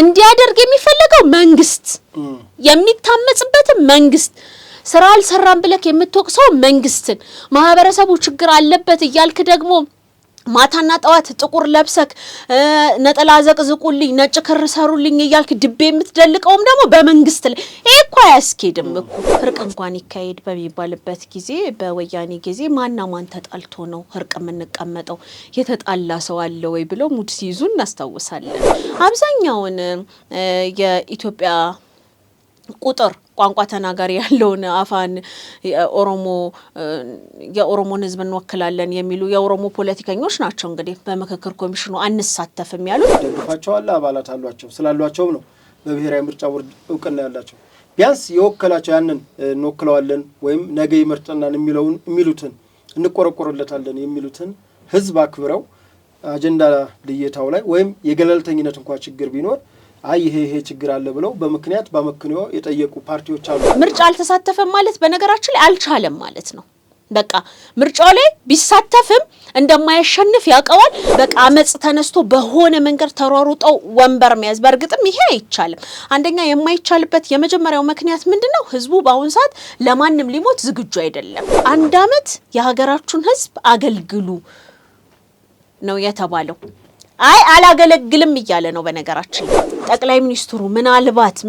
እንዲያደርግ የሚፈልገው መንግስት የሚታመጽበት መንግስት ስራ አልሰራም ብለክ የምትወቅሰው መንግስትን ማህበረሰቡ ችግር አለበት እያልክ ደግሞ ማታና ጣዋት ጥቁር ለብሰክ ነጠላ ዘቅዝቁልኝ ነጭ ክር ሰሩልኝ እያልክ ድቤ የምትደልቀውም ደግሞ በመንግስት ላይ እኮ ያስኬድም እኮ እርቅ እንኳን ይካሄድ በሚባልበት ጊዜ በወያኔ ጊዜ ማና ማን ተጣልቶ ነው እርቅ የምንቀመጠው የተጣላ ሰው አለ ወይ ብለው ሙድ ሲይዙ እናስታውሳለን አብዛኛውን የኢትዮጵያ ቁጥር ቋንቋ ተናጋሪ ያለውን አፋን የኦሮሞን ህዝብ እንወክላለን የሚሉ የኦሮሞ ፖለቲከኞች ናቸው እንግዲህ በመከከር ኮሚሽኑ አንሳተፍም ያሉት ደግፋቸዋል አባላት አሏቸው ስላሏቸው ነው በብሔራዊ ምርጫ ቦርድ እውቅና ያላቸው ቢያንስ የወከላቸው ያንን እንወክለዋለን ወይም ነገ ይመርጠናል የሚሉትን እንቆረቆረለታለን የሚሉትን ህዝብ አክብረው አጀንዳ ልየታው ላይ ወይም የገለልተኝነት እንኳን ችግር ቢኖር ይሄ ችግር አለ ብለው በመክንያት በመክንዮ የጠየቁ ፓርቲዎች አሉ ምርጫ አልተሳተፈም ማለት በነገራችን ላይ አልቻለም ማለት ነው በቃ ምርጫው ላይ ቢሳተፍም እንደማይሸንፍ ያቀዋል በቃ አመጽ ተነስቶ በሆነ መንገድ ተሯሩጠው ወንበር መያዝ በርግጥም ይሄ አይቻልም አንደኛ የማይቻልበት የመጀመሪያው ምክንያት ምንድነው ህዝቡ በአሁን ሰዓት ለማንም ሊሞት ዝግጁ አይደለም አንድ አመት የሀገራችሁን ህዝብ አገልግሉ ነው የተባለው አላገለግልም እያለ ነው በነገራችን ጠቅላይ ሚኒስትሩ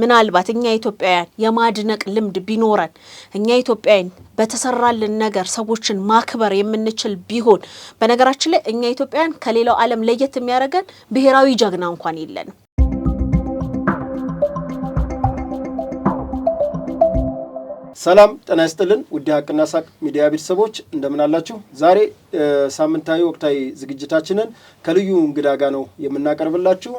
ምናልባት እኛ ኢትዮጵያውያን የማድነቅ ልምድ ቢኖረን እኛ ኢትዮጵያውያን በተሰራልን ነገር ሰዎችን ማክበር የምንችል ቢሆን በነገራችን ላይ እኛ ኢትዮጵያውያን ከሌላው ዓለም ለየት የሚያደርገን ብሔራዊ ጀግና እንኳን የለንም ሰላም ጤና ይስጥልን ውድ ሀቅና ሳቅ ሚዲያ ቤተሰቦች እንደምን አላችሁ ዛሬ ሳምንታዊ ወቅታዊ ዝግጅታችንን ከልዩ እንግዳ ጋር ነው የምናቀርብላችሁ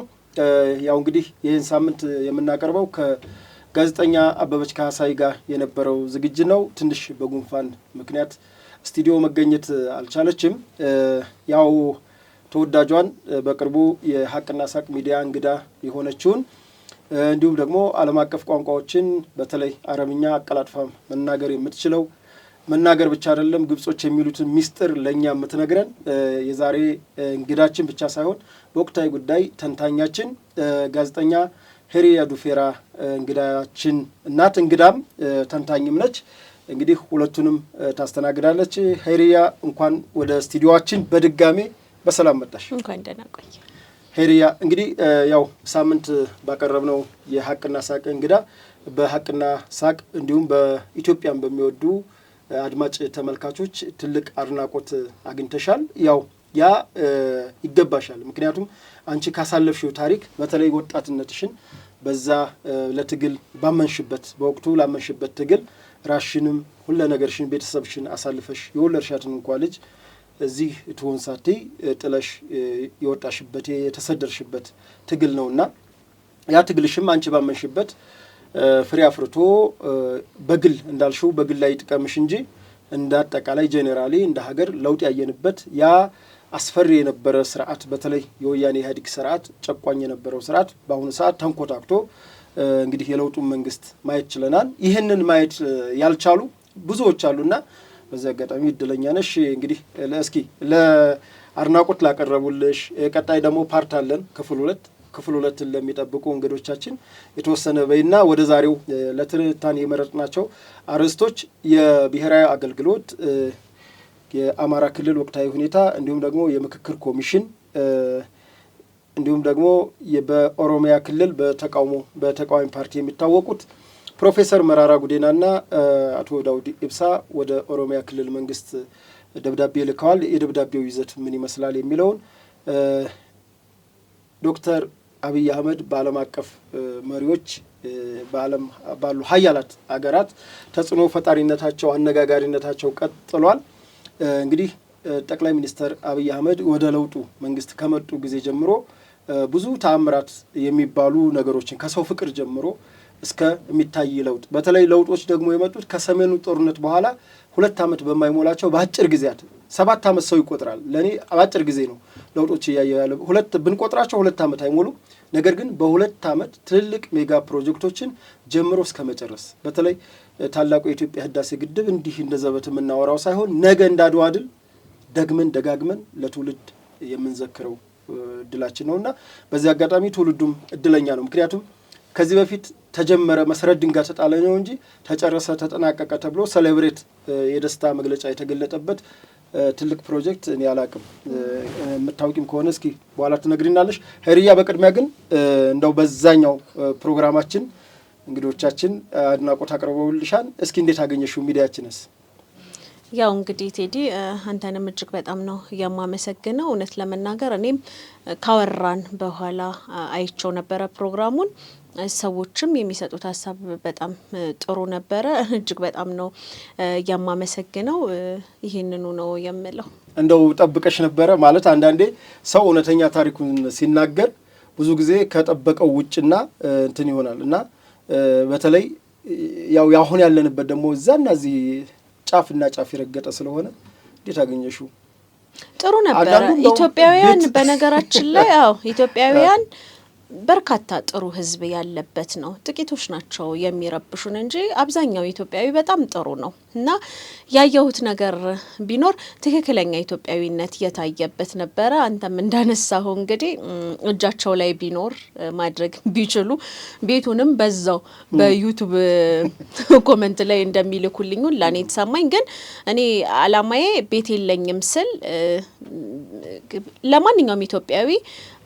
ያው እንግዲህ ይህን ሳምንት የምናቀርበው ከጋዜጠኛ አበበች ካሳይ ጋር የነበረው ዝግጅት ነው ትንሽ በጉንፋን ምክንያት ስቱዲዮ መገኘት አልቻለችም ያው ተወዳጇን በቅርቡ የሀቅና ሳቅ ሚዲያ እንግዳ የሆነችውን እንዲሁም ደግሞ ዓለም አቀፍ ቋንቋዎችን በተለይ አረብኛ አቀላጥፋ መናገር የምትችለው መናገር ብቻ አይደለም ግብጾች የሚሉትን ሚስጥር ለኛ የምትነግረን የዛሬ እንግዳችን ብቻ ሳይሆን በወቅታዊ ጉዳይ ተንታኛችን ጋዜጠኛ ሄሪያ ዱፌራ እንግዳችን እናት እንግዳም ተንታኝም ነች እንግዲህ ሁለቱንም ታስተናግዳለች ሄሪያ እንኳን ወደ ስቱዲዮአችን በድጋሜ በሰላም መጣሽ እንኳን ደህና ቆይ ሄሪያ እንግዲህ ያው ሳምንት ባቀረብነው የሀቅና ሳቅ እንግዳ በሀቅና ሳቅ እንዲሁም በኢትዮጵያን በሚወዱ አድማጭ ተመልካቾች ትልቅ አድናቆት አግኝተሻል ያው ያ ይገባሻል ምክንያቱም አንቺ ካሳለፍሽው ታሪክ በተለይ ወጣትነትሽን በዛ ለትግል ባመንሽበት በወቅቱ ላመንሽበት ትግል ራሽንም ሁሉ ነገርሽን ቤተሰብሽን አሳልፈሽ የወለድሻትን እንኳን ልጅ እዚህ ትወንሳቲ ጥለሽ የወጣሽበት የተሰደርሽበት ትግል ነውና ያ ትግልሽም አንቺ ባመንሽበት ፍሬ አፍርቶ በግል እንዳልሽው በግል ላይ ጥቅምሽ እንጂ እንደ አጠቃላይ ጄኔራሊ እንደ ሀገር ለውጥ ያየንበት ያ አስፈሪ የነበረ ስርዓት በተለይ የወያኔ ኢህአዴግ ስርዓት ጨቋኝ የነበረው ስርዓት በአሁኑ ሰዓት ተንኮታክቶ እንግዲህ የለውጡን መንግስት ማየት ችለናል ይሄንን ማየት ያልቻሉ ብዙዎች አሉና በዛ አጋጣሚ እድለኛ ነሽ እንግዲህ ለእስኪ ለአድናቆት ላቀረቡልሽ ቀጣይ ደግሞ ፓርት አለን ክፍል 2 ለሚጠብቁ እንግዶቻችን የተወሰነ በይና ወደ ዛሬው ለትንታኔ የመረጥናቸው አርዕስቶች የብሔራዊ አገልግሎት የአማራ ክልል ወቅታዊ ሁኔታ እንዲሁም ደግሞ የምክክር ኮሚሽን እንዲሁም ደግሞ በኦሮሚያ ክልል በተቃዋሚ ፓርቲ የሚታወቁት ፕሮፌሰር መራራ ጉዴናና አቶ ዳውድ ኢብሳ ወደ ኦሮሚያ ክልል መንግስት ደብዳቤ ልከዋል የደብዳቤው ይዘት ምን ይመስላል የሚለውን ዶክተር አብይ አህመድ በዓለም አቀፍ መሪዎች በዓለም ባሉ ሀያላት አገራት ተጽዕኖ ፈጣሪነታቸው አነጋጋሪነታቸው ቀጥሏል እንግዲህ ጠቅላይ ሚኒስትር አብይ አህመድ ወደ ለውጡ መንግስት ከመጡ ጊዜ ጀምሮ ብዙ ተአምራት የሚባሉ ነገሮችን ከሰው ፍቅር ጀምሮ እስከ የሚታይ ለውጥ በተለይ ለውጦች ደግሞ የመጡት ከሰሜኑ ጦርነት በኋላ 2 አመት በማይሞላቸው በአጭር ጊዜያት 7 አመት ሰው ይቆጥራል ለኔ በአጭር ጊዜ ነው ለውጦች ያያያለ ብንቆጥራቸው 2 አመት አይሞሉ ነገር ግን በ2 አመት ትልልቅ ሜጋ ፕሮጀክቶችን ጀምሮ እስከ መጨረስ በተለይ ታላቁ የኢትዮጵያ ህዳሴ ግድብ እንዲህ እንደዘበት የምናወራው ሳይሆን ነገ እንዳድዋ ድል ደግመን ደጋግመን ለትውልድ የምንዘክረው እድላችን ነውና በዚህ አጋጣሚ ትውልዱም እድለኛ ነው። ምክንያቱም ከዚህ በፊት ተጀመረ መሰረት ድንጋይ ተጣለ ነው እንጂ ተጨረሰ ተጠናቀቀ ተብሎ ሴሌብሬት የደስታ መግለጫ የተገለጠበት ትልቅ ፕሮጀክት እኔ አላቅም። የምታውቂም ከሆነ እስኪ በኋላ ትነግሪናለሽ። ሀይርያ በቅድሚያ ግን እንደው በዛኛው ፕሮግራማችን እንግዶቻችን አድናቆት አቅርበውልሻል። እስኪ እንዴት አገኘሽው ሚዲያችንስ? ያው እንግዲህ ቴዲ አንተንም እጅግ በጣም ነው የማመሰግነው። እውነት ለመናገር እኔም ካወራን በኋላ አይቸው ነበረ ፕሮግራሙን። ሰዎችም የሚሰጡት ሀሳብ በጣም ጥሩ ነበረ። እጅግ በጣም ነው የማመሰግነው። ይህንኑ ነው የምለው። እንደው ጠብቀሽ ነበረ ማለት አንዳንዴ ሰው እውነተኛ ታሪኩን ሲናገር ብዙ ጊዜ ከጠበቀው ውጭና እንትን ይሆናል እና በተለይ ያው ያሁን ያለንበት ደግሞ እዛና እዚህ ጫፍና ጫፍ ይረገጠ ስለሆነ እንዴት አገኘሽው? ጥሩ ነበረ። ኢትዮጵያውያን በነገራችን ላይ ኢትዮጵያውያን በርካታ ጥሩ ህዝብ ያለበት ነው። ጥቂቶች ናቸው የሚረብሹን እንጂ አብዛኛው ኢትዮጵያዊ በጣም ጥሩ ነው እና ያየሁት ነገር ቢኖር ትክክለኛ ኢትዮጵያዊነት የታየበት ነበረ። አንተም እንዳነሳሁ እንግዲህ እጃቸው ላይ ቢኖር ማድረግ ቢችሉ ቤቱንም በዛው በዩቲዩብ ኮሜንት ላይ እንደሚልኩልኝ ለኔ ተሰማኝ። ግን እኔ አላማዬ ቤት የለኝም ስል ለማንኛውም ኢትዮጵያዊ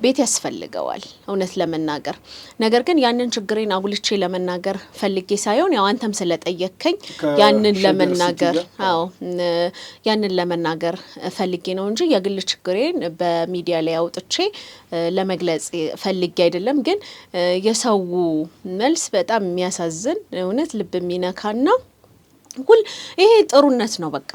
ቤት ያስፈልገዋል እውነት ለመናገር። ነገር ግን ያንን ችግሬን አጉልቼ ለመናገር ፈልጌ ሳይሆን ያው አንተም ስለጠየቅከኝ ያንን ለመናገር ፈልጌ ነው እንጂ የግል ችግሬን በሚዲያ ላይ አውጥቼ ለመግለጽ ፈልጌ አይደለም። ግን የሰው መልስ በጣም የሚያሳዝን እውነት ልብ የሚነካና ይሄ ጥሩነት ነው በቃ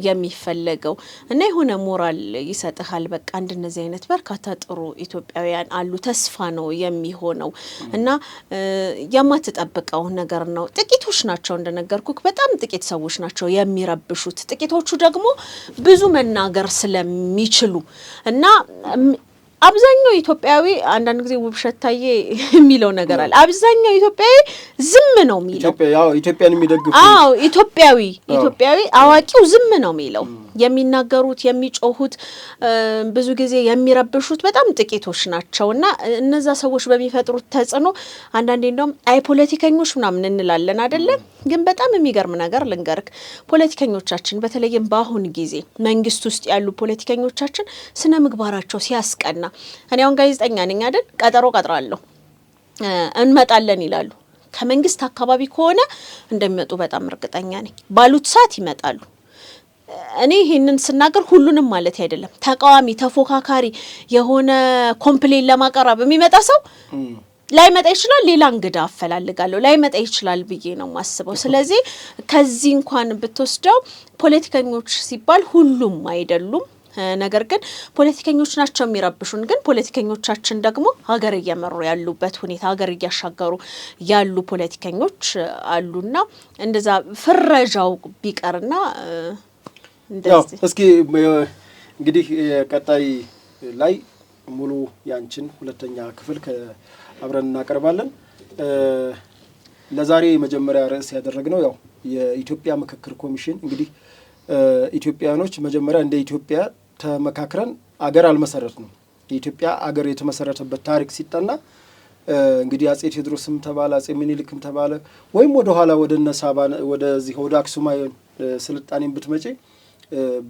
የሚፈለገው እና የሆነ ሞራል ይሰጥሃል። በቃ እንደነዚህ አይነት በርካታ ጥሩ ኢትዮጵያውያን አሉ። ተስፋ ነው የሚሆነው እና የማትጠብቀው ነገር ነው። ጥቂቶች ናቸው እንደነገርኩክ፣ በጣም ጥቂት ሰዎች ናቸው የሚረብሹት። ጥቂቶቹ ደግሞ ብዙ መናገር ስለሚችሉ እና አብዛኛው ኢትዮጵያዊ አንዳንድ ጊዜ ውብሸት ታዬ የሚለው ነገር አለ። አብዛኛው ኢትዮጵያዊ ዝም ነው የሚለው። ኢትዮጵያን የሚደግፉ ኢትዮጵያዊ አዋቂው ዝም ነው የሚለው። የሚናገሩት የሚጮሁት ብዙ ጊዜ የሚረብሹት በጣም ጥቂቶች ናቸው እና እነዛ ሰዎች በሚፈጥሩት ተጽዕኖ አንዳንዴ እንደውም አይ ፖለቲከኞች ምናምን እንላለን አይደለም። ግን በጣም የሚገርም ነገር ልንገርክ፣ ፖለቲከኞቻችን በተለይም በአሁን ጊዜ መንግስት ውስጥ ያሉ ፖለቲከኞቻችን ስነ ምግባራቸው ሲያስቀና፣ እኔ አሁን ጋዜጠኛ ነኝ አይደል፣ ቀጠሮ ቀጥራለሁ እንመጣለን ይላሉ። ከመንግስት አካባቢ ከሆነ እንደሚመጡ በጣም እርግጠኛ ነኝ። ባሉት ሰዓት ይመጣሉ። እኔ ይሄንን ስናገር ሁሉንም ማለት አይደለም። ተቃዋሚ ተፎካካሪ የሆነ ኮምፕሌን ለማቀረብ የሚመጣ ሰው ላይመጣ ይችላል። ሌላ እንግዳ አፈላልጋለሁ ላይመጣ ይችላል ብዬ ነው ማስበው። ስለዚህ ከዚህ እንኳን ብትወስደው ፖለቲከኞች ሲባል ሁሉም አይደሉም። ነገር ግን ፖለቲከኞች ናቸው የሚረብሹን። ግን ፖለቲከኞቻችን ደግሞ ሀገር እየመሩ ያሉበት ሁኔታ ሀገር እያሻገሩ ያሉ ፖለቲከኞች አሉና እንደዛ ፍረጃው ቢቀርና እንደዚህ እስኪ እንግዲህ ቀጣይ ላይ ሙሉ ያንቺን ሁለተኛ ክፍል አብረን እናቀርባለን። ለዛሬ መጀመሪያ ርዕስ ያደረግነው ያው የኢትዮጵያ ምክክር ኮሚሽን እንግዲህ ኢትዮጵያኖች መጀመሪያ እንደ ኢትዮጵያ ተመካክረን አገር አልመሰረትንም። የኢትዮጵያ አገር የተመሰረተበት ታሪክ ሲጠና እንግዲህ አጼ ቴዎድሮስም ተባለ አጼ ምኒልክም ተባለ ወይም ወደ ኋላ ወደ ነሳባ ወደዚህ ወደ አክሱማውያን ስልጣኔን ብትመጪ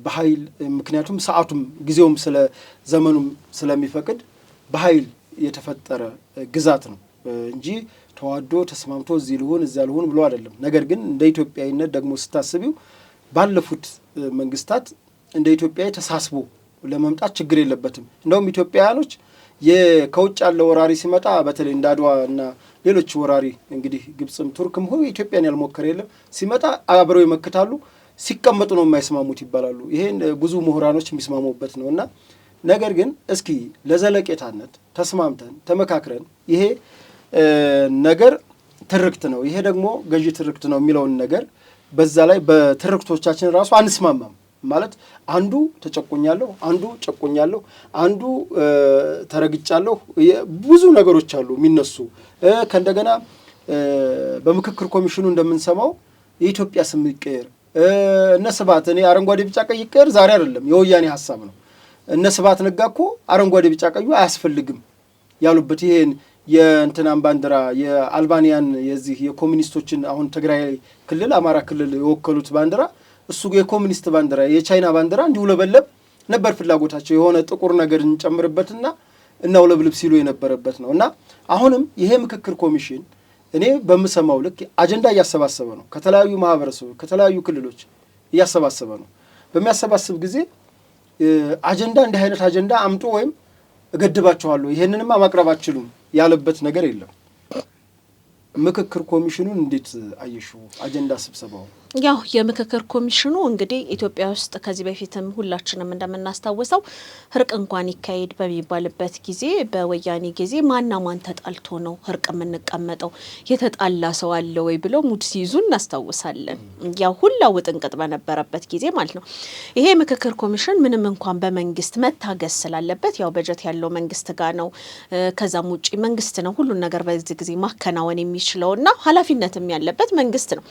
በኃይል ምክንያቱም ሰዓቱም ጊዜውም ስለ ዘመኑም ስለሚፈቅድ በኃይል የተፈጠረ ግዛት ነው እንጂ ተዋዶ ተስማምቶ እዚህ ልሆን እዛ ልሆን ብሎ አይደለም። ነገር ግን እንደ ኢትዮጵያዊነት ደግሞ ስታስቢው ባለፉት መንግስታት እንደ ኢትዮጵያዊ ተሳስቦ ለመምጣት ችግር የለበትም። እንደውም ኢትዮጵያውያኖች ከውጭ ያለ ወራሪ ሲመጣ በተለይ እንደ አድዋ እና ሌሎች ወራሪ እንግዲህ ግብጽም ቱርክም ሆኖ ኢትዮጵያን ያልሞከረ የለም ሲመጣ አብረው ይመክታሉ፣ ሲቀመጡ ነው የማይስማሙት ይባላሉ። ይሄን ብዙ ምሁራኖች የሚስማሙበት ነውና ነገር ግን እስኪ ለዘለቄታነት ተስማምተን ተመካክረን ይሄ ነገር ትርክት ነው፣ ይሄ ደግሞ ገዢ ትርክት ነው የሚለውን ነገር በዛ ላይ በትርክቶቻችን ራሱ አንስማማም ማለት አንዱ ተጨቆኛለሁ፣ አንዱ ጨቆኛለሁ፣ አንዱ ተረግጫለሁ፣ ብዙ ነገሮች አሉ የሚነሱ ከእንደገና በምክክር ኮሚሽኑ እንደምንሰማው የኢትዮጵያ ስም ይቀየር እነ ስብሐት እኔ አረንጓዴ ቢጫ ቀይ ይቀየር ዛሬ አይደለም የወያኔ ሐሳብ ነው። እነ ስብሐት ነጋ እኮ አረንጓዴ ቢጫ ቀዩ አያስፈልግም ያሉበት ይሄን የእንትናን ባንዲራ የአልባኒያን የዚህ የኮሙኒስቶችን አሁን ትግራይ ክልል አማራ ክልል የወከሉት ባንዲራ እሱ የኮሙኒስት ባንዲራ የቻይና ባንዲራ እንዲውለበለብ ነበር ፍላጎታቸው የሆነ ጥቁር ነገር እንጨምርበትና እናውለብልብ ሲሉ የነበረበት ነው። እና አሁንም ይሄ ምክክር ኮሚሽን እኔ በመሰማው ልክ አጀንዳ እያሰባሰበ ነው ከተለያዩ ማህበረሰቦች ከተለያዩ ክልሎች እያሰባሰበ ነው። በሚያሰባስብ ጊዜ አጀንዳ እንዲህ አይነት አጀንዳ አምጡ ወይም እገድባችኋለሁ ይሄንንማ ማቅረብ አትችሉም ያለበት ነገር የለም። ምክክር ኮሚሽኑን እንዴት አየሽው አጀንዳ ስብሰባው? ያው የምክክር ኮሚሽኑ እንግዲህ ኢትዮጵያ ውስጥ ከዚህ በፊትም ሁላችንም እንደምናስታውሰው እርቅ እንኳን ይካሄድ በሚባልበት ጊዜ በወያኔ ጊዜ ማና ማን ተጣልቶ ነው እርቅ የምንቀመጠው የተጣላ ሰው አለ ወይ ብለው ሙድ ሲይዙ እናስታውሳለን። ያው ሁላ ውጥንቅጥ በነበረበት ጊዜ ማለት ነው። ይሄ ምክክር ኮሚሽን ምንም እንኳን በመንግስት መታገዝ ስላለበት ያው በጀት ያለው መንግስት ጋር ነው ከዛም ውጪ መንግስት ነው ሁሉን ነገር በዚህ ጊዜ ማከናወን የሚችለውና ኃላፊነትም ያለበት መንግስት ነው።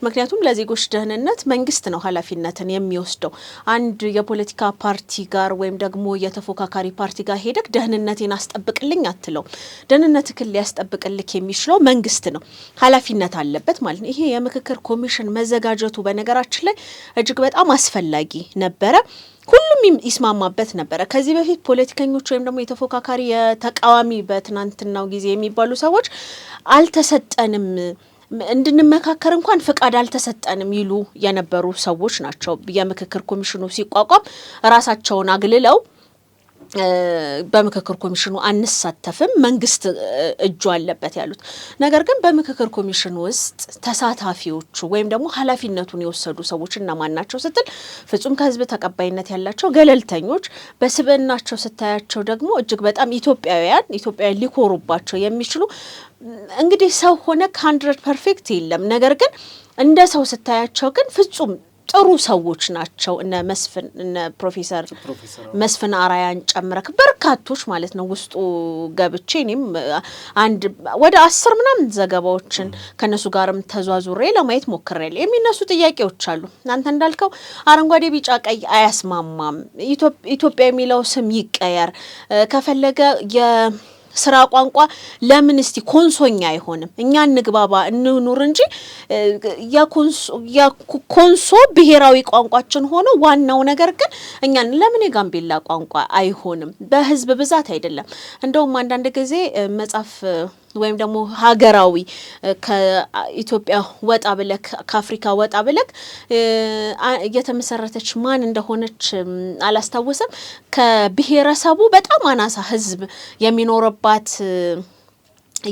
ምክንያቱም ለዜጎች ደህንነት መንግስት ነው ኃላፊነትን የሚወስደው። አንድ የፖለቲካ ፓርቲ ጋር ወይም ደግሞ የተፎካካሪ ፓርቲ ጋር ሄደክ ደህንነቴን አስጠብቅልኝ አትለው። ደህንነትክን ሊያስጠብቅልክ የሚችለው መንግስት ነው፣ ኃላፊነት አለበት ማለት ነው። ይሄ የምክክር ኮሚሽን መዘጋጀቱ በነገራችን ላይ እጅግ በጣም አስፈላጊ ነበረ። ሁሉም ይስማማበት ነበረ። ከዚህ በፊት ፖለቲከኞች ወይም ደግሞ የተፎካካሪ የተቃዋሚ በትናንትናው ጊዜ የሚባሉ ሰዎች አልተሰጠንም እንድንመካከር እንኳን ፍቃድ አልተሰጠንም ይሉ የነበሩ ሰዎች ናቸው። የምክክር ኮሚሽኑ ሲቋቋም ራሳቸውን አግልለው በምክክር ኮሚሽኑ አንሳተፍም መንግስት እጁ አለበት ያሉት። ነገር ግን በምክክር ኮሚሽኑ ውስጥ ተሳታፊዎቹ ወይም ደግሞ ኃላፊነቱን የወሰዱ ሰዎች እነማን ናቸው ስትል ፍጹም ከህዝብ ተቀባይነት ያላቸው ገለልተኞች፣ በስብዕናቸው ስታያቸው ደግሞ እጅግ በጣም ኢትዮጵያውያን ሊኮሩባቸው የሚችሉ እንግዲህ ሰው ሆነ 100% የለም። ነገር ግን እንደ ሰው ስታያቸው ግን ፍጹም ጥሩ ሰዎች ናቸው። እነ ፕሮፌሰር መስፍን አራያን ጨምረክ በርካቶች ማለት ነው ውስጡ ገብቼ እኔም አንድ ወደ 10 ምናምን ዘገባዎችን ከነሱ ጋርም ተዟዙሬ ለማየት ሞክሬያለሁ። የሚነሱ ጥያቄዎች አሉ። እናንተ እንዳልከው አረንጓዴ ቢጫ ቀይ አያስማማም፣ ኢትዮጵያ የሚለው ስም ይቀየር፣ ከፈለገ ስራ ቋንቋ ለምን እስቲ ኮንሶኛ አይሆንም? እኛ እንግባባ እንኑር እንጂ የኮንሶ ብሔራዊ ቋንቋችን ሆኖ ዋናው ነገር ግን እኛን ለምን የጋምቤላ ቋንቋ አይሆንም? በህዝብ ብዛት አይደለም። እንደውም አንዳንድ ጊዜ መጻፍ ወይም ደግሞ ሀገራዊ ከኢትዮጵያ ወጣ ብለክ ከአፍሪካ ወጣ ብለክ የተመሰረተች ማን እንደሆነች አላስታወሰም። ከብሔረሰቡ በጣም አናሳ ህዝብ የሚኖርባት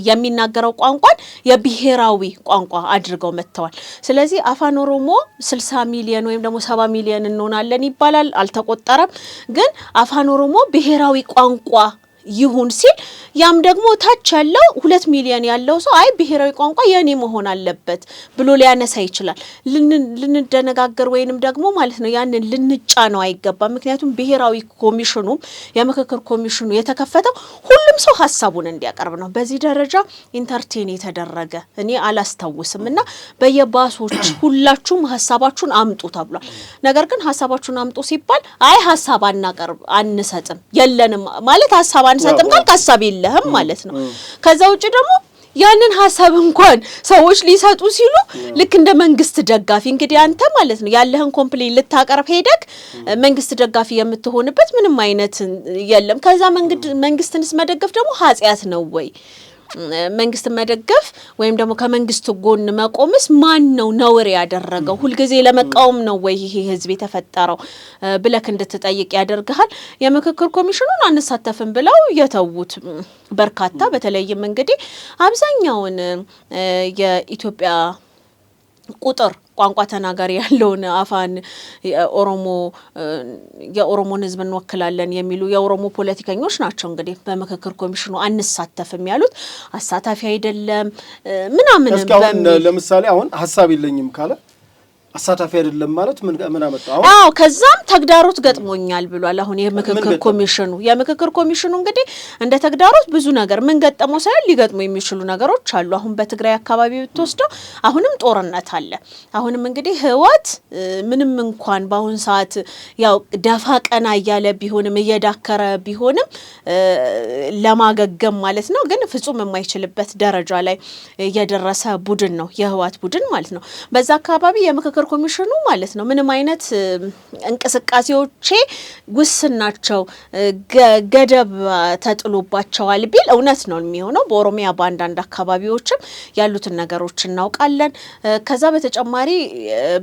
የሚናገረው ቋንቋን የብሔራዊ ቋንቋ አድርገው መጥተዋል። ስለዚህ አፋን ኦሮሞ 60 ሚሊዮን ወይም ደግሞ 70 ሚሊዮን እንሆናለን ይባላል፣ አልተቆጠረም። ግን አፋን ኦሮሞ ብሔራዊ ቋንቋ ይሁን ሲል ያም ደግሞ ታች ያለው 2 ሚሊዮን ያለው ሰው አይ ብሔራዊ ቋንቋ የኔ መሆን አለበት ብሎ ሊያነሳ ይችላል። ልንደነጋገር ወይንም ደግሞ ማለት ነው ያንን ልንጫነው አይገባም። ምክንያቱም ብሔራዊ ኮሚሽኑ የምክክር ኮሚሽኑ የተከፈተው ሁሉም ሰው ሀሳቡን እንዲያቀርብ ነው። በዚህ ደረጃ ኢንተርቴን የተደረገ እኔ አላስታውስምና በየባሶች ሁላችሁም ሀሳባችሁን አምጡ ተብሏል። ነገር ግን ሀሳባችሁን አምጡ ሲባል አይ ሀሳብ አናቀርብ አንሰጥም የለንም ማለት ሀሳብ አንሰጥም ካል ሀሳብ የለህም ማለት ነው። ከዛ ውጪ ደግሞ ያንን ሀሳብ እንኳን ሰዎች ሊሰጡ ሲሉ ልክ እንደ መንግስት ደጋፊ እንግዲህ አንተ ማለት ነው ያለህን ኮምፕሌን ልታቀርብ ሄደክ መንግስት ደጋፊ የምትሆንበት ምንም አይነት የለም። ከዛ መንግስትንስ መደገፍ ደግሞ ኃጢያት ነው ወይ? መንግስት መደገፍ ወይም ደግሞ ከመንግስት ጎን መቆምስ ማን ነው ነውር ያደረገው? ሁልጊዜ ለመቃወም ነው ወይ ይሄ ህዝብ የተፈጠረው ብለክ እንድትጠይቅ ያደርጋል። የምክክር ኮሚሽኑን አንሳተፍም ብለው የተውት በርካታ በተለይም እንግዲህ አብዛኛውን የኢትዮጵያ ቁጥር ቋንቋ ተናጋሪ ያለውን አፋን የኦሮሞን ህዝብ እንወክላለን የሚሉ የኦሮሞ ፖለቲከኞች ናቸው እንግዲህ በምክክር ኮሚሽኑ አንሳተፍም ያሉት። አሳታፊ አይደለም ምናምን ለምሳሌ አሁን ሀሳብ የለኝም ካለ አሳታፊ አይደለም ማለት ምን አመጣው? አዎ ከዛም ተግዳሮት ገጥሞኛል ብሏል። አሁን የምክክር ኮሚሽኑ እንግዲህ እንደ ተግዳሮት ብዙ ነገር ምን ገጠመው ሳይሆን ሊገጥሙ የሚችሉ ነገሮች አሉ። አሁን በትግራይ አካባቢ ብትወስደው አሁንም ጦርነት አለ። አሁንም እንግዲህ ህወሓት ምንም እንኳን በአሁን ሰዓት ያው ደፋ ቀና እያለ ቢሆንም እየዳከረ ቢሆንም ለማገገም ማለት ነው ግን ፍጹም የማይችልበት ደረጃ ላይ የደረሰ ቡድን ነው የህወሓት ቡድን ማለት ነው። በዛ አካባቢ የምክክር ኮሚሽኑ ማለት ነው ምንም አይነት እንቅስቃሴዎቼ ውስን ናቸው ገደብ ተጥሎባቸዋል ቢል እውነት ነው የሚሆነው። በኦሮሚያ በአንዳንድ አካባቢዎችም ያሉትን ነገሮች እናውቃለን። ከዛ በተጨማሪ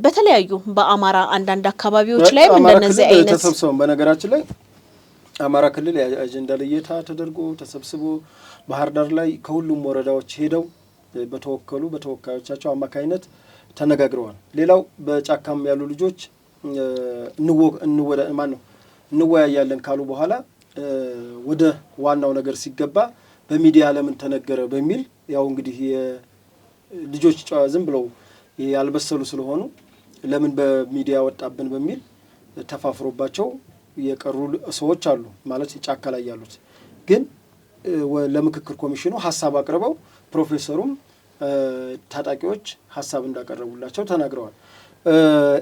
በተለያዩ በአማራ አንዳንድ አካባቢዎች ላይ እንደነዚህ አይነት ተሰብስበው በነገራችን ላይ አማራ ክልል አጀንዳ ልየታ ተደርጎ ተሰብስቦ ባህር ዳር ላይ ከሁሉም ወረዳዎች ሄደው በተወካዮቻቸው አማካይነት ተነጋግረዋል። ሌላው በጫካም ያሉ ልጆች እንወያያለን ካሉ በኋላ ወደ ዋናው ነገር ሲገባ በሚዲያ ለምን ተነገረ በሚል ያው እንግዲህ ልጆች ዝም ብለው ያልበሰሉ ስለሆኑ ለምን በሚዲያ ወጣብን በሚል ተፋፍሮባቸው የቀሩ ሰዎች አሉ ማለት ጫካ ላይ ያሉት ግን ለምክክር ኮሚሽኑ ሐሳብ አቅርበው ፕሮፌሰሩም ታጣቂዎች ሐሳብ እንዳቀረቡላቸው ተናግረዋል።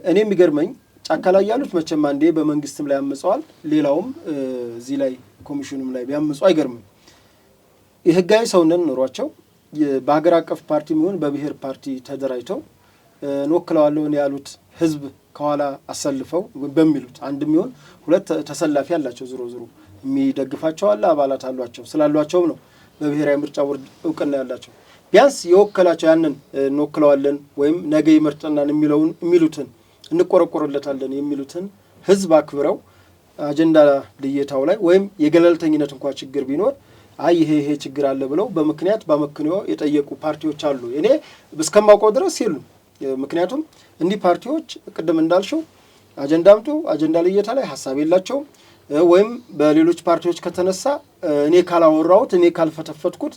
እኔ የሚገርመኝ ጫካ ላይ ያሉት መቼም አንዴ በመንግስትም ላይ አመጸዋል ሌላውም እዚህ ላይ ኮሚሽኑም ላይ ቢያመጹ አይገርምም። የህጋዊ ሰውነን ኖሯቸው በሀገር አቀፍ ፓርቲ የሚሆን በብሔር ፓርቲ ተደራጅተው እንወክለዋለሁ ያሉት ህዝብ ከኋላ አሰልፈው በሚሉት አንድ የሚሆን ሁለት ተሰላፊ ያላቸው ዝሮ የሚደግፋቸው አለ አባላት አሏቸው ስላሏቸውም ነው በብሔራዊ ምርጫ ቦርድ እውቅና ያላቸው ቢያንስ የወከላቸው ያንን እንወክለዋለን ወይም ነገ ይመርጠናል የሚሉትን እንቆረቆርለታለን የሚሉትን ህዝብ አክብረው አጀንዳ ልየታው ላይ ወይም የገለልተኝነት እንኳን ችግር ቢኖር ይሄ ችግር አለ ብለው በምክንያት በመክንዮ የጠየቁ ፓርቲዎች አሉ። እኔ እስከማውቀው ድረስ የሉም። ምክንያቱም እንዲህ ፓርቲዎች ቅድም እንዳልሽው አጀንዳ አምጡ አጀንዳ ልየታ ላይ ሐሳብ የላቸውም ወይም በሌሎች ፓርቲዎች ከተነሳ እኔ ካላወራሁት እኔ ካልፈተፈትኩት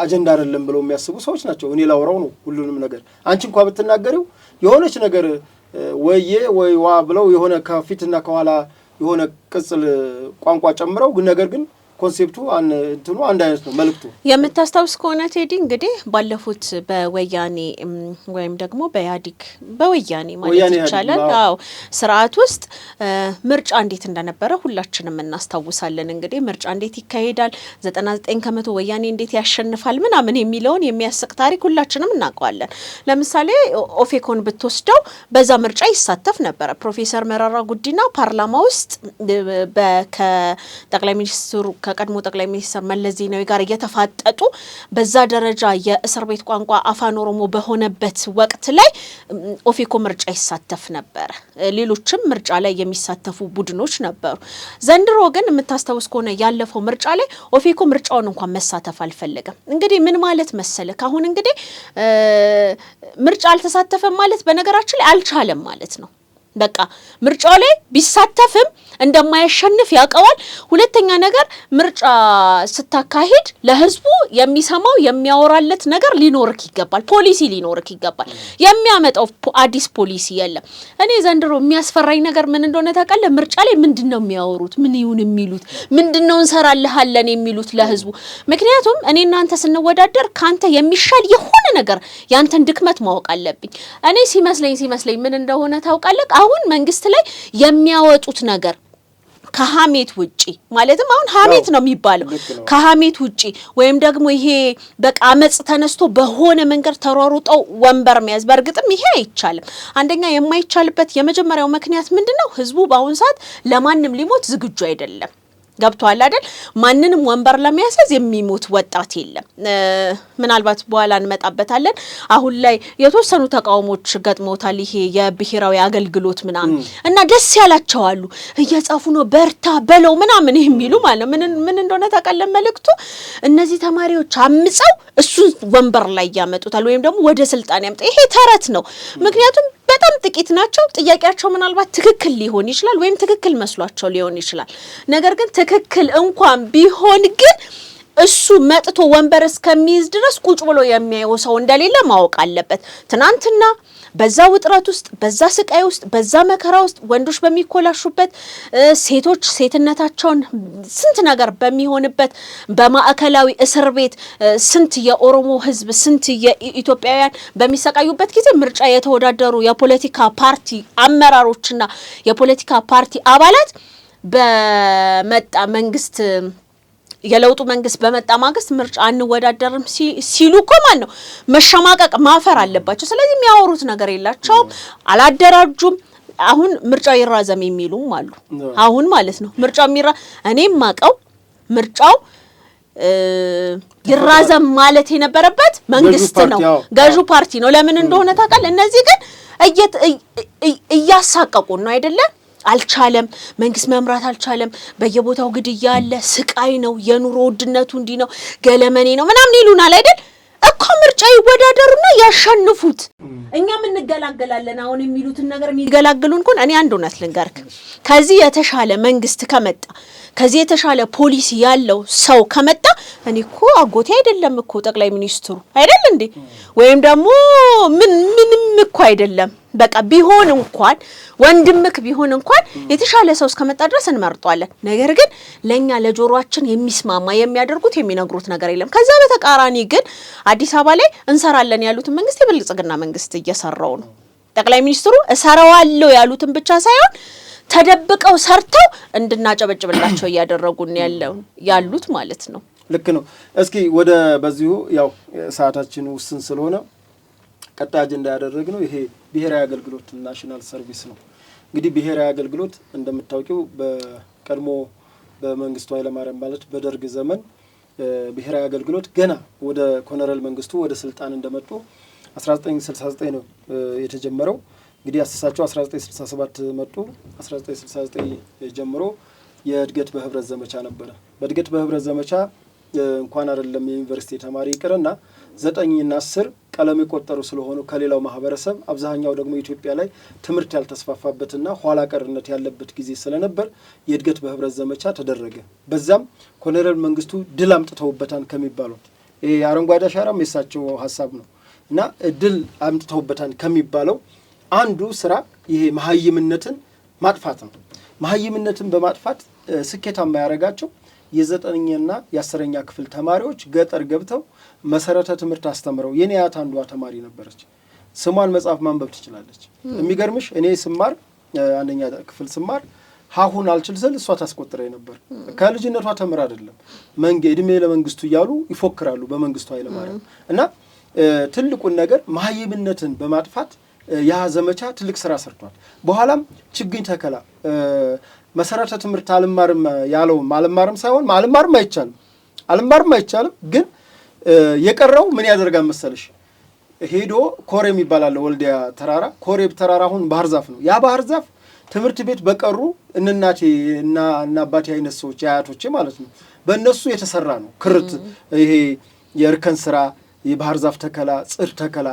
አጀንዳ አይደለም ብለው የሚያስቡ ሰዎች ናቸው። እኔ ላወራው ነው ሁሉንም ነገር አንቺ እንኳን ብትናገሪው የሆነች ነገር ወይ ዋ ብለው የሆነ ከፊትና ከኋላ የሆነ ቅጽል ቋንቋ ጨምረው ነገር ግን ኮንሴፕቱ አንድ አይነት ነው መልክቱ። የምታስታውስ ከሆነ ቴዲ እንግዲህ ባለፉት በወያኔ ወይም ደግሞ በወያኔ ማለት ይቻላል ስርዓት ውስጥ ምርጫ እንዴት እንደነበረ ሁላችንም እናስታውሳለን። እንግዲህ ምርጫ እንዴት ይካሄዳል 99% ወያኔ እንዴት ያሸንፋል ምናምን የሚለውን የሚያስቅ ታሪክ ሁላችንም እናውቀዋለን። ለምሳሌ ኦፌኮን ብትወስደው በዛ ምርጫ ይሳተፍ ነበር። ፕሮፌሰር መረራ ጉዲና ፓርላማ ውስጥ ከጠቅላይ ሚኒስትሩ ከቀድሞ ጠቅላይ ሚኒስትር መለስ ዜናዊ ጋር እየተፋጠጡ በዛ ደረጃ የእስር ቤት ቋንቋ አፋን ኦሮሞ በሆነበት ወቅት ላይ ኦፌኮ ምርጫ ይሳተፍ ነበር። ሌሎችም ምርጫ ላይ የሚሳተፉ ቡድኖች ነበሩ። ዘንድሮ ግን የምታስታውስ ከሆነ ያለፈው ምርጫ ላይ ኦፌኮ ምርጫውን እንኳን መሳተፍ አልፈለገም። እንግዲህ ምን ማለት መሰለህ አሁን እንግዲህ ምርጫ አልተሳተፈም ማለት በነገራችን ላይ አልቻለም ማለት ነው። በቃ ምርጫው ላይ ቢሳተፍም እንደማያሸንፍ ያውቀዋል። ሁለተኛ ነገር ምርጫ ስታካሂድ ለህዝቡ የሚሰማው የሚያወራለት ነገር ሊኖርክ ይገባል። ፖሊሲ ሊኖርክ ይገባል። የሚያመጣው አዲስ ፖሊሲ የለም። እኔ ዘንድሮ የሚያስፈራኝ ነገር ምን እንደሆነ ታውቃለህ? ምርጫ ላይ ምንድነው የሚያወሩት? ምን ይሁን የሚሉት? ምንድነው እንሰራልሃለን የሚሉት ለህዝቡ? ምክንያቱም እኔ እናንተ ስንወዳደር ካንተ የሚሻል የሆነ ነገር ያንተን ድክመት ማወቅ አለብኝ። እኔ ሲመስለኝ ምን እንደሆነ ታውቃለህ? አሁን መንግስት ላይ የሚያወጡት ነገር ከሀሜት ውጪ ማለትም አሁን ሀሜት ነው የሚባለው ከሀሜት ውጪ ወይም ደግሞ ይሄ በቃ አመጽ ተነስቶ በሆነ መንገድ ተሯሩጠው ወንበር መያዝ በእርግጥም ይሄ አይቻልም። አንደኛ የማይቻልበት የመጀመሪያው ምክንያት ምንድነው? ህዝቡ በአሁን ሰዓት ለማንም ሊሞት ዝግጁ አይደለም። ገብቷል አይደል? ማንንም ወንበር ለመያዝ የሚሞት ወጣት የለም። ምናልባት በኋላ እንመጣበታለን። አሁን ላይ የተወሰኑ ተቃውሞች ገጥመውታል። ይሄ የብሔራዊ አገልግሎት ምናምን እና ደስ ያላቸው አሉ እየጻፉ ነው በርታ በለው ምናምን የሚሉ ማለት ምን እንደሆነ ታውቃለህ? መልእክቱ እነዚህ ተማሪዎች አምጸው እሱን ወንበር ላይ ያመጡታል ወይም ደግሞ ወደ ስልጣን ያመጣ። ይሄ ተረት ነው። ምክንያቱም በጣም ጥቂት ናቸው። ጥያቄያቸው ምናልባት ትክክል ሊሆን ይችላል ወይም ትክክል መስሏቸው ሊሆን ይችላል። ነገር ግን ትክክል እንኳን ቢሆን ግን እሱ መጥቶ ወንበር እስከሚይዝ ድረስ ቁጭ ብሎ የሚያየው ሰው እንደሌለ ማወቅ አለበት። ትናንትና በዛ ውጥረት ውስጥ በዛ ስቃይ ውስጥ በዛ መከራ ውስጥ ወንዶች በሚኮላሹበት ሴቶች ሴትነታቸውን ስንት ነገር በሚሆንበት በማዕከላዊ እስር ቤት ስንት የኦሮሞ ህዝብ ስንት የኢትዮጵያውያን በሚሰቃዩበት ጊዜ ምርጫ የተወዳደሩ የፖለቲካ ፓርቲ አመራሮችና የፖለቲካ ፓርቲ አባላት በመጣ መንግስት የለውጡ መንግስት በመጣ ማግስት ምርጫ አንወዳደርም ሲሉ እኮ ማን ነው መሸማቀቅ ማፈር አለባቸው። ስለዚህ የሚያወሩት ነገር የላቸውም፣ አላደራጁም። አሁን ምርጫው ይራዘም የሚሉም አሉ። አሁን ማለት ነው ምርጫው እኔም ማቀው ምርጫው ይራዘም ማለት የነበረበት መንግስት ነው፣ ገዢው ፓርቲ ነው። ለምን እንደሆነ ታውቃለህ? እነዚህ ግን እያሳቀቁን ነው አይደለ? አልቻለም፣ መንግስት መምራት አልቻለም፣ በየቦታው ግድያ አለ፣ ስቃይ ነው፣ የኑሮ ውድነቱ እንዲህ ነው፣ ገለመኔ ነው ምናምን ይሉናል አይደል? እኮ ምርጫ ይወዳደሩና ያሸንፉት፣ እኛም እንገላገላለን። አሁን የሚሉትን ነገር የሚገላግሉን እኔ አንድ እውነት ልንገርክ፣ ከዚህ የተሻለ መንግስት ከመጣ ከዚህ የተሻለ ፖሊሲ ያለው ሰው ከመጣ እኔ እኮ አጎቴ አይደለም እኮ ጠቅላይ ሚኒስትሩ አይደል እንዴ? ወይም ደግሞ ምንም እኮ አይደለም። በቃ ቢሆን እንኳን ወንድምክ ቢሆን እንኳን የተሻለ ሰው እስከመጣ ድረስ እንመርጧለን። ነገር ግን ለኛ ለጆሮአችን የሚስማማ የሚያደርጉት የሚነግሩት ነገር የለም። ከዛ በተቃራኒ ግን አዲስ አበባ ላይ እንሰራለን ያሉትን መንግስት የብልጽግና መንግስት እየሰራው ነው። ጠቅላይ ሚኒስትሩ እሰራዋለሁ ያሉትን ብቻ ሳይሆን ተደብቀው ሰርተው እንድናጨበጭብላቸው እያደረጉን ያሉት ማለት ነው። ልክ ነው። እስኪ ወደ በዚሁ ያው ሰዓታችን ውስን ስለሆነ ቀጣይ አጀንዳ ያደረግነው ይሄ ብሔራዊ አገልግሎት ናሽናል ሰርቪስ ነው። እንግዲህ ብሔራዊ አገልግሎት እንደምታውቂው በቀድሞ በመንግስቱ ኃይለማርያም ማለት በደርግ ዘመን ብሔራዊ አገልግሎት ገና ወደ ኮሎኔል መንግስቱ ወደ ስልጣን እንደመጡ 1969 ነው የተጀመረው። እንግዲህ አስተሳሰባቸው 1967 መጡ። 1969 ጀምሮ የእድገት በህብረት ዘመቻ ነበረ። በእድገት በህብረት ዘመቻ እንኳን አይደለም የዩኒቨርሲቲ ተማሪ ይቅርና 9 እና 10 ቀለም የቆጠሩ ስለሆኑ ከሌላው ማህበረሰብ አብዛኛው ደግሞ ኢትዮጵያ ላይ ትምህርት ያልተስፋፋበትና ኋላ ቀርነት ያለበት ጊዜ ስለነበር የእድገት በህብረት ዘመቻ ተደረገ። በዛም ኮሎኔል መንግስቱ ድል አምጥተውበታል ከሚባሉት ይሄ አረንጓዴ አሻራም የሳቸው ሀሳብ ነው እና ድል አምጥተውበታል ከሚባለው አንዱ ስራ ይሄ መሀይምነትን ማጥፋት ነው። መሀይምነትን በማጥፋት ስኬታማ ያደረጋቸው የ9ኛና የ10ኛ ክፍል ተማሪዎች ገጠር ገብተው መሰረተ ትምህርት አስተምረው የኔ አያት አንዷ ተማሪ ነበረች። ስሟን መጻፍ ማንበብ ትችላለች። የሚገርምሽ እኔ ስማር አንደኛ ክፍል ስማር ሀሁን አልችል ስል እሷ ታስቆጥረኝ ነበር። ከልጅነቷ ተምር አይደለም እድሜ ለመንግስቱ እያሉ ይፎክራሉ በመንግስቱ ኃይለማርያም እና ትልቁን ነገር መሀይምነትን በማጥፋት ያ ዘመቻ ትልቅ ስራ ሰርቷል። በኋላም ችግኝ ተከላ መሰረተ ትምህርት አልማርም ያለው አልማርም ሳይሆን አልማርም አይቻልም ግን የቀረው ምን ያደርጋል መሰለሽ ሄዶ ኮሬብ ይባላል ወልዲያ ተራራ ኮሬብ ተራራ አሁን ባህር ዛፍ ነው። ያ ባህር ዛፍ ትምህርት ቤት በቀሩ እናቴ እና አባቴ አይነት ሰዎች አያቶቼ ማለት ነው በእነሱ የተሰራ ነው። ክርት ይሄ የእርከን ስራ የባህር ዛፍ ተከላ ጽድ ተከላ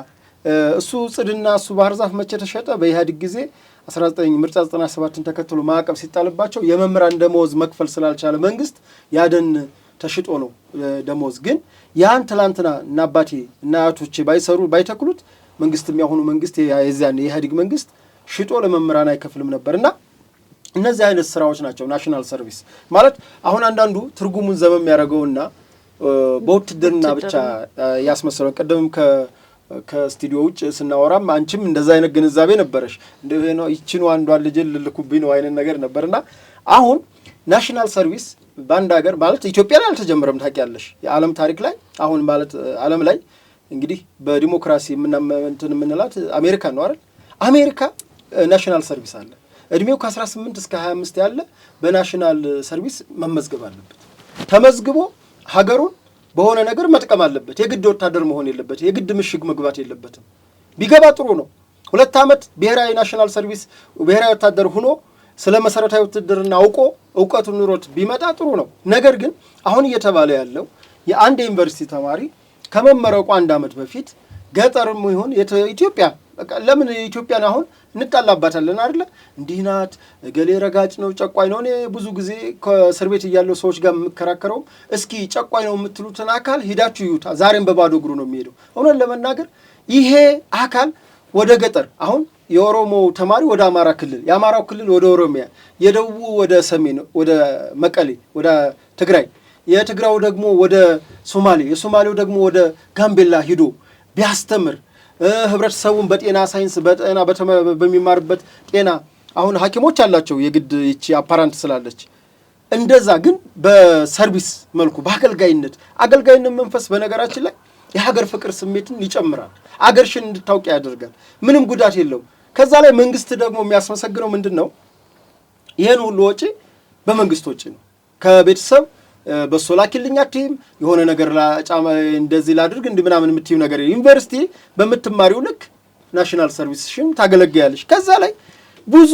እሱ ጽድና እሱ ባህር ዛፍ መቼ ተሸጠ? በኢህአዴግ ጊዜ 19 ምርጫ 97ን ተከትሎ ማዕቀብ ሲጣልባቸው የመምህራን ደሞዝ መክፈል ስላልቻለ መንግስት ያደን ተሽጦ ነው ደሞዝ። ግን ያን ትላንትና እና አባቴ እና አያቶቼ ባይተክሉት መንግስትም ያሁኑ መንግስት የዚያን የኢህአዴግ መንግስት ሽጦ ለመምህራን አይከፍልም ነበርና እነዚህ አይነት ስራዎች ናቸው ናሽናል ሰርቪስ ማለት። አሁን አንዳንዱ ትርጉሙን ዘመም ያደረገውና በውትድርና ብቻ ያስመስለው ቀደም ከስቱዲዮ ውጭ ስናወራም አንቺም እንደዛ አይነት ግንዛቤ ነበረሽ እንደሆነ ይችኑ አንዷን ልጅ ልልኩብኝ ነው አይነት ነገር ነበርና አሁን ናሽናል ሰርቪስ ባንድ ሀገር ማለት ኢትዮጵያ ላይ አልተጀመረም ታውቂያለሽ። የዓለም ታሪክ ላይ አሁን ማለት ዓለም ላይ እንግዲህ በዲሞክራሲ የምንላት አሜሪካ ነው አይደል? አሜሪካ ናሽናል ሰርቪስ አለ። እድሜው ከ18 እስከ 25 ያለ በናሽናል ሰርቪስ መመዝገብ አለበት። ተመዝግቦ ሀገሩን በሆነ ነገር መጥቀም አለበት። የግድ ወታደር መሆን የለበት። የግድ ምሽግ መግባት የለበትም። ቢገባ ጥሩ ነው። 2 ዓመት ብሔራዊ ናሽናል ሰርቪስ ብሔራዊ ወታደር ሆኖ ስለ መሰረታዊ ውትድርና አውቆ እውቀቱን ኑሮት ቢመጣ ጥሩ ነው። ነገር ግን አሁን እየተባለ ያለው የአንድ ዩኒቨርሲቲ ተማሪ ከመመረቁ 1 ዓመት በፊት ገጠርም ይሁን ኢትዮጵያ በቃ ለምን ኢትዮጵያን አሁን እንጣላባታለን አይደለ? እንዲህ ናት፣ ገሌ ረጋጭ ነው፣ ጨቋኝ ነው። እኔ ብዙ ጊዜ ከእስር ቤት እያለው ሰዎች ጋር የምከራከረው እስኪ ጨቋኝ ነው የምትሉትን አካል ሂዳችሁ ይዩታ። ዛሬም በባዶ እግሩ ነው የሚሄደው። እውነት ለመናገር ይሄ አካል ወደ ገጠር አሁን የኦሮሞ ተማሪ ወደ አማራ ክልል፣ የአማራው ክልል ወደ ኦሮሚያ፣ የደቡቡ ወደ ሰሜን ወደ መቀሌ ወደ ትግራይ፣ የትግራው ደግሞ ወደ ሶማሌ፣ የሶማሌው ደግሞ ወደ ጋምቤላ ሂዶ ቢያስተምር ህብረተሰቡን በጤና ሳይንስ በጤና በሚማርበት ጤና አሁን ሐኪሞች አላቸው የግድ ይቺ አፓራንት ስላለች እንደዛ ግን በሰርቪስ መልኩ በአገልጋይነት መንፈስ በነገራችን ላይ የሀገር ፍቅር ስሜትን ይጨምራል። አገርሽን እንድታውቂ ያደርጋል። ምንም ጉዳት የለውም። ከዛ ላይ መንግስት ደግሞ የሚያስመሰግነው ምንድነው? ይሄን ሁሉ ወጪ በመንግስት ወጪ ነው። ከቤተሰብ በሶላኪልኛ ቲም የሆነ ነገር ላጫማ እንደዚህ ላድርግ ምናምን የምትይው ነገር ዩኒቨርሲቲ በምትማሪው ልክ ናሽናል ሰርቪስሽን ታገለግያለሽ። ከዛ ላይ ብዙ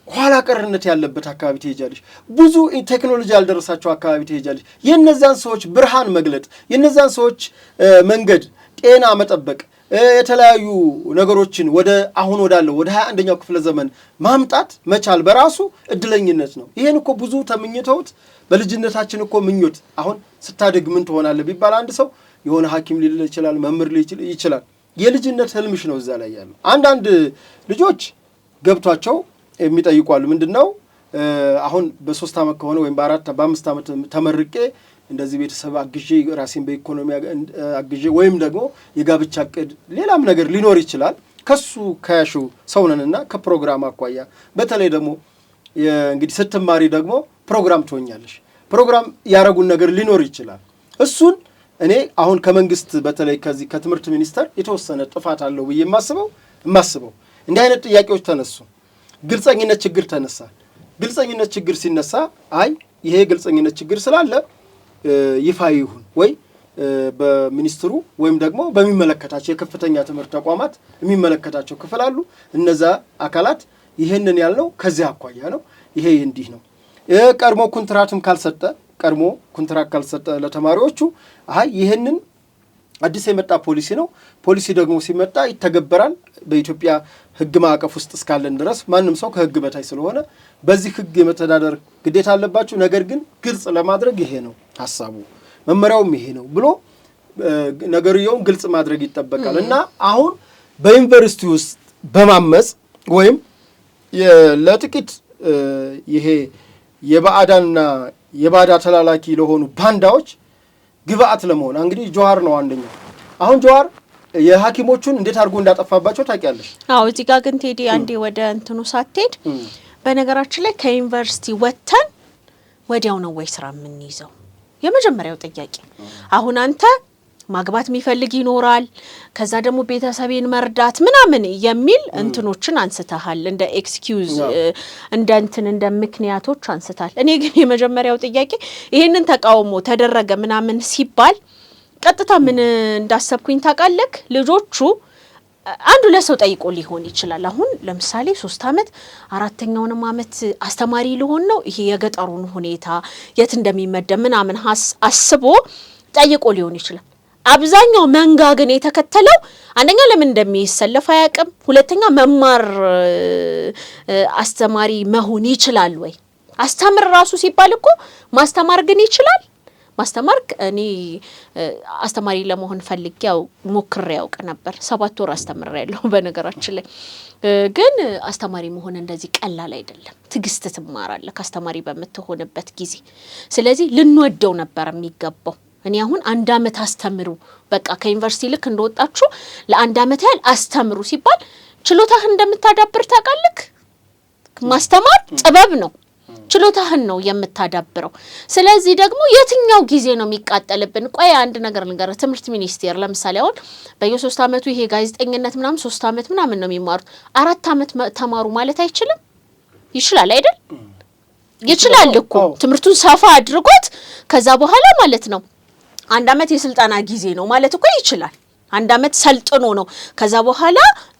ኋላ ቀርነት ያለበት አካባቢ ትሄጃለሽ። ብዙ ቴክኖሎጂ ያልደረሳቸው አካባቢ ትሄጃለሽ። የነዛን ሰዎች ብርሃን መግለጥ፣ የነዛን ሰዎች መንገድ ጤና መጠበቅ፣ የተለያዩ ነገሮችን ወደ አሁን ወዳለው ወደ 21ኛው ክፍለ ዘመን ማምጣት መቻል በራሱ እድለኝነት ነው። ይሄን እኮ ብዙ ተመኝተውት በልጅነታችን እኮ ምኞት አሁን ስታድግ ምን ትሆናለህ ቢባል አንድ ሰው የሆነ ሐኪም ሊል ይችላል፣ መምህር ሊል ይችላል። የልጅነት ህልምሽ ነው እዛ ላይ ያለው። አንዳንድ ልጆች ገብቷቸው የሚጠይቋሉ ምንድነው አሁን በ3 ዓመት ከሆነ ወይም በ5 ዓመት ተመርቄ እንደዚህ ቤተሰብ አግዤ ራሴን በኢኮኖሚ አግዤ ወይም ደግሞ የጋብቻ ዕቅድ ሌላም ነገር ሊኖር ይችላል። ከሱ ከያሹ ሰውነንና ከፕሮግራም አኳያ በተለይ ደግሞ እንግዲህ ስትማሪ ደግሞ ፕሮግራም ትሆኛለሽ። ፕሮግራም ያረጉን ነገር ሊኖር ይችላል። እሱን እኔ አሁን ከመንግስት በተለይ ከዚህ ከትምህርት ሚኒስቴር የተወሰነ ጥፋት አለው ብዬ የማስበው እንዲህ አይነት ጥያቄዎች ተነሱ። ግልጸኝነት ችግር ተነሳ። ግልጸኝነት ችግር ሲነሳ ይሄ ግልጸኝነት ችግር ስላለ ይፋ ይሁን ወይ በሚኒስትሩ ወይም ደግሞ በሚመለከታቸው የከፍተኛ ትምህርት ተቋማት የሚመለከታቸው ክፍል አሉ። እነዛ አካላት ይሄንን ያልነው ከዚህ አኳያ ነው፣ ይሄ እንዲህ ነው። ቀድሞ ኮንትራትም ካልሰጠ ለተማሪዎቹ ይሄንን አዲስ የመጣ ፖሊሲ ነው። ፖሊሲ ደግሞ ሲመጣ ይተገበራል። በኢትዮጵያ ሕግ ማዕቀፍ ውስጥ እስካለን ድረስ ማንም ሰው ከሕግ በታይ ስለሆነ በዚህ ሕግ የመተዳደር ግዴታ አለባችሁ። ነገር ግን ግልጽ ለማድረግ ይሄ ነው ሐሳቡ፣ መመሪያውም ይሄ ነው ብሎ ነገርየውን ግልጽ ማድረግ ይጠበቃል። እና አሁን በዩኒቨርሲቲ ውስጥ በማመጽ ወይም ለጥቂት ይሄ የባዕዳንና የባዕዳ ተላላኪ ለሆኑ ባንዳዎች ግብአት ለመሆን እንግዲህ ጀዋር ነው አንደኛው። አሁን ጀዋር የሐኪሞቹን እንዴት አድርጎ እንዳጠፋባቸው ታውቂያለሽ? አዎ። እዚህ ጋር ግን ቴዲ አንዴ ወደ እንትኑ ሳትሄድ በነገራችን ላይ ከዩኒቨርሲቲ ወጥተን ወዲያው ነው ወይ ስራ የምንይዘው? የመጀመሪያው ጥያቄ። አሁን አንተ ማግባት የሚፈልግ ይኖራል፣ ከዛ ደግሞ ቤተሰቤን መርዳት ምናምን የሚል እንትኖችን አንስተሃል፣ እንደ ኤክስኪዩዝ እንደ ምክንያቶች አንስታል። እኔ ግን የመጀመሪያው ጥያቄ ይሄንን ተቃውሞ ተደረገ ምናምን ሲባል ቀጥታ ምን እንዳሰብኩኝ ታውቃለህ? ልጆቹ አንዱ ለሰው ጠይቆ ሊሆን ይችላል። አሁን ለምሳሌ 3 ዓመት 4ኛውንም ዓመት አስተማሪ ሊሆን ነው፣ ይሄ የገጠሩን ሁኔታ የት እንደሚመደብ ምናምን አስቦ ጠይቆ ሊሆን ይችላል። አብዛኛው መንጋ ግን የተከተለው አንደኛ ለምን እንደሚሰለፍ አያውቅም፣ ሁለተኛ መማር አስተማሪ መሆን ይችላል ወይ? አስተምር ራሱ ሲባል እኮ ማስተማር ግን ይችላል። ማስተማር እኔ አስተማሪ ለመሆን ፈልጌ ሞክሬ ያውቅ ነበር። 7 ወር አስተምሬያለሁ። በነገራችን ላይ ግን አስተማሪ መሆን እንደዚህ ቀላል አይደለም። ትዕግስት ትማራለህ አስተማሪ በምትሆንበት ጊዜ። ስለዚህ ልንወደው ነበር የሚገባው። እኔ አሁን 1 ዓመት አስተምሩ በቃ ከዩኒቨርሲቲ ልክ እንደወጣችሁ ለ1 ዓመት ያህል አስተምሩ ሲባል ችሎታህን እንደምታዳብር ታውቃለህ። ማስተማር ጥበብ ነው። ችሎታህን ነው የምታዳብረው። ስለዚህ ደግሞ የትኛው ጊዜ ነው የሚቃጠልብን? ቆይ አንድ ነገር ልንገርህ። ትምህርት ሚኒስቴር ለምሳሌ አሁን በየ3 ዓመቱ ይሄ ጋዜጠኝነት ምናምን 3 ዓመት ምናምን ነው የሚማሩት። 4 ዓመት ተማሩ ማለት አይችልም? ይችላል አይደል? ይችላል እኮ ትምህርቱን ሰፋ አድርጎት ከዛ በኋላ ማለት ነው 1 ዓመት የስልጠና ጊዜ ነው ማለት እኮ ይችላል። 1 ዓመት ሰልጥኖ ነው ከዛ በኋላ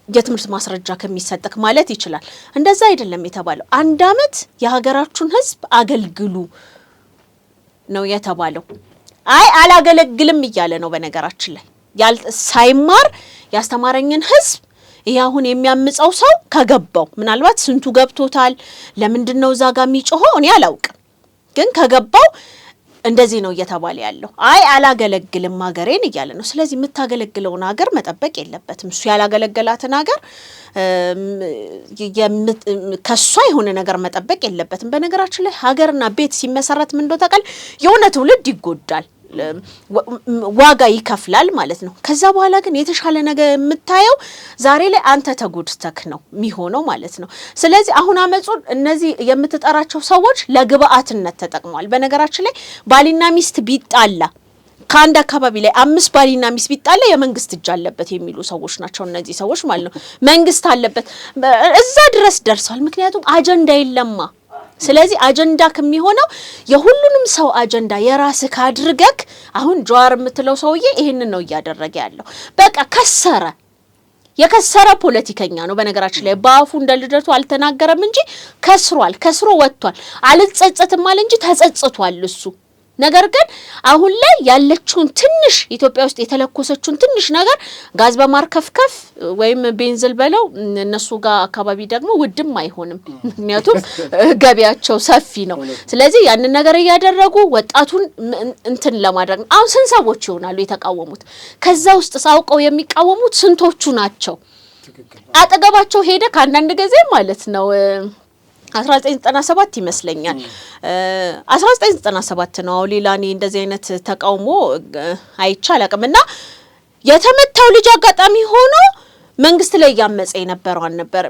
የትምህርት ማስረጃ ከሚሰጥክ ማለት ይችላል። እንደዛ አይደለም የተባለው። 1 ዓመት የሀገራችሁን ሕዝብ አገልግሉ ነው የተባለው። አላገለግልም እያለ ነው። በነገራችን ላይ ሳይማር ያስተማረኝን ሕዝብ ይሄ አሁን የሚያምጸው ሰው ከገባው ምናልባት ስንቱ ገብቶታል ለምንድነው እዛ ጋር የሚጮኸው እኔ አላውቅም ግን ከገባው እንደዚህ ነው እየተባለ ያለው አይ አላገለግልም ሀገሬን እያለ ነው ስለዚህ የምታገለግለውን ሀገር መጠበቅ የለበትም እሱ ያላገለገላትን ሀገር ከሷ የሆነ ነገር መጠበቅ የለበትም በነገራችን ላይ ሀገርና ቤት ሲመሰረት ምን እንደሆነ የሆነ ትውልድ ይጎዳል ዋጋ ይከፍላል ማለት ነው ከዛ በኋላ ግን የተሻለ ነገር የምታየው ዛሬ ላይ አንተ ተጎድተክ ነው የሚሆነው ማለት ነው ስለዚህ አሁን አመጹን እነዚህ የምትጠራቸው ሰዎች ለግብአትነት ተጠቅመዋል በነገራችን ላይ ባሊና ሚስት ቢጣላ ከአንድ አካባቢ ላይ 5 ባሊና ሚስት ቢጣላ የመንግስት እጅ አለበት የሚሉ ሰዎች ናቸው እነዚህ ሰዎች ማለት ነው መንግስት አለበት እዛ ድረስ ደርሷል ምክንያቱም አጀንዳ የለማ ስለዚህ አጀንዳ ከሚሆነው የሁሉንም ሰው አጀንዳ የራስ ካድርገክ አሁን ጀዋር የምትለው ሰውዬ ይሄንን ነው እያደረገ ያለው በቃ የከሰረ ፖለቲከኛ ነው በነገራችን ላይ ባፉ እንደ ልደቱ አልተናገረም እንጂ ከስሮ ወጥቷል አልጸጸትም ማለት እንጂ ተጸጽቷል እሱ ነገር ግን አሁን ላይ ያለችውን ትንሽ ኢትዮጵያ ውስጥ የተለኮሰችውን ትንሽ ነገር ጋዝ በማርከፍከፍ ወይም ቤንዝል በለው እነሱ ጋር አካባቢ ደግሞ ውድም አይሆንም ምክንያቱም ገቢያቸው ሰፊ ነው ስለዚህ ያንን ነገር ያደረጉ ወጣቱን እንትን ለማድረግ አሁን ስንሰቦች ይሆናሉ የተቃወሙት ከዛ ውስጥ ሳውቀው የሚቃወሙት ስንቶቹ ናቸው አጠገባቸው ሄደ ካንዳንድ ጊዜ ማለት ነው 1997 ይመስለኛል 1997 ነው ሌላኔ እንደዚህ አይነት ተቃውሞ አይቻልምና የተመታው ልጅ አጋጣሚ ሆኖ መንግስት ላይ ያመፀ የነበረው ነበር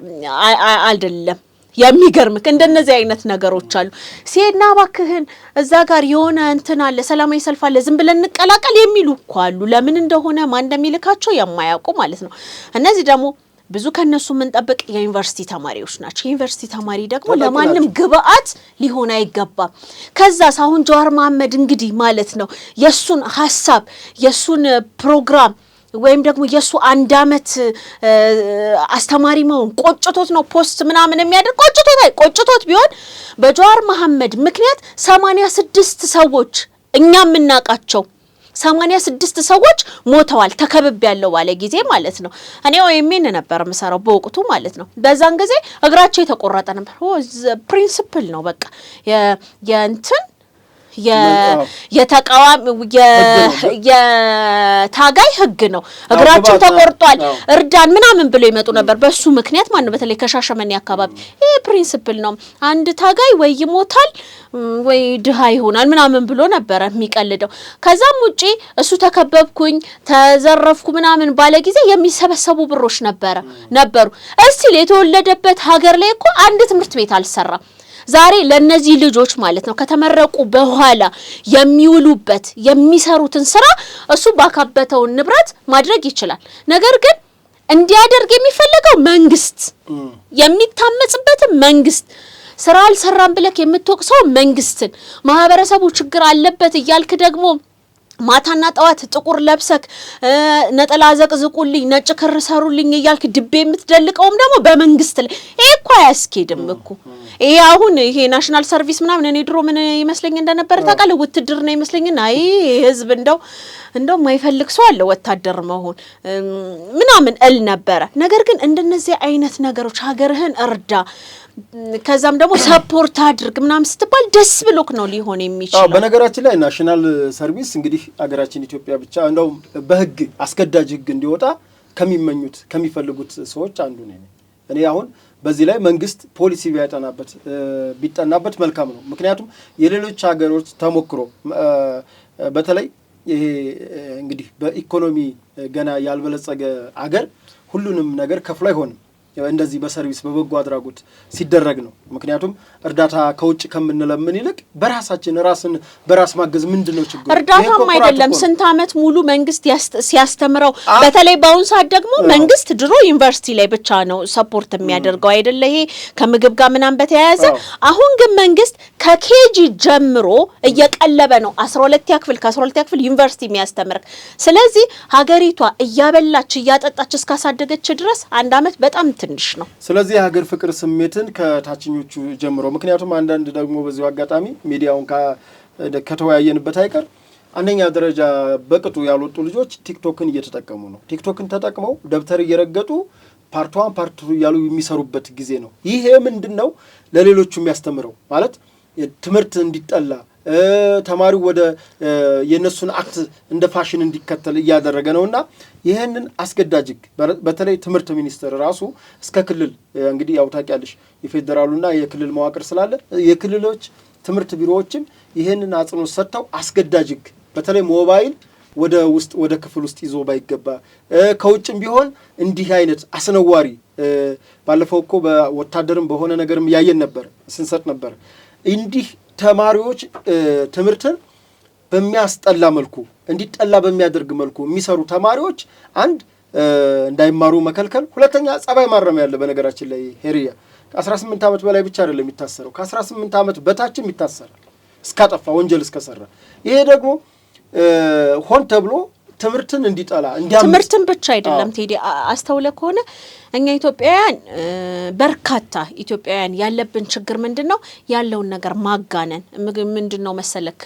አይደለም የሚገርምክ እንደነዚህ አይነት ነገሮች አሉ ሲሄድና ባክህን እዛ ጋር የሆነ እንትን አለ ሰላማዊ ሰልፍ አለ ዝም ብለን እንቀላቀል የሚሉ እኮ አሉ ለምን እንደሆነ ማን እንደሚልካቸው የማያውቁ ማለት ነው እነዚህ ደግሞ ብዙ ከነሱ ምን ጠብቅ የዩኒቨርሲቲ ተማሪዎች ናቸው ዩኒቨርሲቲ ተማሪ ደግሞ ለማንም ግብአት ሊሆን አይገባም ከዛስ አሁን ጀዋር መሐመድ እንግዲህ ማለት ነው የሱን ሐሳብ የሱን ፕሮግራም ወይም ደግሞ የሱ አንድ አመት አስተማሪ መሆን ቆጭቶት ነው ፖስት ምናምን የሚያደርግ ቆጭቶት ቢሆን በጀዋር መሐመድ ምክንያት 86 ሰዎች እኛም እናቃቸው 86 ሰዎች ሞተዋል ተከብብ ያለው ባለ ጊዜ ማለት ነው እኔ ወይምን ነበር መሰራው በወቅቱ ማለት ነው በዛን ጊዜ እግራቸው የተቆረጠ ነበር ፕሪንሲፕል ነው በቃ የእንትን የተቃዋሚ የታጋይ ህግ ነው እግራቸው ተቆርጧል እርዳን ምናምን ብለው ይመጡ ነበር በሱ ምክንያት ማለት ነው በተለይ ከሻሸመኔ አካባቢ ይሄ ፕሪንሲፕል ነው አንድ ታጋይ ወይ ይሞታል ወይ ድሃ ይሆናል ምናምን ብሎ ነበር የሚቀልደው ከዛም ውጪ እሱ ተከበብኩኝ ተዘረፍኩ ምናምን ባለ ጊዜ የሚሰበሰቡ ብሮች ነበሩ እስቲ የተወለደበት ሀገር ላይ እኮ አንድ ትምህርት ቤት አልሰራም ዛሬ ለነዚህ ልጆች ማለት ነው ከተመረቁ በኋላ የሚውሉበት የሚሰሩትን ስራ እሱ ባካበተው ንብረት ማድረግ ይችላል ነገር ግን እንዲያደርግ የሚፈልገው መንግስት የሚታመጽበት መንግስት ስራ አልሰራም ብለክ የምትወቅሰው መንግስትን ማህበረሰቡ ችግር አለበት እያልክ ደግሞ ማታና ጣዋት ጥቁር ለብሰክ ነጠላ ዘቅዝቁልኝ ነጭ ክር ሰሩልኝ እያልክ ድቤ የምትደልቀውም ደግሞ በመንግስት ላይ ይሄ እኮ አያስኬድም እኮ ይሄ አሁን ይሄ ናሽናል ሰርቪስ ምናምን እኔ ድሮ ምን ይመስለኝ እንደነበር ታውቃለህ ውትድርና ይመስለኝና አይ ህዝብ እንደው ማይፈልግ ሰው አለ ወታደር መሆን ምናምን እል ነበር ነገር ግን እንደነዚህ አይነት ነገሮች ሀገርህን እርዳ ከዛም ደግሞ ሰፖርት አድርግ ምናምን ስትባል ደስ ብሎክ ነው ሊሆን የሚችለው በነገራችን ላይ ናሽናል ሰርቪስ እንግዲህ ሀገራችን ኢትዮጵያ ብቻ እንደው በህግ አስገዳጅ ህግ እንዲወጣ ከሚመኙት ከሚፈልጉት ሰዎች አንዱ ነኝ እኔ አሁን በዚህ ላይ መንግስት ፖሊሲ ቢጠናበት መልካም ነው ምክንያቱም የሌሎች ሀገሮች ተሞክሮ በተለይ ይሄ እንግዲህ በኢኮኖሚ ገና ያልበለጸገ ሀገር ሁሉንም ነገር ከፍሎ አይሆንም እንደዚህ በሰርቪስ በበጎ አድራጎት ሲደረግ ነው ምክንያቱም እርዳታ ከውጭ ከምንለምን ይልቅ በራሳችን ራስን በራስ ማገዝ ምንድነው ችግሩ እርዳታም አይደለም ስንት አመት ሙሉ መንግስት ሲያስተምረው በተለይ ባውን ሰዓት ደግሞ መንግስት ድሮ ዩኒቨርሲቲ ላይ ብቻ ነው ሰፖርት የሚያደርገው አይደለ ይሄ ከምግብ ጋር ምናምን በተያያዘ አሁን ግን መንግስት ከኬጂ ጀምሮ እየቀለበ ነው 12ኛ ክፍል ከ12ኛ ክፍል ዩኒቨርሲቲ የሚያስተምር ስለዚህ ሀገሪቷ እያበላች እያጠጣች እስካሳደገች ድረስ አንድ አመት በጣም ትንሽ ነው ስለዚህ ሀገር ፍቅር ስሜትን ከታችኞቹ ጀምሮ ምክንያቱም አንዳንድ ደግሞ በዚሁ አጋጣሚ ሚዲያውን ከተወያየንበት አይቀር አንደኛ ደረጃ በቅጡ ያልወጡ ልጆች ቲክቶክን እየተጠቀሙ ነው ቲክቶክን ተጠቅመው ደብተር እየረገጡ ፓርት 1 ፓርት 2 እያሉ የሚሰሩበት ጊዜ ነው። ይሄ ምንድነው ለሌሎቹ የሚያስተምረው ማለት ትምህርት እንዲጠላ ተማሪው ወደ የነሱን አክት እንደ ፋሽን እንዲከተል እያደረገ ነውና ይሄንን አስገዳጅ በተለይ ትምህርት ሚኒስቴር ራሱ እስከ ክልል እንግዲህ ያው ታውቂያለሽ የፌደራሉና የክልል መዋቅር ስላለ የክልሎች ትምህርት ቢሮዎችም ይሄንን አጽንኦት ሰጥተው አስገዳጅ በተለይ ሞባይል ወደ ክፍል ውስጥ ይዞ ባይገባ ከውጭም ቢሆን እንዲህ አይነት አስነዋሪ ባለፈው እኮ በወታደርም በሆነ ነገርም ያየን ነበር ስንሰጥ ነበር እንዲህ ተማሪዎች ትምህርትን በሚያስጠላ መልኩ እንዲጠላ በሚያደርግ መልኩ የሚሰሩ ተማሪዎች አንድ እንዳይማሩ መከልከል ሁለተኛ ጸባይ ማረም ያለ በነገራችን ላይ ሄሪያ ከ18 ዓመት በላይ ብቻ አይደለም የሚታሰረው ከ18 ዓመት በታችም ይታሰራል እስካጠፋ ወንጀል እስከሰራ ይሄ ደግሞ ሆን ተብሎ ትምህርትን እንዲጠላ ትምህርትን ብቻ አይደለም ቴዲ አስተውለ ከሆነ እኛ ኢትዮጵያውያን በርካታ ኢትዮጵያውያን ያለብን ችግር ምንድነው ያለውን ነገር ማጋነን ምንድነው መሰለክ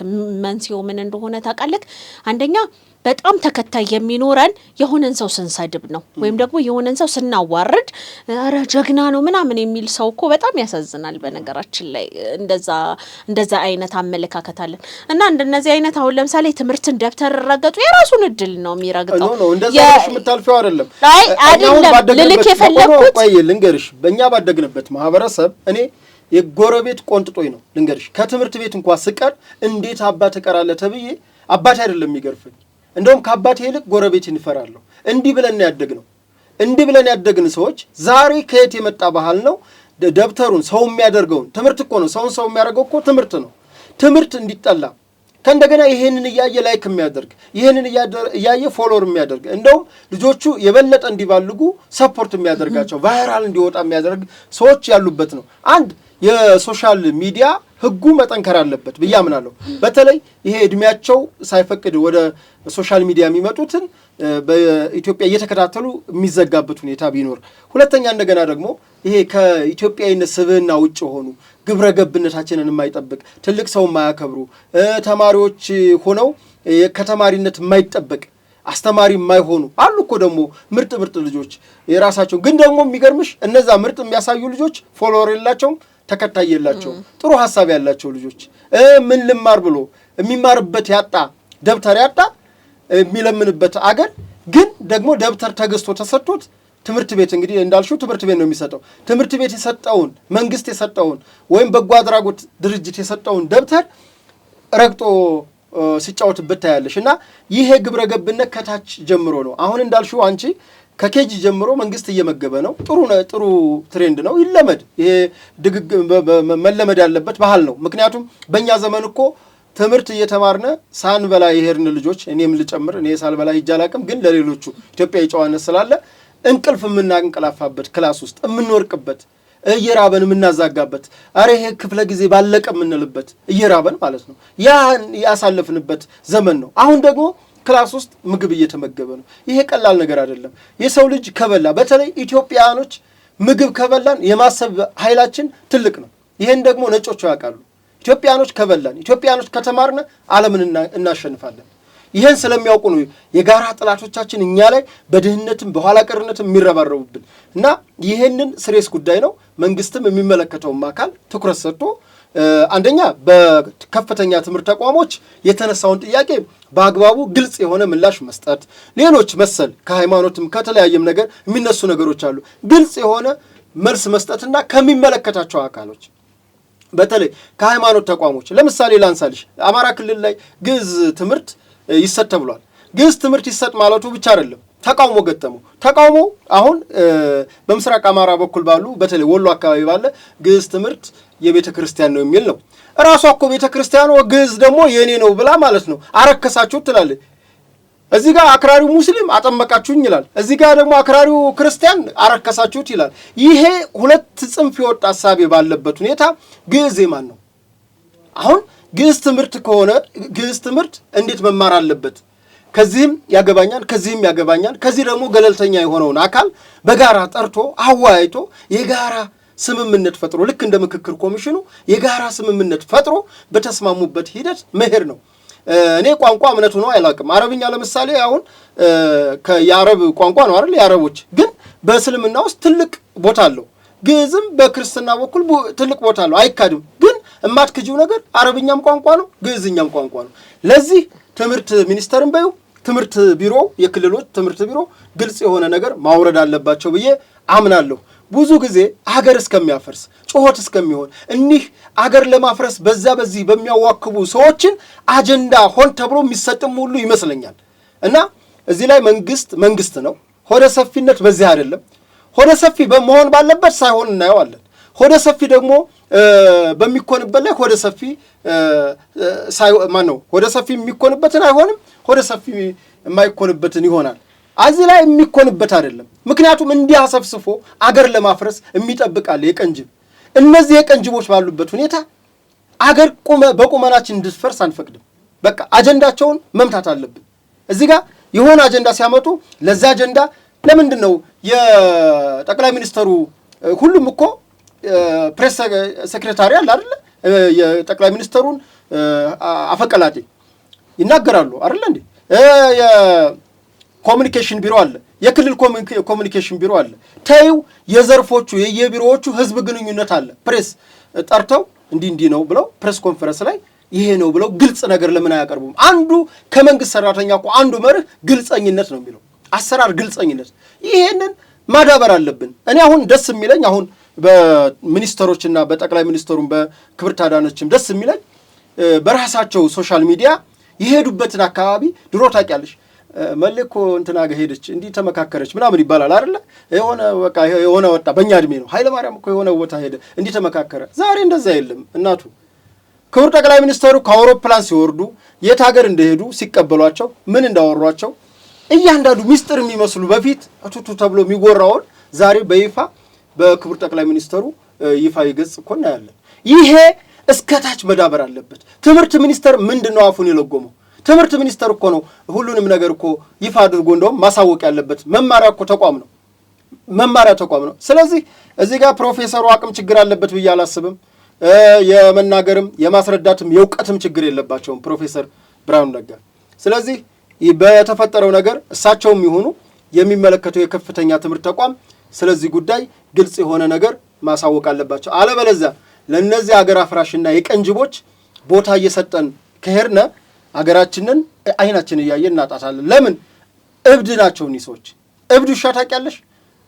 መንስኤው ምን እንደሆነ ታውቃለህ አንደኛ በጣም ተከታይ የሚኖረን የሆነን ሰው ስንሰድብ ነው ወይም ደግሞ የሆነን ሰው ስናዋርድ አረ ጀግና ነው ምናምን የሚል ሰው እኮ በጣም ያሳዝናል በነገራችን ላይ እንደዛ አይነት አመለካከት አለን እና እንደነዚህ አይነት አሁን ለምሳሌ ትምህርትን ደብተር ረገጡ የራሱን እድል ነው የሚረግጠው ነው እንደዛ ነው የምታልፈው አይደለም አይደለም ልልክ የፈለኩት ቆይ ልንገርሽ በእኛ ባደግንበት ማህበረሰብ እኔ የጎረቤት ቆንጥጦይ ነው ልንገርሽ ከትምህርት ቤት እንኳን ስቀር እንዴት አባት ተቀራለ ተብዬ አባት አይደለም የሚገርፈኝ እንደውም ከአባቴ ይልቅ ጎረቤትን ይፈራለሁ እንዲህ ብለን ያደግን ሰዎች ዛሬ ከየት የመጣ ባህል ነው ደብተሩን ሰው የሚያደርገውን ትምህርት እኮ ነው ሰው የሚያደርገው እኮ ትምህርት ነው ትምህርት እንዲጠላ ከእንደገና ይሄንን እያየ ላይክ የሚያደርግ ይሄንን እያየ ፎሎወር የሚያደርግ እንደውም ልጆቹ የበለጠ እንዲባልጉ ሰፖርት የሚያደርጋቸው ቫይራል እንዲወጣ የሚያደርግ ሰዎች ያሉበት ነው አንድ የሶሻል ሚዲያ ህጉ መጠንከር አለበት በያምናለሁ በተለይ ይሄ እድሜያቸው ሳይፈቅድ ወደ ሶሻል ሚዲያ የሚመጡትን በኢትዮጵያ እየተከታተሉ የሚዘጋበት ሁኔታ ቢኖር ሁለተኛ እንደገና ደግሞ ይሄ ከኢትዮጵያዊነት ስብዕና ውጭ ሆኑ ግብረ ገብነታችንን የማይጠብቅ ትልቅ ሰው የማያከብሩ ተማሪዎች ሆነው ከተማሪነት የማይጠበቅ አስተማሪ የማይሆኑ አሉ እኮ ደግሞ ምርጥ ልጆች የራሳቸው ግን ደግሞ የሚገርምሽ እነዛ ምርጥ የሚያሳዩ ልጆች ፎሎወር የላቸውም ተከታይ የላቸው ጥሩ ሐሳብ ያላቸው ልጆች ምን ልማር ብሎ የሚማርበት ያጣ ደብተር ያጣ የሚለምንበት አገር ግን ደግሞ ደብተር ተገዝቶ ተሰጥቶት ትምህርት ቤት እንግዲህ እንዳልሽው ትምህርት ቤት ነው የሚሰጠው ትምህርት ቤት የሰጠውን መንግስት የሰጠውን ወይም በጎ አድራጎት ድርጅት የሰጠውን ደብተር ረግጦ ሲጫወትበት ታያለሽና ይሄ ግብረ ገብነት ከታች ጀምሮ ነው አሁን እንዳልሽው አንቺ ከኬጂ ጀምሮ መንግስት እየመገበ ነው ጥሩ ትሬንድ ነው ይለመድ ይሄ መለመድ ያለበት ባህል ነው ምክንያቱም በእኛ ዘመን እኮ ትምህርት እየተማርነ ሳንበላ ይሄርን ልጆች እኔም ልጨምር እኔ ሳልበላ ይጃላቅም ግን ለሌሎቹ ኢትዮጵያዊ ጨዋነት ስላለ እንቅልፍ የምናንቀላፋበት ክላስ ውስጥ የምንወርቅበት እየራበን የምናዛጋበት አረ ይሄ ክፍለ ጊዜ ባለቀ የምንልበት እየራበን ማለት ነው ያን ያሳለፍንበት ዘመን ነው አሁን ደግሞ ክላስ ውስጥ ምግብ እየተመገበ ነው ይሄ ቀላል ነገር አይደለም የሰው ልጅ ከበላ በተለይ ኢትዮጵያኖች ምግብ ከበላን የማሰብ ኃይላችን ትልቅ ነው ይሄን ደግሞ ነጮቹ ያውቃሉ ኢትዮጵያኖች ከበላን ኢትዮጵያኖች ከተማርነ ዓለምን እናሸንፋለን ይሄን ስለሚያውቁ ነው የጋራ ጥላቶቻችን እኛ ላይ በድህነትም በኋላ ቀርነትም የሚረባረቡብን እና ይሄንን ስሬስ ጉዳይ ነው መንግስትም የሚመለከተው አካል ትኩረት ሰጥቶ አንደኛ በከፍተኛ ትምህርት ተቋሞች የተነሳውን ጥያቄ በአግባቡ ግልጽ የሆነ ምላሽ መስጠት ሌሎች መሰል ከሃይማኖትም ከተለያየም ነገር የሚነሱ ነገሮች አሉ ግልጽ የሆነ መልስ መስጠትና ከሚመለከታቸው አካሎች በተለይ ከሃይማኖት ተቋሞች ለምሳሌ ላንሳልሽ አማራ ክልል ላይ ግዕዝ ትምህርት ይሰጥ ተብሏል ግዕዝ ትምህርት ይሰጥ ማለቱ ብቻ አይደለም ተቃውሞ ገጠመው ተቃውሞ አሁን በምስራቅ አማራ በኩል ባሉ በተለይ ወሎ አካባቢ ባለ ግዕዝ ትምህርት የቤተ ክርስቲያን ነው የሚል ነው ራሷ እኮ ቤተ ክርስቲያኑ ግዕዝ ደግሞ የኔ ነው ብላ ማለት ነው አረከሳችሁ ትላለች እዚህ ጋር አክራሪው ሙስሊም አጠመቃችሁኝ ይላል እዚህ ጋር ደግሞ አክራሪው ክርስቲያን አረከሳችሁት ይላል ይሄ ሁለት ጽንፍ የወጣ ሐሳብ ባለበት ሁኔታ ግዕዝ የማን ነው አሁን ግዕዝ ትምህርት ከሆነ ግዕዝ ትምህርት እንዴት መማር አለበት ከዚህም ያገባኛል ከዚህ ደግሞ ገለልተኛ የሆነውን አካል በጋራ ጠርቶ አዋይቶ የጋራ ስምምነት ፈጥሮ ልክ እንደ ምክክር ኮሚሽኑ የጋራ ስምምነት ፈጥሮ በተስማሙበት ሂደት መሄድ ነው እኔ ቋንቋ እምነቱ ነው አይላቅም አረብኛ ለምሳሌ አሁን ከያረብ ቋንቋ ነው አይደል ያረቦች ግን በእስልምና ውስጥ ትልቅ ቦታ አለው። ግዕዝም በክርስትና በኩል ትልቅ ቦታ አለው፣ አይካድም። ግን እማትክጂው ነገር አረብኛም ቋንቋ ነው፣ ግዕዝኛም ቋንቋ ነው። ለዚህ ትምህርት ሚኒስቴርን በዩ ትምህርት ቢሮ፣ የክልሎች ትምህርት ቢሮ ግልጽ የሆነ ነገር ማውረድ አለባቸው ብዬ አምናለሁ። ብዙ ጊዜ አገር እስከሚያፈርስ ጩኸት እስከሚሆን እኒህ አገር ለማፍረስ በዛ በዚህ በሚያዋክቡ ሰዎችን አጀንዳ ሆን ተብሎ የሚሰጥም ሁሉ ይመስለኛል። እና እዚህ ላይ መንግስት ነው። ሆደ ሰፊነት በዚህ አይደለም። ሆደ ሰፊ በመሆን ባለበት ሳይሆን እናየዋለን። ሆደ ሰፊ ደግሞ በሚኮንበት ላይ ሆደ ሰፊ ማን ነው? ሆደ ሰፊ የሚኮንበትን አይሆንም፣ ሆደ ሰፊ የማይኮንበትን ይሆናል። እዚህ ላይ የሚኮንበት አይደለም። ምክንያቱም እንዲህ አሰፍስፎ አገር ለማፍረስ የሚጠብቃል የቀንጅብ። እነዚህ የቀንጅቦች ባሉበት ሁኔታ አገር በቁመናችን እንድትፈርስ አንፈቅድም። በቃ አጀንዳቸውን መምታት አለብን። እዚህ ጋር የሆነ አጀንዳ ሲያመጡ ለዛ አጀንዳ ለምንድን ነው የጠቅላይ ሚኒስተሩ ሁሉም እኮ ፕሬስ ሴክሬታሪ አለ አይደለ? የጠቅላይ ሚኒስተሩን አፈቀላጤ ይናገራሉ አይደለ እንዴ? የኮሙኒኬሽን ቢሮ አለ፣ የክልል ኮሙኒኬሽን ቢሮ አለ። ተይው የዘርፎቹ የየቢሮዎቹ ህዝብ ግንኙነት አለ። ፕሬስ ጠርተው እንዲህ ነው ብለው ፕሬስ ኮንፈረንስ ላይ ይሄ ነው ብለው ግልጽ ነገር ለምን አያቀርቡም? አንዱ ከመንግስት ሰራተኛ እኮ አንዱ መርህ ግልጸኝነት ነው የሚለው አሰራር ግልጸኝነት። ይሄንን ማዳበር አለብን። እኔ አሁን ደስ የሚለኝ አሁን በሚኒስተሮችና በጠቅላይ ሚኒስተሩም በክብርት አዳነችም ደስ የሚለኝ በራሳቸው ሶሻል ሚዲያ የሄዱበትን አካባቢ ድሮ ታውቂያለሽ መለኮ እንትና ጋር ሄደች እንዲህ ተመካከረች ምናምን ይባላል አይደለ? የሆነ ወጣ በእኛ እድሜ ነው ኃይለ ማርያም እኮ የሆነ ቦታ ሄደ እንዲህ ተመካከረ። ዛሬ እንደዛ የለም እናቱ። ክቡር ጠቅላይ ሚኒስተሩ ከአውሮፕላን ሲወርዱ የት ሀገር እንደሄዱ ሲቀበሏቸው ምን እንዳወሯቸው እያንዳንዱ ሚስጥር የሚመስሉ በፊት አቱቱ ተብሎ የሚጎራውን ዛሬ በይፋ በክቡር ጠቅላይ ሚኒስተሩ ይፋዊ ገጽ እኮ እናያለን። ይሄ እስከታች መዳበር አለበት። ትምህርት ሚኒስተር ምንድነው አፉን የለጎመው? ትምህርት ሚኒስተር እኮ ነው ሁሉንም ነገር እኮ ይፋ አድርጎ እንደውም ማሳወቅ ያለበት። መማሪያ እኮ ተቋም ነው፣ መማሪያ ተቋም ነው። ስለዚህ እዚህ ጋር ፕሮፌሰሩ አቅም ችግር አለበት ብዬ አላስብም። የመናገርም የማስረዳትም የእውቀትም ችግር የለባቸውም ፕሮፌሰር ብርሃኑ ነጋ። ስለዚህ በተፈጠረው ነገር እሳቸውም ይሁኑ የሚመለከተው የከፍተኛ ትምህርት ተቋም ስለዚህ ጉዳይ ግልጽ የሆነ ነገር ማሳወቅ አለባቸው። አለበለዚያ ለእነዚህ አገር አፍራሽና የቀንጅቦች ቦታ እየሰጠን ከሄድነ አገራችንን አይናችን እያየን እናጣታለን። ለምን? እብድ ናቸው እኒህ ሰዎች። እብድ ውሻ ታውቂያለሽ?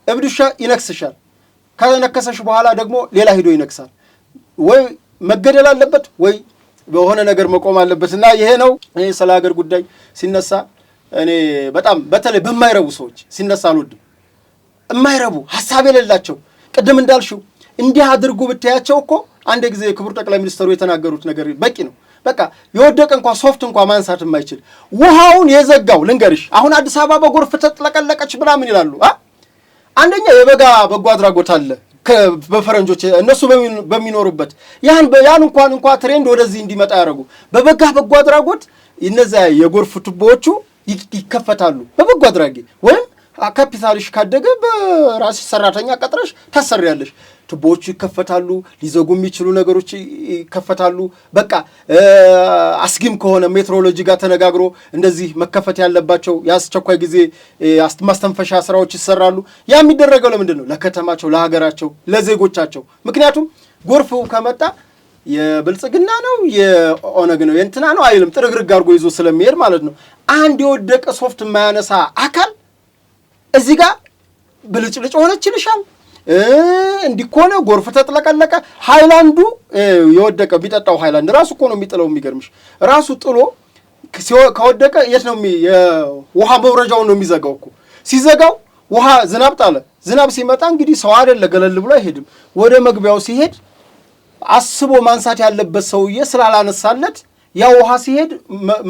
እብድ ውሻ ይነክስሻል። ከነከሰሽ በኋላ ደግሞ ሌላ ሂዶ ይነክሳል። ወይ መገደል አለበት ወይ በሆነ ነገር መቆም አለበት። እና ይሄ ነው። ይሄ ስለ ሀገር ጉዳይ ሲነሳ እኔ በጣም በተለይ በማይረቡ ሰዎች ሲነሳ አልወድም። የማይረቡ ሀሳብ የሌላቸው ቅድም እንዳልሽው እንዲህ አድርጉ ብታያቸው እኮ አንድ ጊዜ ክቡር ጠቅላይ ሚኒስተሩ የተናገሩት ነገር በቂ ነው። በቃ የወደቀ እንኳን ሶፍት እንኳን ማንሳት የማይችል ውሃውን የዘጋው ልንገርሽ። አሁን አዲስ አበባ በጎርፍ ተጥለቀለቀች ብላ ምን ይላሉ? አንደኛ የበጋ በጎ አድራጎት አለ በፈረንጆች እነሱ በሚኖሩበት ያን እንኳን ትሬንድ ወደዚህ እንዲመጣ ያደርጉ። በበጋ በጎ አድራጎት እነዚያ የጎርፍ ቱቦዎቹ ይከፈታሉ በበጎ አድራጊ ወይም ካፒታልሽ ካደገ በራስሽ ሰራተኛ ቀጥረሽ ታሰሪያለሽ። ቱቦዎቹ ይከፈታሉ፣ ሊዘጉ የሚችሉ ነገሮች ይከፈታሉ። በቃ አስጊም ከሆነ ሜትሮሎጂ ጋር ተነጋግሮ እንደዚህ መከፈት ያለባቸው የአስቸኳይ ጊዜ ማስተንፈሻ ስራዎች ይሰራሉ። ያ የሚደረገው ለምንድን ነው? ለከተማቸው፣ ለሀገራቸው፣ ለዜጎቻቸው። ምክንያቱም ጎርፉ ከመጣ የብልጽግና ነው የኦነግ ነው የእንትና ነው አይልም፣ ጥርግርግ አድርጎ ይዞ ስለሚሄድ ማለት ነው። አንድ የወደቀ ሶፍት የማያነሳ አካል እዚህ ጋር ብልጭልጭ ሆነች ይልሻል። እንዲኮነ ጎርፍ ተጥለቀለቀ። ሃይላንዱ የወደቀ ቢጠጣው ሃይላንድ ራሱ እኮ ነው የሚጥለው። የሚገርምሽ ራሱ ጥሎ ከወደቀ የት ነው የውሃ መውረጃውን ነው የሚዘጋው እኮ። ሲዘጋው ውሃ ዝናብ ጣለ። ዝናብ ሲመጣ እንግዲህ ሰው አይደለ ገለል ብሎ አይሄድም። ወደ መግቢያው ሲሄድ አስቦ ማንሳት ያለበት ሰውዬ ስላላነሳለት ያ ውሃ ሲሄድ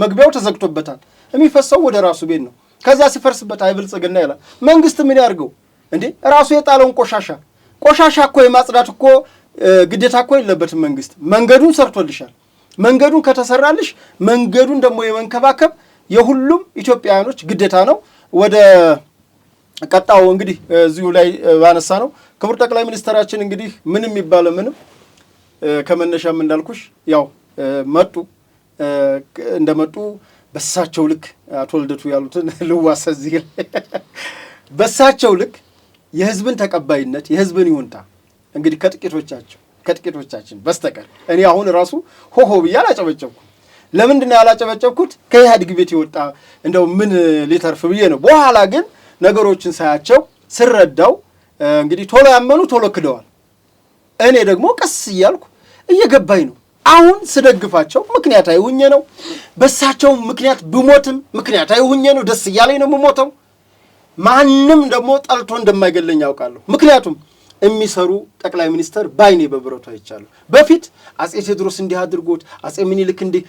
መግቢያው ተዘግቶበታል። የሚፈሰው ወደ ራሱ ቤት ነው። ከዛ ሲፈርስበት አይብልጽግና ይላል። መንግስት ምን ያርገው እንዴ? ራሱ የጣለውን ቆሻሻ እኮ የማጽዳት እኮ ግዴታ እኮ የለበትም መንግስት። መንገዱን ሰርቶልሻል። መንገዱን ከተሰራልሽ መንገዱን ደግሞ የመንከባከብ የሁሉም ኢትዮጵያውያኖች ግዴታ ነው። ወደ ቀጣው እንግዲህ እዚሁ ላይ ባነሳ ነው ክቡር ጠቅላይ ሚኒስትራችን እንግዲህ ምንም ይባል ምንም ከመነሻም እንዳልኩሽ ያው መጡ። እንደመጡ በሳቸው ልክ አቶ ልደቱ ያሉትን ልዋሰ እዚህ በሳቸው ልክ የህዝብን ተቀባይነት የህዝብን ይሁንታ እንግዲህ ከጥቂቶቻችን በስተቀር እኔ አሁን ራሱ ሆሆ ብዬ አላጨበጨብኩም። ለምንድን ነው ያላጨበጨብኩት? ከኢህአዴግ ቤት የወጣ እንደው ምን ሊተርፍ ብዬ ነው። በኋላ ግን ነገሮችን ሳያቸው ስረዳው እንግዲህ ቶሎ ያመኑ ቶሎ ክደዋል። እኔ ደግሞ ቀስ እያልኩ እየገባኝ ነው። አሁን ስደግፋቸው ምክንያታዊ ሁኜ ነው። በሳቸው ምክንያት ብሞትም ምክንያታዊ ሁኜ ነው። ደስ እያለኝ ነው የምሞተው። ማንም ደግሞ ጠልቶ እንደማይገለኝ ያውቃለሁ። ምክንያቱም የሚሰሩ ጠቅላይ ሚኒስተር ባይኔ በብረቱ አይቻለሁ። በፊት አጼ ቴዎድሮስ እንዲህ አድርጎት አጼ ምኒልክ እንዲህ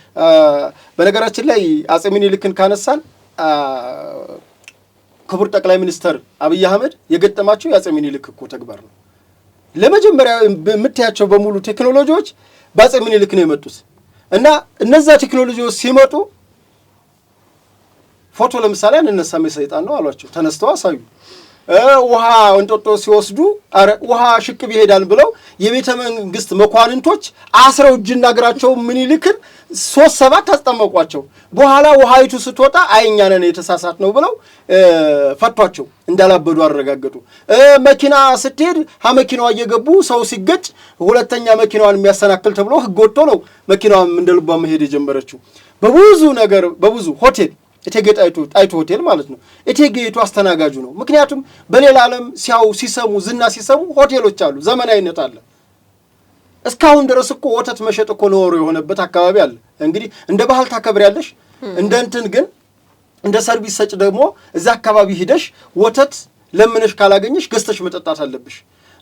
በነገራችን ላይ አጼ ምኒልክን ካነሳን ክቡር ጠቅላይ ሚኒስተር አብይ አህመድ የገጠማቸው የአጼ ምኒልክ እኮ ተግባር ነው። ለመጀመሪያ የምታያቸው በሙሉ ቴክኖሎጂዎች በአጼ ምኒልክ ነው የመጡት እና እነዛ ቴክኖሎጂዎች ሲመጡ ፎቶ ለምሳሌ አንነሳም የሰይጣን ነው አሏቸው። ተነስተው አሳዩ። ውሃ እንጦጦ ሲወስዱ ውሃ ሽቅብ ይሄዳል ብለው የቤተ መንግስት መኳንንቶች አስረው እጅና እግራቸው ምኒልክን 3-7 አስጠመቋቸው። በኋላ ውሃይቱ ስትወጣ አይኛ ነን የተሳሳት ነው ብለው ፈቷቸው፣ እንዳላበዱ አረጋገጡ። መኪና ስትሄድ መኪናዋ እየገቡ ሰው ሲገጭ ሁለተኛ መኪናዋን የሚያሰናክል ተብሎ ህግ ወጥቶ ነው መኪናዋም እንደልቧ መሄድ የጀመረችው። በብዙ ነገር በብዙ ሆቴል እቴጌ ጣይቱ ሆቴል ማለት ነው። እቴጌይቱ አስተናጋጁ ነው። ምክንያቱም በሌላ ዓለም ሲሰሙ ዝና ሲሰሙ ሆቴሎች አሉ፣ ዘመናዊነት አለ። እስካሁን ድረስ እኮ ወተት መሸጥ እኮ ነውር የሆነበት አካባቢ አለ። እንግዲህ እንደ ባህል ታከብሪያለሽ፣ እንደ እንትን ግን እንደ ሰርቪስ ሰጭ ደግሞ እዛ አካባቢ ሂደሽ ወተት ለምነሽ ካላገኘሽ ገዝተሽ መጠጣት አለብሽ።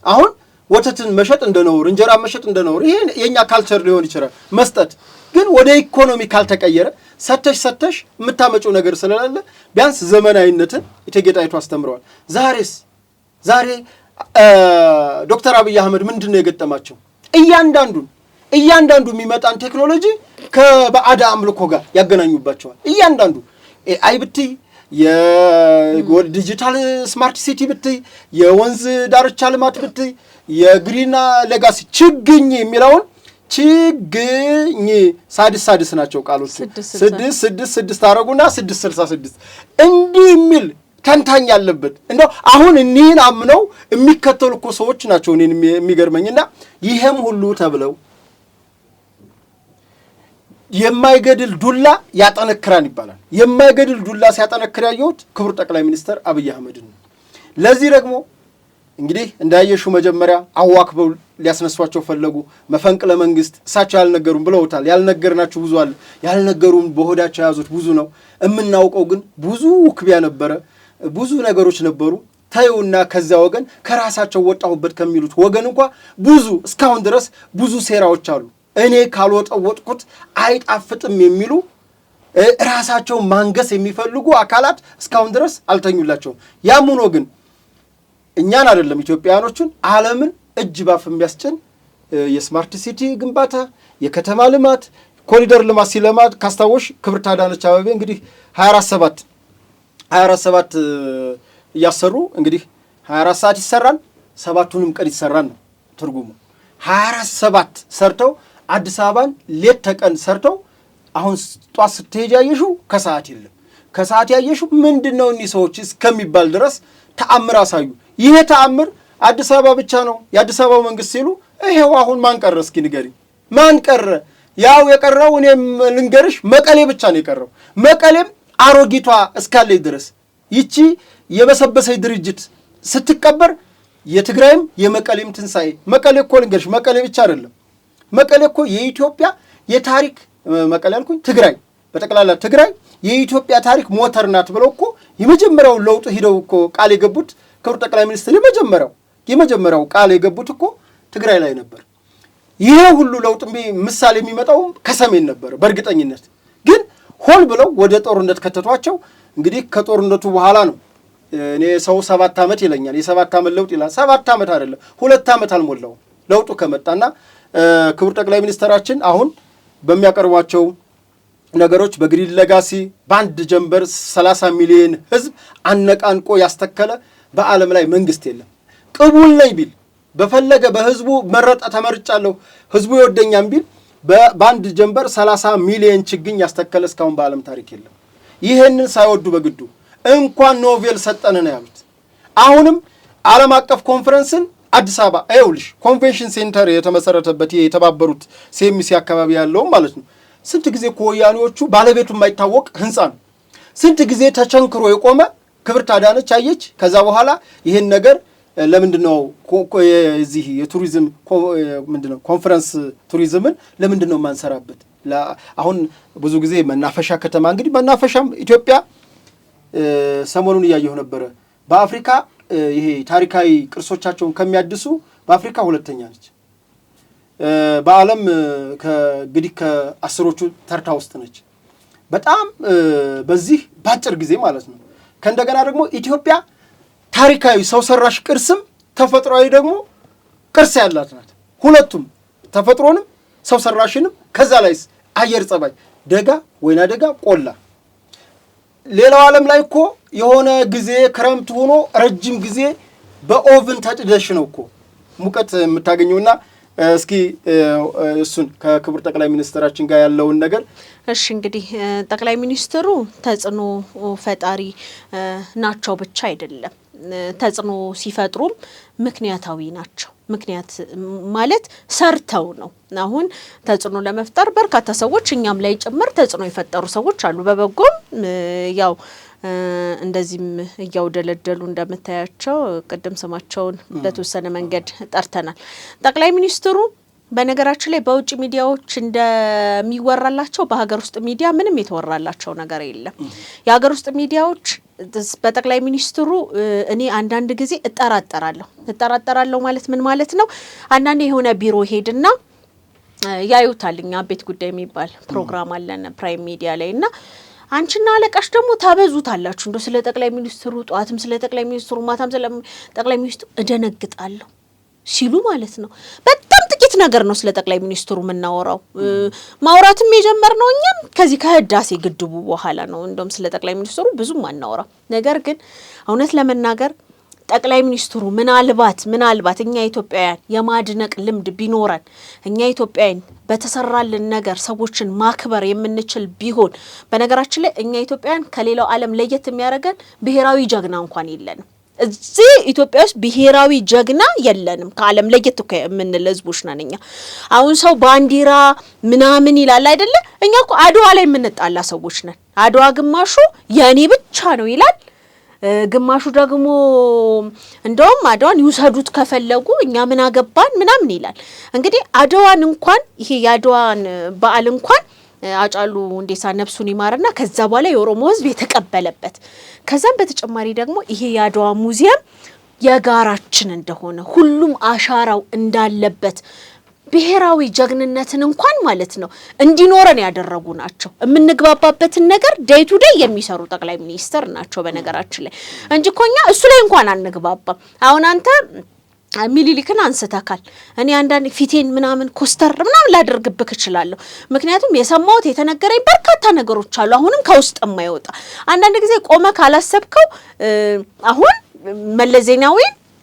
አሁን ወተትን መሸጥ እንደ ነውር፣ እንጀራ መሸጥ እንደ ነውር፣ ይሄ የኛ ካልቸር ሊሆን ይችላል መስጠት። ግን ወደ ኢኮኖሚ ካልተቀየረ ሰተሽ የምታመጪው ነገር ስለሌለ ቢያንስ ዘመናዊነትን እቴጌ ጣይቱ አስተምረዋል። ዛሬ ዶክተር አብይ አህመድ ምንድን ነው የገጠማቸው? እያንዳንዱ የሚመጣን ቴክኖሎጂ ከባዕድ አምልኮ ጋር ያገናኙባቸዋል። እያንዳንዱ ኤአይ ብትይ፣ የዲጂታል ስማርት ሲቲ ብትይ፣ የወንዝ ዳርቻ ልማት ብትይ፣ የግሪን ሌጋሲ ችግኝ የሚለውን ችግኝ ሳድስ ናቸው ቃሎቹ። 6 አረጉና 666 እንዲህ የሚል ተንታኝ ያለበት እንደው አሁን እኒህን አምነው የሚከተሉ እኮ ሰዎች ናቸው እኔን የሚገርመኝና ይሄም ሁሉ ተብለው የማይገድል ዱላ ያጠነክራን ይባላል። የማይገድል ዱላ ሲያጠነክር ያየሁት ክቡር ጠቅላይ ሚኒስተር አብይ አህመድ ነው። ለዚህ ደግሞ እንግዲህ እንዳየሽው መጀመሪያ አዋክበው ሊያስነሷቸው ፈለጉ። መፈንቅለ መንግስት እሳቸው ያልነገሩን ብለውታል። ያልነገርናችሁ ብዙ አለ። ያልነገሩን በሆዳቸው የያዙት ብዙ ነው። የምናውቀው ግን ብዙ ውክቢያ ነበረ፣ ብዙ ነገሮች ነበሩ። ታዩና ከዚያ ወገን ከራሳቸው ወጣሁበት ከሚሉት ወገን እንኳን ብዙ እስካሁን ድረስ ብዙ ሴራዎች አሉ። እኔ ካልወጣሁት አይጣፍጥም የሚሉ ራሳቸው ማንገስ የሚፈልጉ አካላት እስካሁን ድረስ አልተኙላቸውም። ያም ሆኖ ግን እኛን አይደለም ኢትዮጵያውያኖችን ዓለምን እጅ ባፍ የሚያስጭን የስማርት ሲቲ ግንባታ፣ የከተማ ልማት፣ ኮሪደር ልማት ሲለማት ካስታወሽ ክብርት አዳነች አቤቤ እንግዲህ 24/7 እያሰሩ እንግዲህ 24 ሰዓት ይሰራል፣ 7ቱንም ቀን ይሰራል ነው ትርጉሙ። 24/7 ሰርተው አዲስ አበባን ሌት ተቀን ሰርተው አሁን ጧት ስትሄጂ ያየሽው ከሰዓት የለም፣ ከሰዓት ያየሽው ምንድነው እኒህ ሰዎች እስከሚባል ድረስ ተአምር አሳዩ። ይሄ ተአምር አዲስ አበባ ብቻ ነው የአዲስ አበባው መንግስት ሲሉ ይሄው አሁን ማን ቀረ? እስኪ ንገሪ፣ ማን ቀረ? ያው የቀረው እኔም ልንገርሽ መቀሌ ብቻ ነው የቀረው። መቀሌም አሮጊቷ እስካለች ድረስ ይቺ የበሰበሰች ድርጅት ስትቀበር የትግራይም የመቀሌም ትንሳኤ። መቀሌ እኮ ልንገርሽ መቀሌ ብቻ አይደለም፣ መቀሌ እኮ የኢትዮጵያ የታሪክ መቀሌ ያልኩኝ ትግራይ በጠቅላላ ትግራይ የኢትዮጵያ ታሪክ ሞተር ናት ብለው እኮ የመጀመሪያው ለውጥ ሂደው እኮ ቃል የገቡት ክቡር ጠቅላይ ሚኒስትር የመጀመሪያው ቃል የገቡት እኮ ትግራይ ላይ ነበር። ይሄ ሁሉ ለውጥ ምሳሌ የሚመጣው ከሰሜን ነበር። በእርግጠኝነት ግን ሆን ብለው ወደ ጦርነት ከተቷቸው። እንግዲህ ከጦርነቱ በኋላ ነው እኔ ሰው 7 ዓመት ይለኛል። የ7 ዓመት ለውጥ ይላል። 7 ዓመት አይደለም 2 ዓመት አልሞላውም ለውጡ ከመጣና ክቡር ጠቅላይ ሚኒስትራችን አሁን በሚያቀርቧቸው ነገሮች በግሪን ሌጋሲ በአንድ ጀንበር 30 ሚሊዮን ህዝብ አነቃንቆ ያስተከለ በዓለም ላይ መንግስት የለም። ቅቡል ነኝ ቢል በፈለገ በህዝቡ መረጣ ተመርጫለሁ ህዝቡ ይወደኛም ቢል በአንድ ጀንበር 30 ሚሊዮን ችግኝ ያስተከለ እስካሁን በዓለም ታሪክ የለም። ይሄንን ሳይወዱ በግዱ እንኳን ኖቬል ሰጠን ነው ያሉት። አሁንም ዓለም አቀፍ ኮንፈረንስን አዲስ አበባ አይውልሽ ኮንቬንሽን ሴንተር የተመሰረተበት የተባበሩት ሲኤምሲ አካባቢ ያለው ማለት ነው። ስንት ጊዜ ኮያኔዎቹ ባለቤቱ የማይታወቅ ህንጻ ነው። ስንት ጊዜ ተቸንክሮ የቆመ ክብርት አዳነች አየች። ከዛ በኋላ ይሄን ነገር ለምንድነው እዚህ የቱሪዝም ምንድነው ኮንፈረንስ ቱሪዝምን ለምንድነው ማንሰራበት? አሁን ብዙ ጊዜ መናፈሻ ከተማ እንግዲህ መናፈሻም ኢትዮጵያ ሰሞኑን እያየሁ ነበረ በአፍሪካ ይሄ ታሪካዊ ቅርሶቻቸውን ከሚያድሱ በአፍሪካ ሁለተኛ ነች። በዓለም እንግዲህ ከአስሮቹ ተርታ ውስጥ ነች። በጣም በዚህ ባጭር ጊዜ ማለት ነው። ከእንደገና ደግሞ ኢትዮጵያ ታሪካዊ ሰው ሰራሽ ቅርስም ተፈጥሯዊ ደግሞ ቅርስ ያላት ናት። ሁለቱም ተፈጥሮንም ሰው ሰራሽንም ከዛ ላይስ አየር ጸባይ ደጋ ወይና ደጋ ቆላ ሌላው ዓለም ላይ እኮ የሆነ ጊዜ ክረምት ሆኖ ረጅም ጊዜ በኦቭን ተጥደሽ ነው እኮ ሙቀት የምታገኘውና እስኪ እሱን ከክቡር ጠቅላይ ሚኒስትራችን ጋር ያለውን ነገር እሺ እንግዲህ ጠቅላይ ሚኒስትሩ ተጽዕኖ ፈጣሪ ናቸው ብቻ አይደለም ተጽዕኖ ሲፈጥሩም ምክንያታዊ ናቸው። ምክንያት ማለት ሰርተው ነው። አሁን ተጽዕኖ ለመፍጠር በርካታ ሰዎች እኛም ላይ ጭምር ተጽዕኖ የፈጠሩ ሰዎች አሉ። በበጎም ያው እንደዚህም እያውደለደሉ እንደምታያቸው ቅድም ስማቸውን በተወሰነ መንገድ ጠርተናል። ጠቅላይ ሚኒስትሩ በነገራችን ላይ በውጭ ሚዲያዎች እንደሚወራላቸው በሀገር ውስጥ ሚዲያ ምንም የተወራላቸው ነገር የለም። የሀገር ውስጥ ሚዲያዎች በጠቅላይ ሚኒስትሩ እኔ አንዳንድ ጊዜ እጠራጠራለሁ ማለት ምን ማለት ነው? አንዳንዴ የሆነ ቢሮ ሄድና ያዩታል። እኛ ቤት ጉዳይ የሚባል ፕሮግራም አለን ፕራይም ሚዲያ ላይ እና አንቺና አለቃሽ ደግሞ ታበዙታላችሁ እንደ ስለ ጠቅላይ ሚኒስትሩ ጧትም ስለ ጠቅላይ ሚኒስትሩ ማታም ስለ ጠቅላይ ሚኒስትሩ እደነግጣለሁ ሲሉ ማለት ነው። በጣም ጥቂት ነገር ነው ስለ ጠቅላይ ሚኒስትሩ የምናወራው። ማውራትም የጀመርነው እኛም ከዚህ ከህዳሴ ግድቡ በኋላ ነው። እንደውም ስለ ጠቅላይ ሚኒስትሩ ብዙም አናወራው። ነገር ግን እውነት ለመናገር ጠቅላይ ሚኒስትሩ ምናልባት እኛ ኢትዮጵያውያን የማድነቅ ልምድ ቢኖረን እኛ ኢትዮጵያውያን በተሰራልን ነገር ሰዎችን ማክበር የምንችል ቢሆን በነገራችን ላይ እኛ ኢትዮጵያውያን ከሌላው ዓለም ለየት የሚያደርገን ብሔራዊ ጀግና እንኳን የለንም። እዚህ ኢትዮጵያ ውስጥ ብሔራዊ ጀግና የለንም። ከዓለም ለየት እኮ የምንል ህዝቦች ነን እኛ። አሁን ሰው ባንዲራ ምናምን ይላል አይደለ? እኛ እኮ አድዋ ላይ የምንጣላ ሰዎች ነን። አድዋ ግማሹ የኔ ብቻ ነው ይላል፣ ግማሹ ደግሞ እንደውም አድዋን ይውሰዱት ከፈለጉ እኛ ምን አገባን ምናምን ይላል። እንግዲህ አድዋን እንኳን ይሄ የአድዋን በዓል እንኳን አጫሉ ሁንዴሳ ነፍሱን ይማርና ከዛ በኋላ የኦሮሞ ህዝብ የተቀበለበት ከዛም በተጨማሪ ደግሞ ይሄ የአድዋ ሙዚየም የጋራችን እንደሆነ ሁሉም አሻራው እንዳለበት ብሔራዊ ጀግንነትን እንኳን ማለት ነው እንዲኖረን ያደረጉ ናቸው። የምንግባባበትን ነገር ዴይ ቱ ዴይ የሚሰሩ ጠቅላይ ሚኒስትር ናቸው በነገራችን ላይ እንጂ ኮኛ እሱ ላይ እንኳን አንግባባም። አሁን አንተ ሚሊሊክን አንስተካል። እኔ አንዳንድ ፊቴን ምናምን ኮስተር ምናምን ላደርግብክ እችላለሁ። ምክንያቱም የሰማሁት የተነገረኝ በርካታ ነገሮች አሉ አሁንም ከውስጥ የማይወጣ አንዳንድ ጊዜ ቆመ ካላሰብከው አሁን መለስ ዜናዊ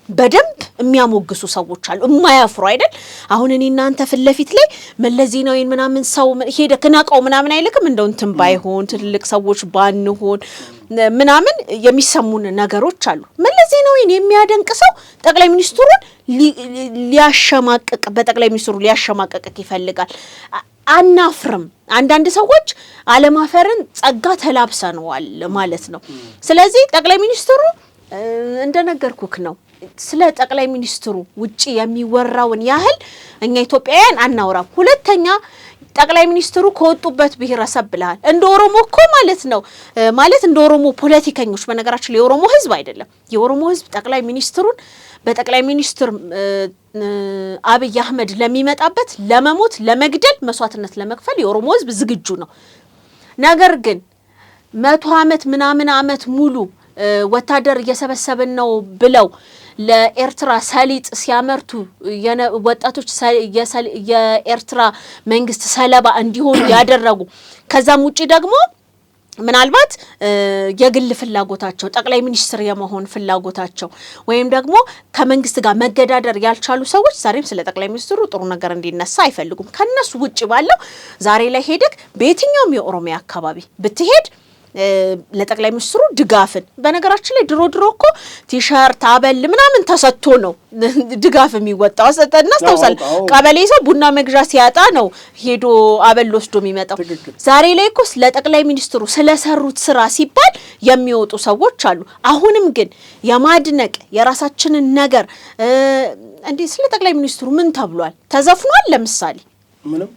በደንብ የሚያሞግሱ ሰዎች አሉ የማያፍሩ አይደል? አሁን እኔ እናንተ ፊት ለፊት ላይ መለስ ዜናዊን ምናምን ሰው ሄደ ከናቀው ምናምን አይልክም እንደው እንትን ባይሆን ትልልቅ ሰዎች ባንሆን ምናምን የሚሰሙን ነገሮች አሉ። መለስ ዜናዊን የሚያደንቅ ሰው ጠቅላይ ሚኒስትሩን ሊያሸማቀቅ በጠቅላይ ሚኒስትሩ ሊያሸማቀቅ ይፈልጋል። አናፍርም። አንዳንድ ሰዎች አለማፈርን ጸጋ ተላብሰነዋል ማለት ነው። ስለዚህ ጠቅላይ ሚኒስትሩ እንደነገርኩክ ነው ስለ ጠቅላይ ሚኒስትሩ ውጪ የሚወራውን ያህል እኛ ኢትዮጵያውያን አናወራም። ሁለተኛ ጠቅላይ ሚኒስትሩ ከወጡበት ብሔረሰብ ብለሃል እንደ ኦሮሞ እኮ ማለት ነው ማለት እንደ ኦሮሞ ፖለቲከኞች በነገራችን ላይ የኦሮሞ ህዝብ አይደለም የኦሮሞ ህዝብ ጠቅላይ ሚኒስትሩን በጠቅላይ ሚኒስትር አብይ አህመድ ለሚመጣበት ለመሞት ለመግደል መስዋዕትነት ለመክፈል የኦሮሞ ህዝብ ዝግጁ ነው። ነገር ግን 100 ዓመት ምናምን ዓመት ሙሉ ወታደር እየሰበሰብን ነው ብለው ለኤርትራ ሰሊጥ ሲያመርቱ ወጣቶች የኤርትራ መንግስት ሰለባ እንዲሆኑ ያደረጉ ከዛም ውጪ ደግሞ ምናልባት የግል ፍላጎታቸው ጠቅላይ ሚኒስትር የመሆን ፍላጎታቸው ወይም ደግሞ ከመንግስት ጋር መገዳደር ያልቻሉ ሰዎች ዛሬም ስለ ጠቅላይ ሚኒስትሩ ጥሩ ነገር እንዲነሳ አይፈልጉም። ከነሱ ውጪ ባለው ዛሬ ላይ ሄደክ በየትኛውም የኦሮሚያ አካባቢ ብትሄድ ለጠቅላይ ሚኒስትሩ ድጋፍን በነገራችን ላይ ድሮ እኮ ቲሸርት አበል ምናምን ተሰጥቶ ነው ድጋፍ የሚወጣው እናስታውሳለን። ቀበሌ ሰው ቡና መግዣ ሲያጣ ነው ሄዶ አበል ወስዶ የሚመጣው። ዛሬ ላይ እኮ ለጠቅላይ ሚኒስትሩ ስለሰሩት ስራ ሲባል የሚወጡ ሰዎች አሉ። አሁንም ግን የማድነቅ የራሳችንን ነገር እንዴ ስለ ጠቅላይ ሚኒስትሩ ምን ተብሏል ተዘፍኗል? ለምሳሌ ምንም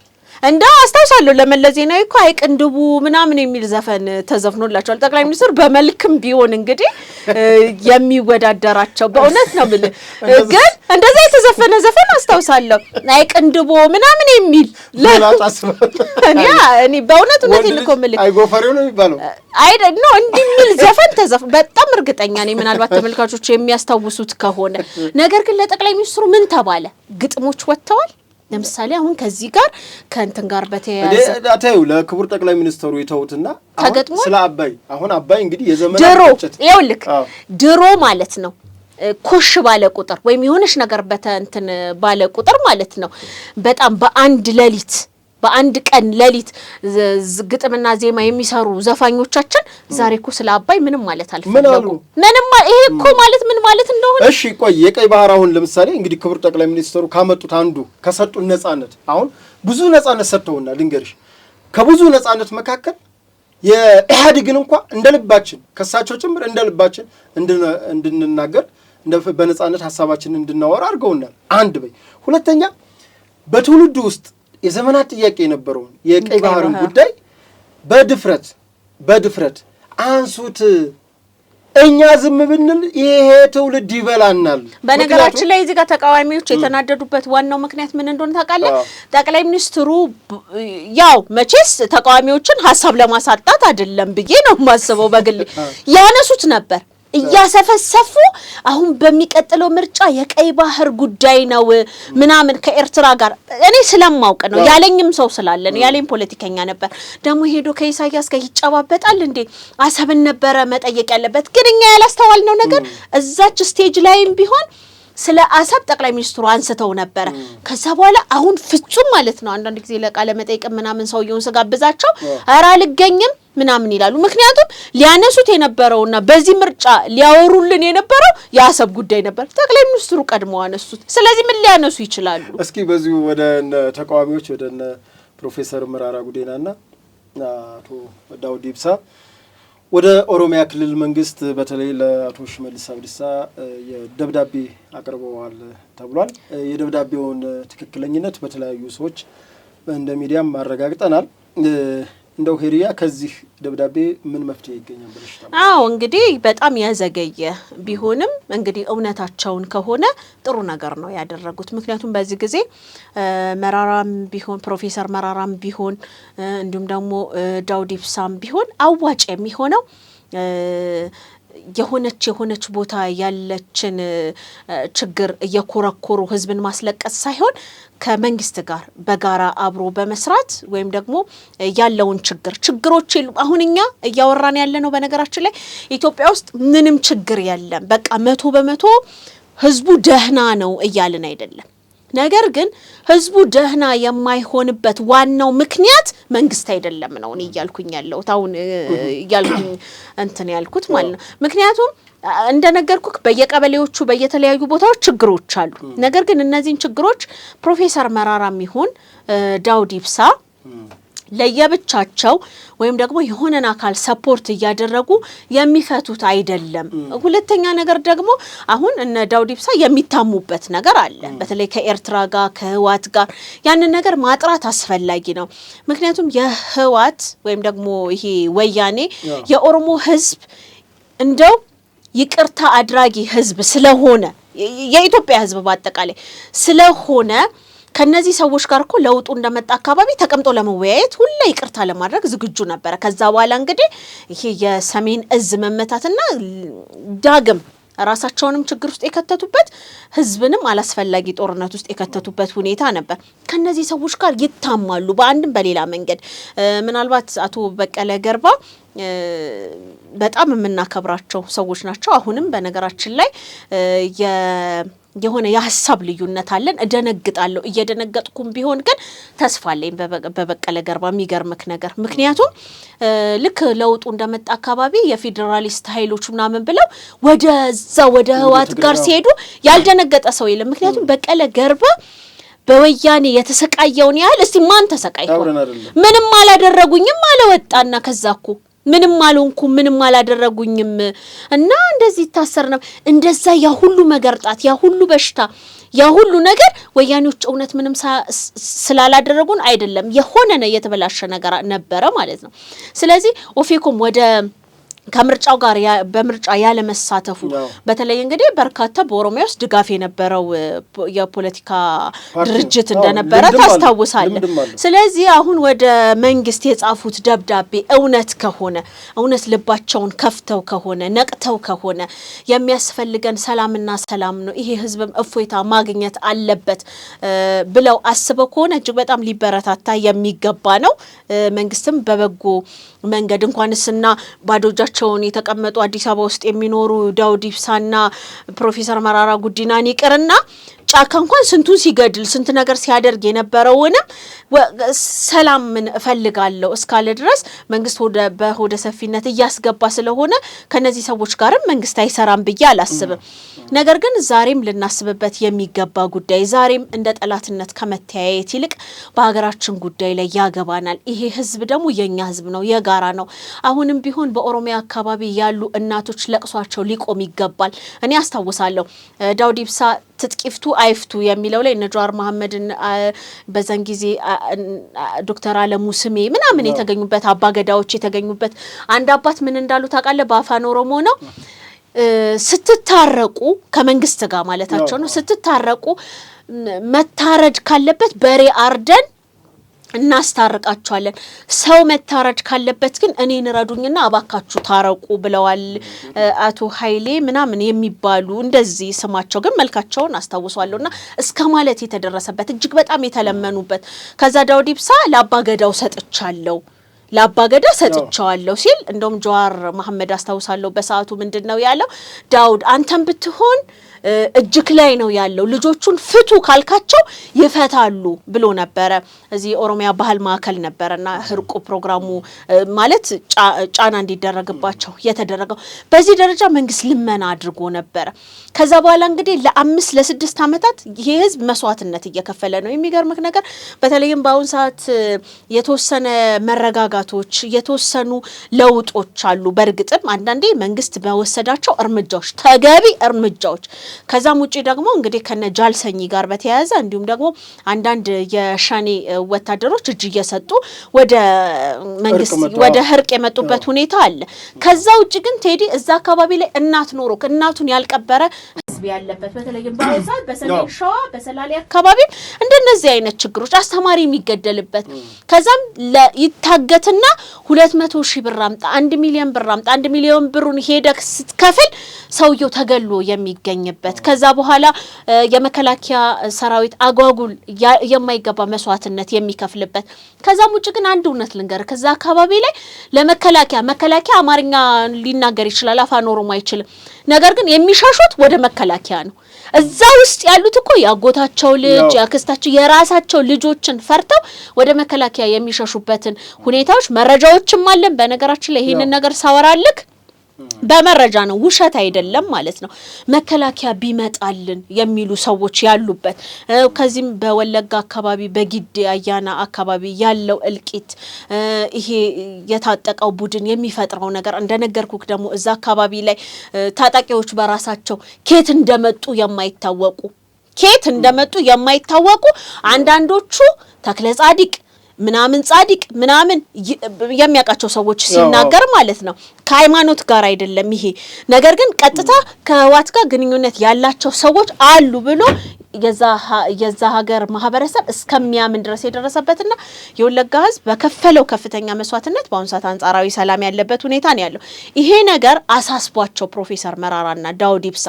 እንዳ አስታውሳለሁ ለመለስ ዜናዊ እኮ አይቅንድቡ ምናምን የሚል ዘፈን ተዘፍኖላቸዋል። ጠቅላይ ሚኒስትር በመልክም ቢሆን እንግዲህ የሚወዳደራቸው በእውነት ነው ብል ግን እንደዛ የተዘፈነ ዘፈን አስታውሳለሁ። አይቅንድቡ ምናምን የሚል እኔ በእውነት እውነቴን እኮ ምልክ አይጎፈሬው ነው የሚባለው አይደል ነው እንዲሚል ዘፈን ተዘፍ በጣም እርግጠኛ ነኝ ምናልባት ተመልካቾች የሚያስታውሱት ከሆነ። ነገር ግን ለጠቅላይ ሚኒስትሩ ምን ተባለ? ግጥሞች ወጥተዋል። ለምሳሌ አሁን ከዚህ ጋር ከእንትን ጋር በተያያዘ አታዩ ለክቡር ጠቅላይ ሚኒስትሩ ይተውትና ስለ አባይ አሁን አባይ እንግዲህ የዘመናት ይኸውልህ ድሮ ማለት ነው ኮሽ ባለ ቁጥር ወይም የሆነሽ ነገር በተንትን ባለ ቁጥር ማለት ነው በጣም በአንድ ቀን ሌሊት ግጥምና ዜማ የሚሰሩ ዘፋኞቻችን ዛሬ እኮ ስለ አባይ ምንም ማለት አልፈለጉም። ምንም ይሄ እኮ ማለት ምን ማለት እንደሆነ እሺ ቆይ የቀይ ባህር አሁን ለምሳሌ እንግዲህ ክቡር ጠቅላይ ሚኒስትሩ ካመጡት አንዱ ከሰጡን ነጻነት አሁን ብዙ ነጻነት ሰጥተውና ልንገርሽ ከብዙ ነጻነት መካከል የኢህአዴግን እንኳን እንደልባችን ከሳቸው ጭምር እንደልባችን እንድንናገር በነጻነት ሐሳባችንን እንድናወራ አድርገውናል። አንድ በይ ሁለተኛ በትውልዱ ውስጥ የዘመናት ጥያቄ የነበረውን የቀይ ባህርን ጉዳይ በድፍረት አንሱት። እኛ ዝም ብንል ይሄ ትውልድ ይበላናል። በነገራችን ላይ እዚህ ጋር ተቃዋሚዎች የተናደዱበት ዋናው ምክንያት ምን እንደሆነ ታውቃለህ? ጠቅላይ ሚኒስትሩ ያው መቼስ ተቃዋሚዎችን ሐሳብ ለማሳጣት አይደለም ብዬ ነው የማስበው በግል ያነሱት ነበር እያሰፈሰፉ አሁን በሚቀጥለው ምርጫ የቀይ ባህር ጉዳይ ነው ምናምን ከኤርትራ ጋር እኔ ስለማውቅ ነው ያለኝም ሰው ስላለ ነው ያለኝ ፖለቲከኛ ነበር። ደግሞ ሄዶ ከኢሳያስ ጋር ይጫባበጣል እንዴ አሰብን ነበረ መጠየቅ ያለበት። ግን እኛ ያላስተዋልነው ነገር እዛች ስቴጅ ላይም ቢሆን ስለ አሰብ ጠቅላይ ሚኒስትሩ አንስተው ነበር። ከዛ በኋላ አሁን ፍጹም ማለት ነው አንዳንድ ጊዜ ለቃለ መጠይቅ ምናምን ሰውየውን ስጋብዛቸው ኧረ አልገኝም ምናምን ይላሉ። ምክንያቱም ሊያነሱት የነበረውና በዚህ ምርጫ ሊያወሩልን የነበረው የአሰብ ጉዳይ ነበር። ጠቅላይ ሚኒስትሩ ቀድመው አነሱት። ስለዚህ ምን ሊያነሱ ይችላሉ? እስኪ በዚሁ ወደ ተቃዋሚዎች ወደ ፕሮፌሰር መራራ ጉዲናና አቶ ዳውድ ኢብሳ ወደ ኦሮሚያ ክልል መንግስት በተለይ ለአቶ ሽመልስ አብዲሳ የደብዳቤ አቅርበዋል ተብሏል። የደብዳቤውን ትክክለኝነት በተለያዩ ሰዎች እንደ ሚዲያም ማረጋግጠናል። እንደው ሄሪያ ከዚህ ደብዳቤ ምን መፍትሄ ይገኛል ብለሽ ታምናለሽ? አዎ እንግዲህ በጣም ያዘገየ ቢሆንም እንግዲህ እውነታቸውን ከሆነ ጥሩ ነገር ነው ያደረጉት። ምክንያቱም በዚህ ጊዜ መራራም ቢሆን ፕሮፌሰር መራራም ቢሆን እንዲሁም ደግሞ ዳውድ ኢብሳም ቢሆን አዋጭ የሚሆነው የሆነች ቦታ ያለችን ችግር እየኮረኮሩ ህዝብን ማስለቀስ ሳይሆን ከመንግስት ጋር በጋራ አብሮ በመስራት ወይም ደግሞ ያለውን ችግሮች አሁን እኛ እያወራን ያለ ነው። በነገራችን ላይ ኢትዮጵያ ውስጥ ምንም ችግር የለም በቃ 100% ህዝቡ ደህና ነው እያልን አይደለም። ነገር ግን ህዝቡ ደህና የማይሆንበት ዋናው ምክንያት መንግስት አይደለም ነው እኔ እያልኩኝ ያለው ታውን እያልኩኝ እንትን ያልኩት ማለት ነው። ምክንያቱም እንደነገርኩክ በየቀበሌዎቹ በየተለያዩ ቦታዎች ችግሮች አሉ። ነገር ግን እነዚህን ችግሮች ፕሮፌሰር መራራም ይሁን ዳውድ ኢብሳ ለየብቻቸው ወይም ደግሞ የሆነን አካል ሰፖርት እያደረጉ የሚፈቱት አይደለም። ሁለተኛ ነገር ደግሞ አሁን እነ ዳውድ ኢብሳ የሚታሙበት ነገር አለ። በተለይ ከኤርትራ ጋር ከህዋት ጋር ያንን ነገር ማጥራት አስፈላጊ ነው። ምክንያቱም የህዋት ወይም ደግሞ ይሄ ወያኔ የኦሮሞ ህዝብ እንደው ይቅርታ አድራጊ ህዝብ ስለሆነ የኢትዮጵያ ህዝብ በአጠቃላይ ስለሆነ ከነዚህ ሰዎች ጋር እኮ ለውጡ እንደመጣ አካባቢ ተቀምጦ ለመወያየት ሁሉ ይቅርታ ለማድረግ ዝግጁ ነበር። ከዛ በኋላ እንግዲህ ይሄ የሰሜን እዝ መመታትና ዳግም ራሳቸውንም ችግር ውስጥ የከተቱበት ህዝብንም አላስፈላጊ ጦርነት ውስጥ የከተቱበት ሁኔታ ነበር። ከነዚህ ሰዎች ጋር ይታማሉ በአንድም በሌላ መንገድ። ምናልባት አቶ በቀለ ገርባ በጣም የምናከብራቸው ሰዎች ናቸው። አሁንም በነገራችን ላይ የሆነ የሐሳብ ልዩነት አለን። እደነግጣለሁ። እየደነገጥኩም ቢሆን ግን ተስፋ አለኝ በበቀለ ገርባ የሚገርምክ ነገር። ምክንያቱም ልክ ለውጡ እንደመጣ አካባቢ የፌዴራሊስት ኃይሎች ምናምን ብለው ወደዛ ወደ ህወሓት ጋር ሲሄዱ ያልደነገጠ ሰው የለም። ምክንያቱም በቀለ ገርባ በወያኔ የተሰቃየውን ያህል እስቲ ማን ተሰቃይቷል? ምንም አላደረጉኝም አለወጣና ከዛኩ ምንም አልሆንኩም ምንም አላደረጉኝም እና እንደዚህ ይታሰር ነው። እንደዛ ያ ሁሉ መገርጣት ያ ሁሉ በሽታ ያ ሁሉ ነገር ወያኔዎች እውነት ምንም ስላላደረጉን አይደለም፣ የሆነ ነው የተበላሸ ነገር ነበረ ማለት ነው። ስለዚህ ኦፌኮም ወደ ከምርጫው ጋር በምርጫ ያለ መሳተፉ በተለይ እንግዲህ በርካታ በኦሮሚያ ውስጥ ድጋፍ የነበረው የፖለቲካ ድርጅት እንደነበረ ታስታውሳለህ። ስለዚህ አሁን ወደ መንግስት የጻፉት ደብዳቤ እውነት ከሆነ እውነት ልባቸውን ከፍተው ከሆነ ነቅተው ከሆነ የሚያስፈልገን ሰላምና ሰላም ነው፣ ይሄ ህዝብም እፎይታ ማግኘት አለበት ብለው አስበው ከሆነ እጅግ በጣም ሊበረታታ የሚገባ ነው። መንግስትም በበጎ መንገድ እንኳንስና ባዶጃቸውን የተቀመጡ አዲስ አበባ ውስጥ የሚኖሩ ዳውድ ኢብሳና ፕሮፌሰር መራራ ጉዲናን ይቅርና ጫካ እንኳን ስንቱን ሲገድል ስንት ነገር ሲያደርግ የነበረውንም ሰላም ምን እፈልጋለሁ እስካለ ድረስ መንግስት በሆደ ሰፊነት እያስገባ ስለሆነ ከነዚህ ሰዎች ጋርም መንግስት አይሰራም ብዬ አላስብም። ነገር ግን ዛሬም ልናስብበት የሚገባ ጉዳይ ዛሬም እንደ ጠላትነት ከመተያየት ይልቅ በሀገራችን ጉዳይ ላይ ያገባናል። ይሄ ህዝብ ደግሞ የኛ ህዝብ ነው፣ የጋራ ነው። አሁንም ቢሆን በኦሮሚያ አካባቢ ያሉ እናቶች ለቅሷቸው ሊቆም ይገባል። እኔ አስታውሳለሁ ዳውድ ኢብሳ ትጥቂፍቱ አይፍቱ የሚለው ላይ ነጃር መሐመድን በዛን ጊዜ ዶክተር አለሙ ስሜ ምናምን የተገኙበት አባገዳዎች የተገኙበት አንድ አባት ምን እንዳሉ ታውቃለህ? በአፋን ኦሮሞ ነው። ስትታረቁ ከመንግስት ጋር ማለታቸው ነው። ስትታረቁ መታረድ ካለበት በሬ አርደን እናስታርቃቸዋለን፣ ሰው መታረድ ካለበት ግን እኔን ረዱኝና አባካችሁ ታረቁ ብለዋል አቶ ኃይሌ ምናምን የሚባሉ እንደዚህ ስማቸው ግን መልካቸውን አስታውሷለሁና እስከ ማለት የተደረሰበት እጅግ በጣም የተለመኑበት። ከዛ ዳውድ ኢብሳ ለአባገዳው ሰጥቻለሁ ለአባገዳ ሰጥቻለሁ ሲል እንደውም ጀዋር መሐመድ አስታውሳለሁ በሰዓቱ ምንድነው ያለው? ዳውድ አንተም ብትሆን እጅክ ላይ ነው ያለው፣ ልጆቹን ፍቱ ካልካቸው ይፈታሉ ብሎ ነበረ። እዚህ ኦሮሚያ ባህል ማዕከል ነበርና ህርቁ ፕሮግራሙ ማለት ጫና እንዲደረግባቸው የተደረገው በዚህ ደረጃ መንግስት ልመና አድርጎ ነበረ። ከዛ በኋላ እንግዲህ ለ5 ለ6 አመታት ይሄ ህዝብ መስዋዕትነት እየከፈለ ነው። የሚገርምክ ነገር በተለይም በአሁን ሰዓት የተወሰነ መረጋጋቶች የተወሰኑ ለውጦች አሉ። በእርግጥም አንዳንዴ መንግስት በወሰዳቸው እርምጃዎች ተገቢ እርምጃዎች ከዛም ውጪ ደግሞ እንግዲህ ከነ ጃልሰኝ ጋር በተያያዘ እንዲሁም ደግሞ አንዳንድ የሻኔ ወታደሮች እጅ እየሰጡ ወደ መንግስት ወደ ህርቅ የመጡበት ሁኔታ አለ። ከዛ ውጪ ግን ቴዲ እዛ አካባቢ ላይ እናት ኖሮ እናቱን ያልቀበረ ህዝብ ያለበት በተለይም በአውሳት በሰሜን ሸዋ በሰላሌ አካባቢ እንደነዚህ አይነት ችግሮች አስተማሪ የሚገደልበት ከዛም ይታገትና 200,000 ብር አምጣ 1 ሚሊዮን ብር አምጣ 1 ሚሊዮን ብሩን ሄደክ ስትከፍል ሰውየው ተገሎ የሚገኝበት ከዛ በኋላ የመከላከያ ሰራዊት አጓጉል የማይገባ መስዋዕትነት የሚከፍልበት ከዛም ውጭ ግን አንድ እውነት ልንገር ከዛ አካባቢ ላይ ለመከላከያ አማርኛ ሊናገር ይችላል አፋን ኦሮሞ አይችልም። ነገር ግን የሚሻሹት ወደ መከላከያ ነው። እዛ ውስጥ ያሉት እኮ ያጎታቸው ልጅ ያክስታቸው የራሳቸው ልጆችን ፈርተው ወደ መከላከያ የሚሻሹበትን ሁኔታዎች መረጃዎችም አለን። በነገራችን ላይ ይሄንን ነገር ሳወራልክ በመረጃ ነው ውሸት አይደለም ማለት ነው። መከላከያ ቢመጣልን የሚሉ ሰዎች ያሉበት ከዚህም በወለጋ አካባቢ በጊዴ አያና አካባቢ ያለው እልቂት ይሄ የታጠቀው ቡድን የሚፈጥረው ነገር እንደነገርኩክ ደግሞ እዛ አካባቢ ላይ ታጣቂዎች በራሳቸው ኬት እንደመጡ የማይታወቁ አንዳንዶቹ ተክለ ጻዲቅ ምናምን ጻዲቅ ምናምን የሚያቃቸው ሰዎች ሲናገር ማለት ነው ከሃይማኖት ጋር አይደለም ይሄ ነገር ግን ቀጥታ ከህወሓት ጋር ግንኙነት ያላቸው ሰዎች አሉ ብሎ የዛ ሀገር ማህበረሰብ እስከሚያምን ድረስ የደረሰበትና የወለጋ ህዝብ በከፈለው ከፍተኛ መስዋዕትነት በአሁኑ ሰዓት አንጻራዊ ሰላም ያለበት ሁኔታ ነው ያለው። ይሄ ነገር አሳስቧቸው ፕሮፌሰር መራራና ዳውድ ኢብሳ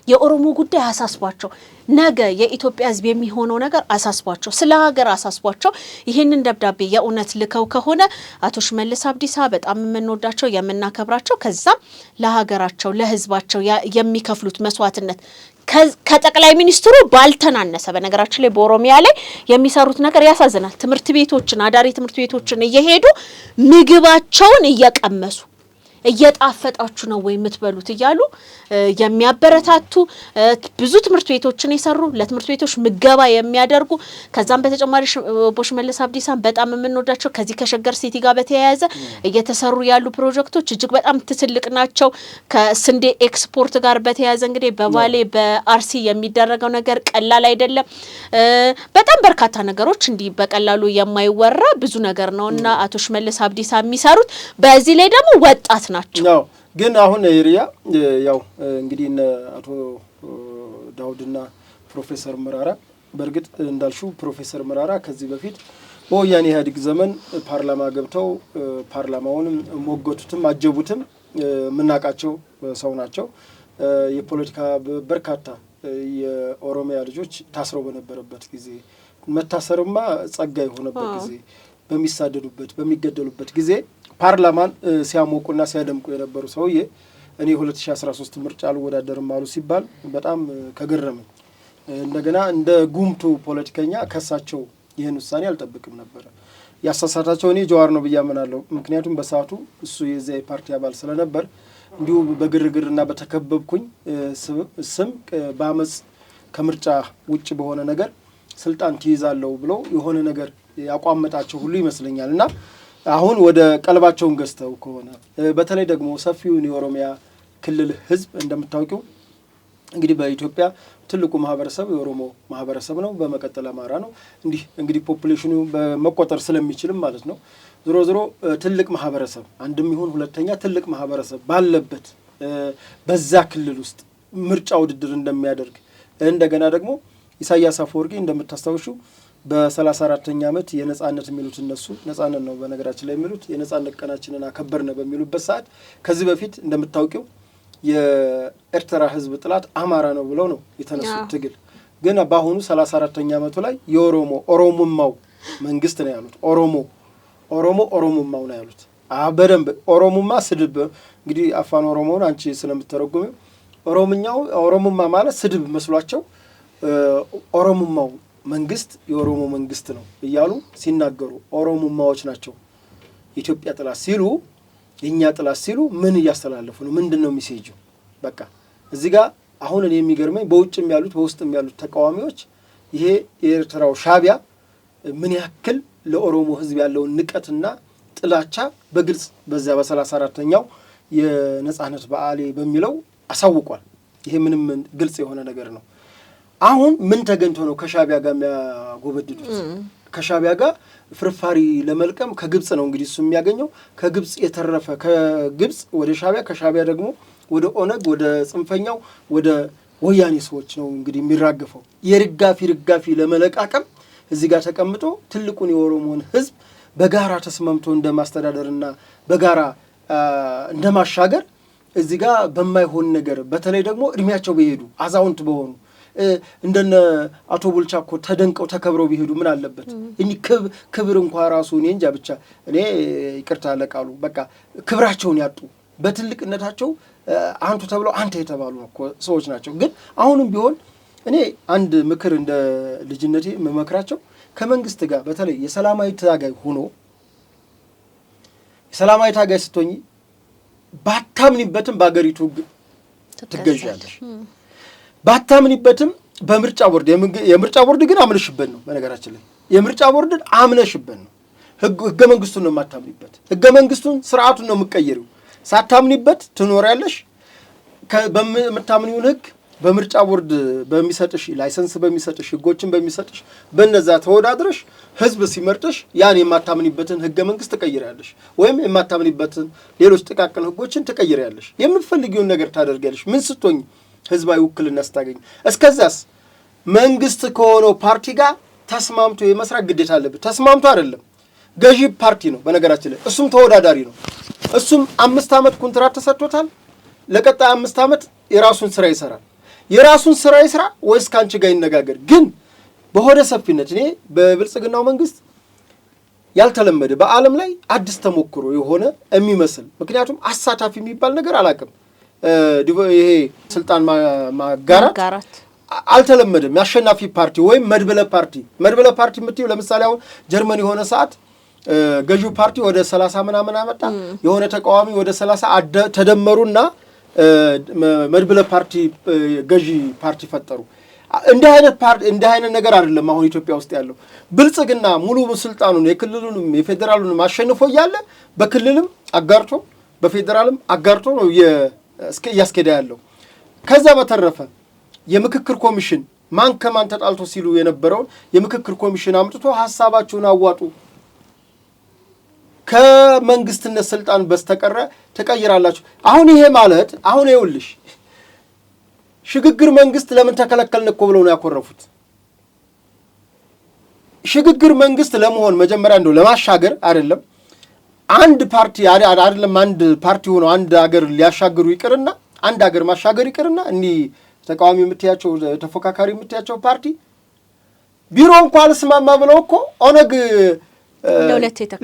የኦሮሞ ጉዳይ አሳስቧቸው ነገ የኢትዮጵያ ህዝብ የሚሆነው ነገር አሳስቧቸው ስለ ሀገር አሳስቧቸው ይሄንን ደብዳቤ የእውነት ልከው ከሆነ አቶ ሽመልስ አብዲሳ በጣም የምንወዳቸው የምናከብራቸው ከዛም ለሀገራቸው ለህዝባቸው የሚከፍሉት መስዋዕትነት ከጠቅላይ ሚኒስትሩ ባልተናነሰ በነገራችን ላይ በኦሮሚያ ላይ የሚሰሩት ነገር ያሳዝናል። ትምህርት ቤቶችን አዳሪ ትምህርት ቤቶችን እየሄዱ ምግባቸውን እየቀመሱ እየጣፈጣችሁ ነው ወይ የምትበሉት እያሉ የሚያበረታቱ ብዙ ትምህርት ቤቶችን የሰሩ ለትምህርት ቤቶች ምገባ የሚያደርጉ ከዛም በተጨማሪ ሽመልስ አብዲሳን በጣም የምንወዳቸው ከዚህ ከሸገር ሲቲ ጋር በተያያዘ እየተሰሩ ያሉ ፕሮጀክቶች እጅግ በጣም ትልቅ ናቸው። ከስንዴ ኤክስፖርት ጋር በተያያዘ እንግዲህ በባሌ በአርሲ የሚደረገው ነገር ቀላል አይደለም። በጣም በርካታ ነገሮች እንዲህ በቀላሉ የማይወራ ብዙ ነገር ነውና አቶ ሽመልስ አብዲሳ የሚሰሩት በዚህ ላይ ደግሞ ወጣት ናቸው። ግን አሁን ኤሪያ ያው እንግዲህ አቶ ዳውድና ፕሮፌሰር መራራ በርግጥ እንዳልሽው ፕሮፌሰር መራራ ከዚህ በፊት በወያኔ ኢህአዴግ ዘመን ፓርላማ ገብተው ፓርላማውንም ሞገቱትም አጀቡትም ምናቃቸው ሰው ናቸው። የፖለቲካ በርካታ የኦሮሚያ ልጆች ታስረው በነበረበት ጊዜ መታሰርማ ጸጋ የሆነበት ጊዜ በሚሳደዱበት በሚገደሉበት ጊዜ ፓርላማን ሲያሞቁና ሲያደምቁ የነበሩ ሰውዬ እኔ 2013 ምርጫ አልወዳደርም አሉ ሲባል በጣም ከገረመኝ እንደገና እንደ ጉምቱ ፖለቲከኛ ከሳቸው ይህን ውሳኔ አልጠብቅም ነበር። ያሳሳታቸው እኔ ጀዋር ነው ብያምናለሁ። ምክንያቱም በሰዓቱ እሱ የዚያ ፓርቲ አባል ስለነበር እንዲሁ በግርግርና በተከበብኩኝ ስም በአመፅ ከምርጫ ውጭ በሆነ ነገር ስልጣን ትይዛለው ብሎ የሆነ ነገር ያቋመጣቸው ሁሉ ይመስለኛልና አሁን ወደ ቀልባቸውን ገዝተው ከሆነ በተለይ ደግሞ ሰፊውን የኦሮሚያ ክልል ህዝብ እንደምታውቁ እንግዲህ በኢትዮጵያ ትልቁ ማህበረሰብ የኦሮሞ ማህበረሰብ ነው። በመቀጠል አማራ ነው። እንግዲህ ፖፑሌሽኑ በመቆጠር ስለሚችልም ማለት ነው። ዞሮ ትልቅ ማህበረሰብ አንድም ይሁን ሁለተኛ ትልቅ ማህበረሰብ ባለበት በዛ ክልል ውስጥ ምርጫ ውድድር እንደሚያደርግ እንደገና ደግሞ ኢሳያስ አፈወርቂ እንደምታስታውሹ በ34ኛ ዓመት የነጻነት የሚሉት እነሱ ነጻነት ነው በነገራችን ላይ የሚሉት የነጻነት ቀናችንን አከበርነ በሚሉበት ሰዓት ከዚህ በፊት እንደምታውቂው የኤርትራ ህዝብ ጥላት አማራ ነው ብለው ነው የተነሱት ትግል። ግን በአሁኑ 34ኛ ዓመቱ ላይ ኦሮሞማው መንግስት ነው ያሉት። ኦሮሞማው ነው ያሉት። በደንብ ኦሮሞማ ስድብ እንግዲህ አፋን ኦሮሞውን አንቺ ስለምትተረጉም ኦሮሞማ ማለት ስድብ መስሏቸው ኦሮሞማው መንግስት የኦሮሞ መንግስት ነው እያሉ ሲናገሩ ኦሮሞማዎች ናቸው ኢትዮጵያ ጥላት ሲሉ የኛ ጥላት ሲሉ ምን እያስተላለፉ ነው? ምንድነው ሜሴጁ? በቃ እዚህ ጋር አሁን እኔ የሚገርመኝ በውጭም ያሉት በውስጥም ያሉት ተቃዋሚዎች ይሄ የኤርትራው ሻቢያ ምን ያክል ለኦሮሞ ህዝብ ያለውን ንቀትና ጥላቻ በግልጽ በዛ በ34ኛው የነጻነት በዓል በሚለው አሳውቋል። ይሄ ምንም ግልጽ የሆነ ነገር ነው። አሁን ምን ተገኝቶ ነው ከሻቢያ ጋር የሚያጎበድዱት? ከሻቢያ ጋር ፍርፋሪ ለመልቀም ከግብጽ ነው እንግዲህ እሱ የሚያገኘው ከግብጽ የተረፈ ከግብጽ ወደ ሻቢያ ከሻቢያ ደግሞ ወደ ኦነግ ወደ ጽንፈኛው ወደ ወያኔ ሰዎች ነው እንግዲህ የሚራገፈው። የርጋፊ ለመለቃቀም እዚህ ጋር ተቀምጦ ትልቁን የኦሮሞን ህዝብ በጋራ ተስማምቶ እንደማስተዳደርና በጋራ እንደማሻገር እዚህ ጋር በማይሆን ነገር በተለይ ደግሞ እድሜያቸው በሄዱ አዛውንት በሆኑ እንደነ አቶ ቡልቻ እኮ ተደንቀው ተከብረው ቢሄዱ ምን አለበት? እኒ ክብር እንኳን ራሱ እኔ እንጃ ብቻ እኔ ይቅርታ ለቃሉ በቃ ክብራቸውን ያጡ በትልቅነታቸው አንቱ ተብለው አንተ የተባሉ እኮ ሰዎች ናቸው። ግን አሁንም ቢሆን እኔ አንድ ምክር እንደ ልጅነቴ መመክራቸው ከመንግስት ጋር በተለይ የሰላማዊ ታጋይ ሆኖ የሰላማዊ ታጋይ ስትሆኚ ባታምኒበትም በአገሪቱ ትገዣለሽ። ባታምኒበትም በምርጫ ቦርድ የምርጫ ቦርድ ግን አምነሽበት ነው። በነገራችን ላይ የምርጫ ቦርድን አምነሽበት ነው። ህገ መንግስቱን ነው የማታምኒበት። ህገ መንግስቱን ስርዓቱን ነው የምትቀይሪው። ሳታምኒበት ትኖሪያለሽ። በምታምኒውን ህግ በምርጫ ቦርድ በሚሰጥሽ ላይሰንስ በሚሰጥሽ ህጎችን በሚሰጥሽ በነዛ ተወዳድረሽ ህዝብ ሲመርጥሽ ያን የማታምኒበትን ህገ መንግስት ትቀይሪያለሽ፣ ወይም የማታምኒበትን ሌሎች ጥቃቅን ህጎችን ትቀይሪያለሽ። የምትፈልጊውን ነገር ታደርጊያለሽ። ምን ስትሆኝ ህዝባዊ ውክልና ስታገኝ። እስከዛስ መንግስት ከሆነው ፓርቲ ጋር ተስማምቶ የመስራት ግዴታ አለበት። ተስማምቶ አይደለም ገዢ ፓርቲ ነው በነገራችን ላይ እሱም ተወዳዳሪ ነው። እሱም 5 ዓመት ኮንትራት ተሰጥቶታል። ለቀጣይ 5 ዓመት የራሱን ስራ ይሰራል። የራሱን ስራ ይስራ ወይስ ካንቺ ጋር ይነጋገር? ግን በሆደ ሰፊነት እኔ በብልጽግናው መንግስት ያልተለመደ በዓለም ላይ አዲስ ተሞክሮ የሆነ የሚመስል ምክንያቱም አሳታፊ የሚባል ነገር አላውቅም። ይሄ ስልጣን ማጋራት አልተለመደም። ያሸናፊ ፓርቲ ወይም መድበለ ፓርቲ የምትይው ለምሳሌ አሁን ጀርመን የሆነ ሰዓት ገዢው ፓርቲ ወደ 30 ምናምን አመጣ፣ የሆነ ተቃዋሚ ወደ 30 ተደመሩና መድበለ ፓርቲ ገዢ ፓርቲ ፈጠሩ። እንደ አይነት ነገር አይደለም አሁን ኢትዮጵያ ውስጥ ያለው። ብልጽግና ሙሉ ስልጣኑን የክልሉንም የፌዴራሉንም አሸንፎ እያለ በክልልም አጋርቶ በፌዴራልም አጋርቶ ነው እያስኬዳ ያለው። ከዛ በተረፈ የምክክር ኮሚሽን ማን ከማን ተጣልቶ ሲሉ የነበረውን የምክክር ኮሚሽን አምጥቶ ሐሳባችሁን አዋጡ፣ ከመንግስትነት ስልጣን በስተቀረ ተቀይራላችሁ። አሁን ይሄ ማለት አሁን ይኸውልሽ ሽግግር መንግስት ለምን ተከለከልን እኮ ብለው ነው ያኮረፉት። ሽግግር መንግስት ለመሆን መጀመሪያ እንደው ለማሻገር አይደለም አንድ ፓርቲ አይደለም አንድ ፓርቲ ሆኖ አንድ ሀገር ሊያሻግሩ ይቅርና አንድ ሀገር ማሻገር ይቅርና እኒ ተቃዋሚ የምትያቸው ተፎካካሪ የምትያቸው ፓርቲ ቢሮ እንኳን አልስማማ ብለው እኮ ኦነግ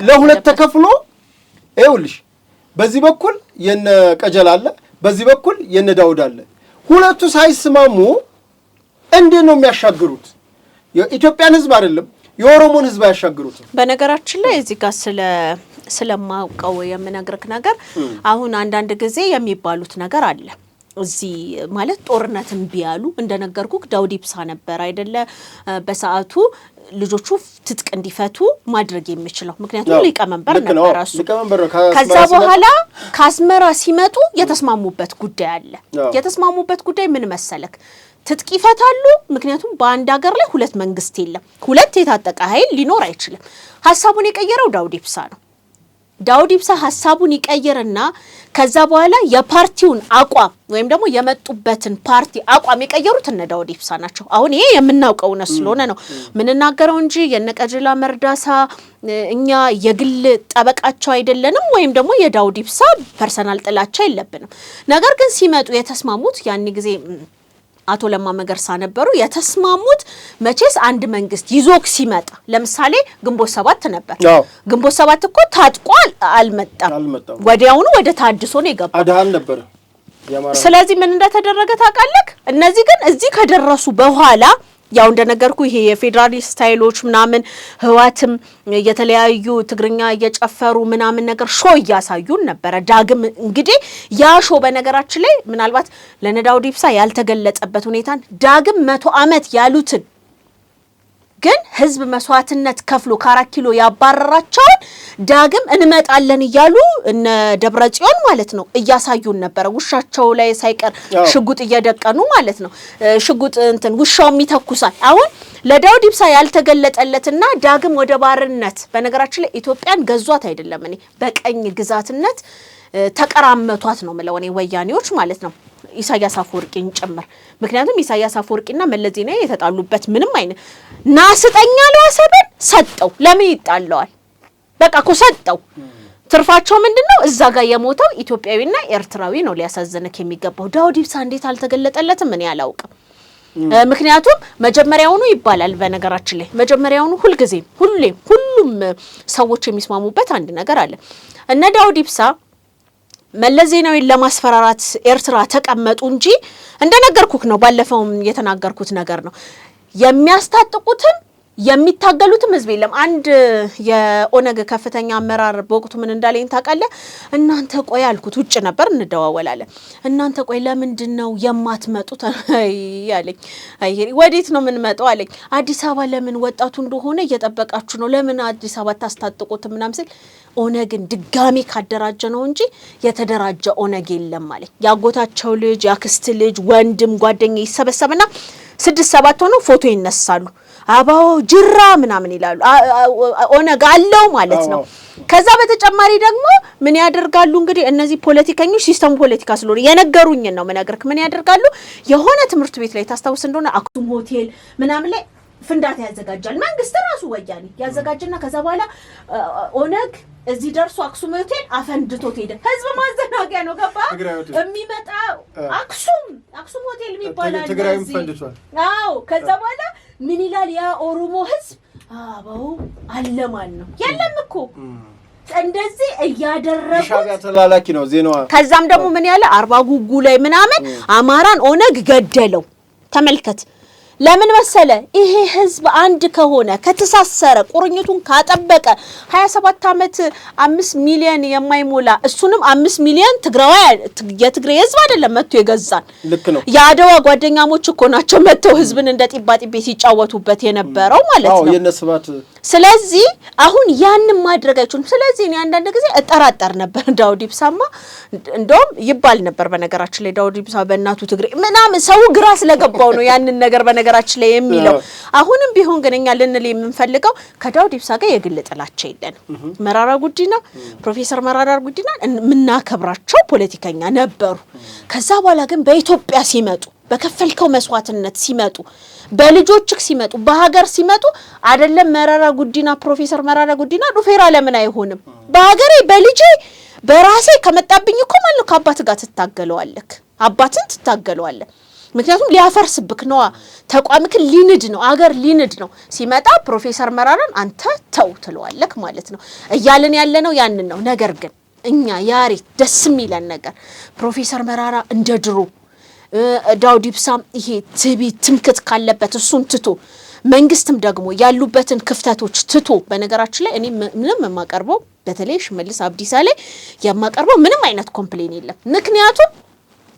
ለሁለት ተከፍሎ ይኸውልሽ በዚህ በኩል የነ ቀጀል አለ፣ በዚህ በኩል የነ ዳውድ አለ። ሁለቱ ሳይስማሙ እንዴት ነው የሚያሻግሩት? የኢትዮጵያን ህዝብ አይደለም የኦሮሞን ህዝብ ያሻግሩት። በነገራችን ላይ እዚህ ጋር ስለማውቀው የምነግርክ ነገር አሁን አንዳንድ ጊዜ የሚባሉት ነገር አለ። እዚህ ማለት ጦርነትን ቢያሉ እንደነገርኩክ ዳውድ ኢብሳ ነበር አይደለ በሰዓቱ ልጆቹ ትጥቅ እንዲፈቱ ማድረግ የሚችለው ምክንያቱም ሊቀመንበር ነበር እሱ። ከዛ በኋላ ከአስመራ ሲመጡ የተስማሙበት ጉዳይ አለ። የተስማሙበት ጉዳይ ምን መሰለክ? ትጥቅ ይፈታሉ። ምክንያቱም በአንድ ሀገር ላይ ሁለት መንግስት የለም፣ ሁለት የታጠቀ ኃይል ሊኖር አይችልም። ሐሳቡን የቀየረው ዳውድ ኢብሳ ነው። ዳውድ ኢብሳ ሐሳቡን ይቀየርና ከዛ በኋላ የፓርቲውን አቋም ወይም ደግሞ የመጡበትን ፓርቲ አቋም የቀየሩት እነ ዳውድ ኢብሳ ናቸው። አሁን ይሄ የምናውቀው ነው ስለሆነ ነው ምንናገረው እንጂ የነቀጀላ መርዳሳ እኛ የግል ጠበቃቸው አይደለንም ወይም ደግሞ የዳውድ ኢብሳ ፐርሰናል ጥላቻ የለብንም። ነገር ግን ሲመጡ የተስማሙት ያን ጊዜ አቶ ለማ መገርሳ ነበሩ። የተስማሙት መቼስ አንድ መንግስት ይዞክ ሲመጣ ለምሳሌ ግንቦት 7 ነበር። ግንቦት 7 እኮ ታጥቆ አልመጣም። ወዲያውኑ ወደ ታድሶ ነው የገባው አዳን ነበር። ስለዚህ ምን እንደተደረገ ታውቃለህ? እነዚህ ግን እዚህ ከደረሱ በኋላ ያው እንደነገርኩ ይሄ የፌደራሊስት ስታይሎች ምናምን ህዋትም የተለያዩ ትግርኛ እየጨፈሩ ምናምን ነገር ሾ እያሳዩን ነበር። ዳግም እንግዲህ ያ ሾ በነገራችን ላይ ምናልባት ለነዳውድ ኢብሳ ያልተገለጸበት ሁኔታን ዳግም 100 ዓመት ያሉትን ግን ህዝብ መስዋዕትነት ከፍሎ ከ4 ኪሎ ያባረራቸውን ዳግም እንመጣለን እያሉ እነ ደብረጽዮን ማለት ነው እያሳዩን ነበር። ውሻቸው ላይ ሳይቀር ሽጉጥ እየደቀኑ ማለት ነው። ሽጉጥ እንትን ውሻውም ይተኩሳል። አሁን ለዳውድ ኢብሳ ያልተገለጠለትና ዳግም ወደ ባርነት በነገራችን ላይ ኢትዮጵያን ገዟት አይደለም እኔ በቀኝ ግዛትነት ተቀራመቷት ነው ማለት ነው ወያኔዎች ማለት ነው ኢሳያስ አፈወርቂን ጭምር። ምክንያቱም ኢሳያስ አፈወርቂና መለስ ዜናዊ የተጣሉበት ምንም አይነት ናስጠኛ ለወሰበን ሰጠው። ለምን ይጣላዋል? በቃ እኮ ሰጠው። ትርፋቸው ምንድነው? እዛ ጋር የሞተው ኢትዮጵያዊና ኤርትራዊ ነው። ሊያሳዝንክ የሚገባው ዳውድ ኢብሳ እንዴት አልተገለጠለትም? እኔ አላውቅም። ምክንያቱም መጀመሪያውኑ ይባላል በነገራችን ላይ መጀመሪያውኑ ሁሉም ሰዎች የሚስማሙበት አንድ ነገር አለ። እነ ዳውድ ኢብሳ መለስ ዜናዊን ለማስፈራራት ኤርትራ ተቀመጡ እንጂ እንደነገርኩክ ነው። ባለፈውም የተናገርኩት ነገር ነው። የሚያስታጥቁትም የሚታገሉትም ህዝብ የለም። አንድ የኦነግ ከፍተኛ አመራር በወቅቱ ምን እንዳለኝ ታውቃለህ? እናንተ ቆይ አልኩት፣ ውጭ ነበር እንደዋወላለን። እናንተ ቆይ ለምንድን ነው የማትመጡት ያለኝ። ወዴት ነው የምንመጣው አለኝ። አዲስ አበባ ለምን ወጣቱ እንደሆነ እየጠበቃችሁ ነው፣ ለምን አዲስ አበባ ታስታጥቁት ምናምን ሲል ኦነግን ድጋሚ ካደራጀ ነው እንጂ የተደራጀ ኦነግ የለም አለኝ። ያጎታቸው ልጅ ያክስት ልጅ ወንድም ጓደኛ ይሰበሰብና 6-7 ሆነው ፎቶ ይነሳሉ። አባው ጅራ ምናምን ይላሉ ኦነግ አለው ማለት ነው ከዛ በተጨማሪ ደግሞ ምን ያደርጋሉ እንግዲህ እነዚህ ፖለቲከኞች ሲስተም ፖለቲካ ስለሆነ የነገሩኝ ነው መናገርክ ምን ያደርጋሉ የሆነ ትምህርት ቤት ላይ ታስታውስ እንደሆነ አክሱም ሆቴል ምናምን ላይ ፍንዳታ ያዘጋጃል መንግስት ራሱ ወያኔ ያዘጋጅና ከዛ በኋላ ኦነግ እዚህ ደርሶ አክሱም ሆቴል አፈንድቶት ሄደ ህዝብ ማዘናጊያ ነው ገባ የሚመጣ አክሱም ሆቴል የሚባላል ትግራይም ፈንድቷል አዎ ከዛ በኋላ ምን ይላል ያ ኦሮሞ ህዝብ አባው አለማን ነው የለም እኮ እንደዚህ እያደረጉ ሻቢያ ተላላኪ ነው ዜናዋ ከዛም ደግሞ ምን ያለ አርባ ጉጉ ላይ ምናምን አማራን ኦነግ ገደለው ተመልከት ለምን መሰለ ይሄ ህዝብ አንድ ከሆነ ከተሳሰረ ቁርኝቱን ካጠበቀ 27 አመት 5 ሚሊዮን የማይሞላ እሱንም 5 ሚሊዮን ትግራዋይ የትግራይ ህዝብ አይደለም መጥቶ የገዛን ልክ ነው ያደዋ ጓደኛሞች እኮ ናቸው መጥተው ህዝብን እንደ ጢባጢቤ ሲጫወቱበት የነበረው ማለት ነው የነስባት ስለዚህ አሁን ያንን ማድረግ አይችሉም ስለዚህ እኔ አንዳንድ ጊዜ እጠራጠር ነበር ዳውድ ኢብሳማ እንደውም ይባል ነበር በነገራችን ላይ ዳውድ ኢብሳ በእናቱ ትግሬ ምናምን ሰው ግራ ስለገባው ነው ያንን ነገር በነገራችን ላይ የሚለው አሁንም ቢሆን ግን እኛ ልንል የምንፈልገው ከዳውድ ኢብሳ ጋር የግል ጥላቻ የለንም መራራ ጉዲና ፕሮፌሰር መራራ ጉዲና ምናከብራቸው ፖለቲከኛ ነበሩ ከዛ በኋላ ግን በኢትዮጵያ ሲመጡ በከፈልከው መስዋዕትነት ሲመጡ በልጆችክ ሲመጡ በሀገር ሲመጡ አይደለም መራራ ጉዲና ፕሮፌሰር መራራ ጉዲና ዱፌራ ለምን አይሆንም በሀገሬ በልጄ በራሴ ከመጣብኝ እኮ ማለት ከአባት ጋር ትታገለዋለክ አባትን ትታገለዋለክ ምክንያቱም ሊያፈርስብክ ነው ተቋምክ ሊንድ ነው አገር ሊንድ ነው ሲመጣ ፕሮፌሰር መራራን አንተ ተው ትለዋለክ ማለት ነው እያልን ያለ ነው ያንን ነው ነገር ግን እኛ ያሪ ደስ የሚለን ነገር ፕሮፌሰር መራራ እንደድሩ ዳውድ ኢብሳም ይሄ ትምክት ካለበት እሱን ትቶ መንግስትም ደግሞ ያሉበትን ክፍተቶች ትቶ በነገራችን ላይ እኔ ምንም የማቀርበው በተለይ ሽመልስ አብዲሳ ላይ የማቀርበው ምንም አይነት ኮምፕሌን የለም ምክንያቱም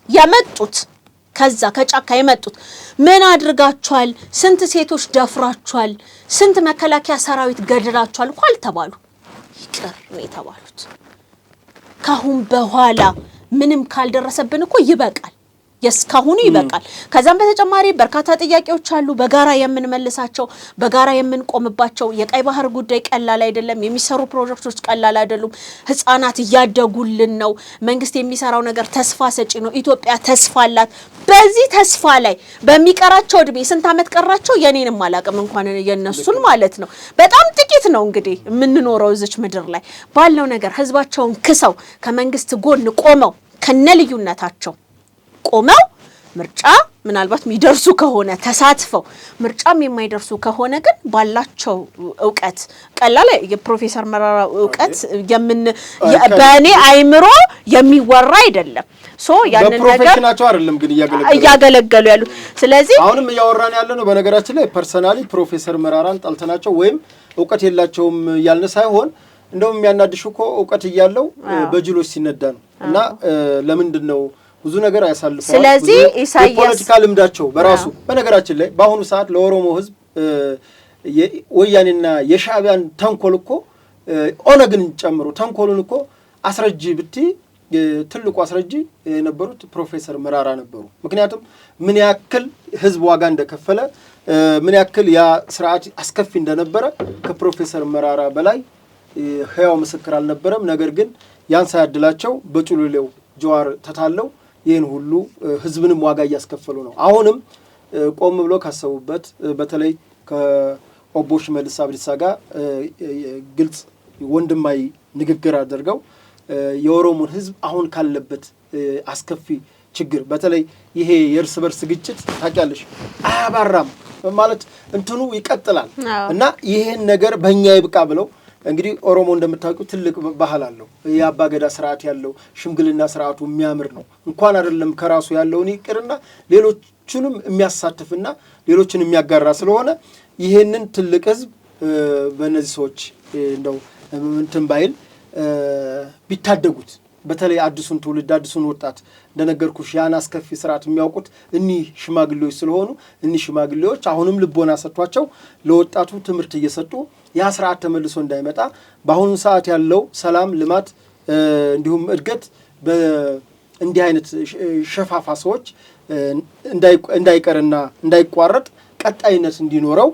ያመጡት ከዛ ከጫካ የመጡት ምን አድርጋቸዋል ስንት ሴቶች ደፍራቸዋል ስንት መከላከያ ሰራዊት ገድላቸዋል እኮ አልተባሉ ይቅር ነው የተባሉት ካሁን በኋላ ምንም ካልደረሰብን እኮ ይበቃል የስካሁኑ ይበቃል ከዛም በተጨማሪ በርካታ ጥያቄዎች አሉ በጋራ የምንመልሳቸው በጋራ የምንቆምባቸው የቀይ ባህር ጉዳይ ቀላል አይደለም የሚሰሩ ፕሮጀክቶች ቀላል አይደሉም ህፃናት ያደጉልን ነው መንግስት የሚሰራው ነገር ተስፋ ሰጪ ነው ኢትዮጵያ ተስፋ አላት በዚህ ተስፋ ላይ በሚቀራቸው እድሜ ስንት አመት ቀራቸው የኔንም አላቅም እንኳን የነሱን ማለት ነው በጣም ጥቂት ነው እንግዲህ የምንኖረው እዚች ምድር ላይ ባለው ነገር ህዝባቸውን ክሰው ከመንግስት ጎን ቆመው ከነልዩነታቸው ቆመው ምርጫ ምናልባት የሚደርሱ ከሆነ ተሳትፈው ምርጫም የማይደርሱ ከሆነ ግን ባላቸው ዕውቀት ቀላል የፕሮፌሰር መራራ ዕውቀት በእኔ አይምሮ የሚወራ አይደለም ሶ ያንን ነገር በፕሮፌሽናቸው አይደለም ግን ያገለገሉ ያሉ ስለዚህ አሁንም ያወራን ያለ ነው በነገራችን ላይ ፐርሰናሊ ፕሮፌሰር መራራን ጣልተናቸው ወይም ዕውቀት የላቸውም ያልን ሳይሆን እንደውም የሚያናድሽ እኮ ዕውቀት እያለው በጅሎች ሲነዳ ነው እና ለምንድን ነው ብዙ ነገር ያሳልፈዋል ስለዚህ ኢሳይያስ ፖለቲካ ልምዳቸው በራሱ በነገራችን ላይ በአሁኑ ሰዓት ለኦሮሞ ህዝብ ወያኔና የሻቢያን ተንኮል እኮ ኦነግን ጨምሮ ተንኮሉን እኮ አስረጂ ብቲ ትልቁ አስረጂ የነበሩት ፕሮፌሰር መራራ ነበሩ ምክንያቱም ምን ያክል ህዝብ ዋጋ እንደከፈለ ምን ያክል ያ ስርዓት አስከፊ እንደነበረ ከፕሮፌሰር መራራ በላይ ህያው ምስክር አልነበረም ነገር ግን ያን ሳያድላቸው በጩሉሌው ጀዋር ተታለው ይሄን ሁሉ ህዝብንም ዋጋ ያስከፈሉ ነው አሁንም ቆም ብሎ ካሰቡበት በተለይ ከኦቦ ሽመልስ አብዲሳ ጋር ግልጽ ወንድማይ ንግግር አድርገው የኦሮሞን ህዝብ አሁን ካለበት አስከፊ ችግር በተለይ ይሄ የእርስ በርስ ግጭት ታውቂያለሽ አያባራም ማለት እንትኑ ይቀጥላል እና ይሄን ነገር በእኛ ይብቃ ብለው እንግዲህ ኦሮሞ እንደምታውቁ ትልቅ ባህል አለው የአባገዳ ስርዓት ያለው ሽምግልና ስርዓቱ የሚያምር ነው እንኳን አይደለም ከራሱ ያለውን ይቅርና ሌሎችንም የሚያሳትፍና ሌሎችን የሚያጋራ ስለሆነ ይሄንን ትልቅ ህዝብ በእነዚህ ሰዎች እንደው እንትን ባይል ቢታደጉት በተለይ አዲሱን ትውልድ አዲሱን ወጣት እንደነገርኩሽ ያን አስከፊ ስርዓት የሚያውቁት እኒ ሽማግሌዎች ስለሆኑ እኒ ሽማግሌዎች አሁንም ልቦና ሰጥቷቸው ለወጣቱ ትምህርት እየሰጡ ያ ስርዓት ተመልሶ እንዳይመጣ በአሁኑ ሰዓት ያለው ሰላም ልማት እንዲሁም እድገት በእንዲህ አይነት ሸፋፋ ሰዎች እንዳይቀርና እንዳይቋረጥ ቀጣይነት እንዲኖረው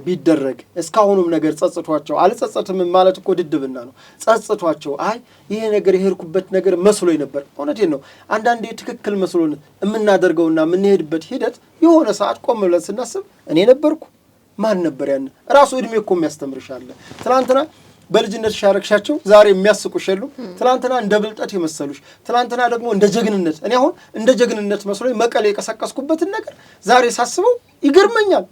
ቢደረግ እስካሁኑም ነገር ጸጽቷቸው አልጸጸትም ማለት እኮ ድድብና ነው። ጸጽቷቸው አይ ይሄ ነገር የሄድኩበት ነገር መስሎኝ ነበር። እውነቴን ነው። አንዳንዴ ትክክል መስሎን የምናደርገውና የምንሄድበት ሂደት የሆነ ሰዓት ቆም ብለን ስናስብ እኔ ነበርኩ ማን ነበር ያን ራሱ እድሜ እኮ የሚያስተምርሻለ ትናንትና በልጅነት ሻረክሻቸው ዛሬ የሚያስቁሽ የሉ ትናንትና እንደ ብልጠት የመሰሉሽ ትናንትና ደግሞ እንደ ጀግንነት እኔ አሁን እንደ ጀግንነት መስሎኝ መቀሌ የቀሰቀስኩበትን ነገር ዛሬ ሳስበው ይገርመኛል።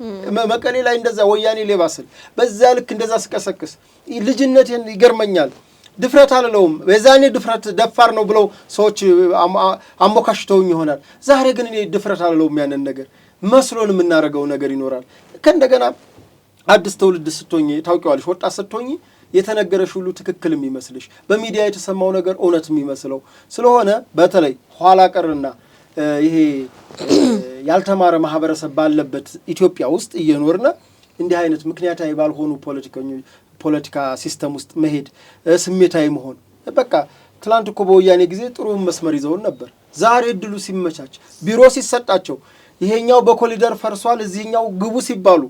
መቀሌ ላይ እንደዛ ወያኔ ሌባስል በዛ ልክ እንደዛ ስቀሰቅስ ልጅነቴን ይገርመኛል። ድፍረት አልለውም በዛኔ ድፍረት ደፋር ነው ብለው ሰዎች አሞካሽተውኝ ይሆናል። ዛሬ ግን እኔ ድፍረት አልለውም ያንን ነገር መስሎን የምናደርገው ነገር ይኖራል። ከእንደገና አዲስ ትውልድ ስትሆኚ ታውቂዋለሽ ወጣት ስትሆኚ የተነገረሽ ሁሉ ትክክል የሚመስልሽ በሚዲያ የተሰማው ነገር እውነት የሚመስለው ስለሆነ በተለይ ኋላ ቀርና ይሄ ያልተማረ ማህበረሰብ ባለበት ኢትዮጵያ ውስጥ እየኖርነ እንዲህ አይነት ምክንያታዊ ባልሆኑ ፖለቲካ ሲስተም ውስጥ መሄድ ስሜታዊ መሆን በቃ ትላንት እኮ በወያኔ ጊዜ ጥሩ መስመር ይዘውን ነበር። ዛሬ እድሉ ሲመቻች ቢሮ ሲሰጣቸው ይሄኛው በኮሊደር ፈርሷል እዚህኛው ግቡ ሲባሉ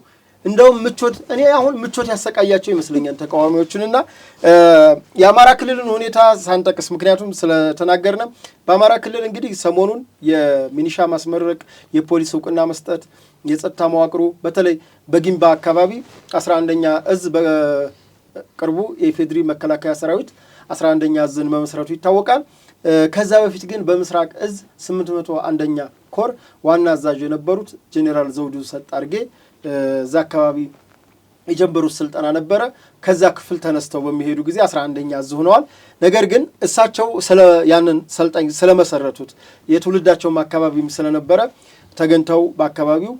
እንደውም ምቾት እኔ አሁን ምቾት ያሰቃያቸው ይመስለኛል ተቃዋሚዎቹንና የአማራ ክልልን ሁኔታ ሳንጠቅስ ምክንያቱም ስለተናገርነ በአማራ ክልል እንግዲህ ሰሞኑን የሚኒሻ ማስመረቅ የፖሊስ እውቅና መስጠት የጸጥታ መዋቅሩ በተለይ በጊምባ አካባቢ 11ኛ እዝ በቅርቡ የፌድሪ መከላከያ ሰራዊት 11ኛ እዝን መመስረቱ ይታወቃል። ከዛ በፊት ግን በምስራቅ እዝ 801ኛ ኮር ዋና አዛዥ የነበሩት ጄኔራል ዘውዱ ሰጣርጌ እዛ አካባቢ የጀመሩት ስልጠና ነበረ። ከዛ ክፍል ተነስተው በሚሄዱ ጊዜ 11ኛ እዝ ሆነዋል። ነገር ግን እሳቸው ያንን ሰልጣኝ ስለመሰረቱት የትውልዳቸውም አካባቢም ስለነበረ ተገንተው በአካባቢው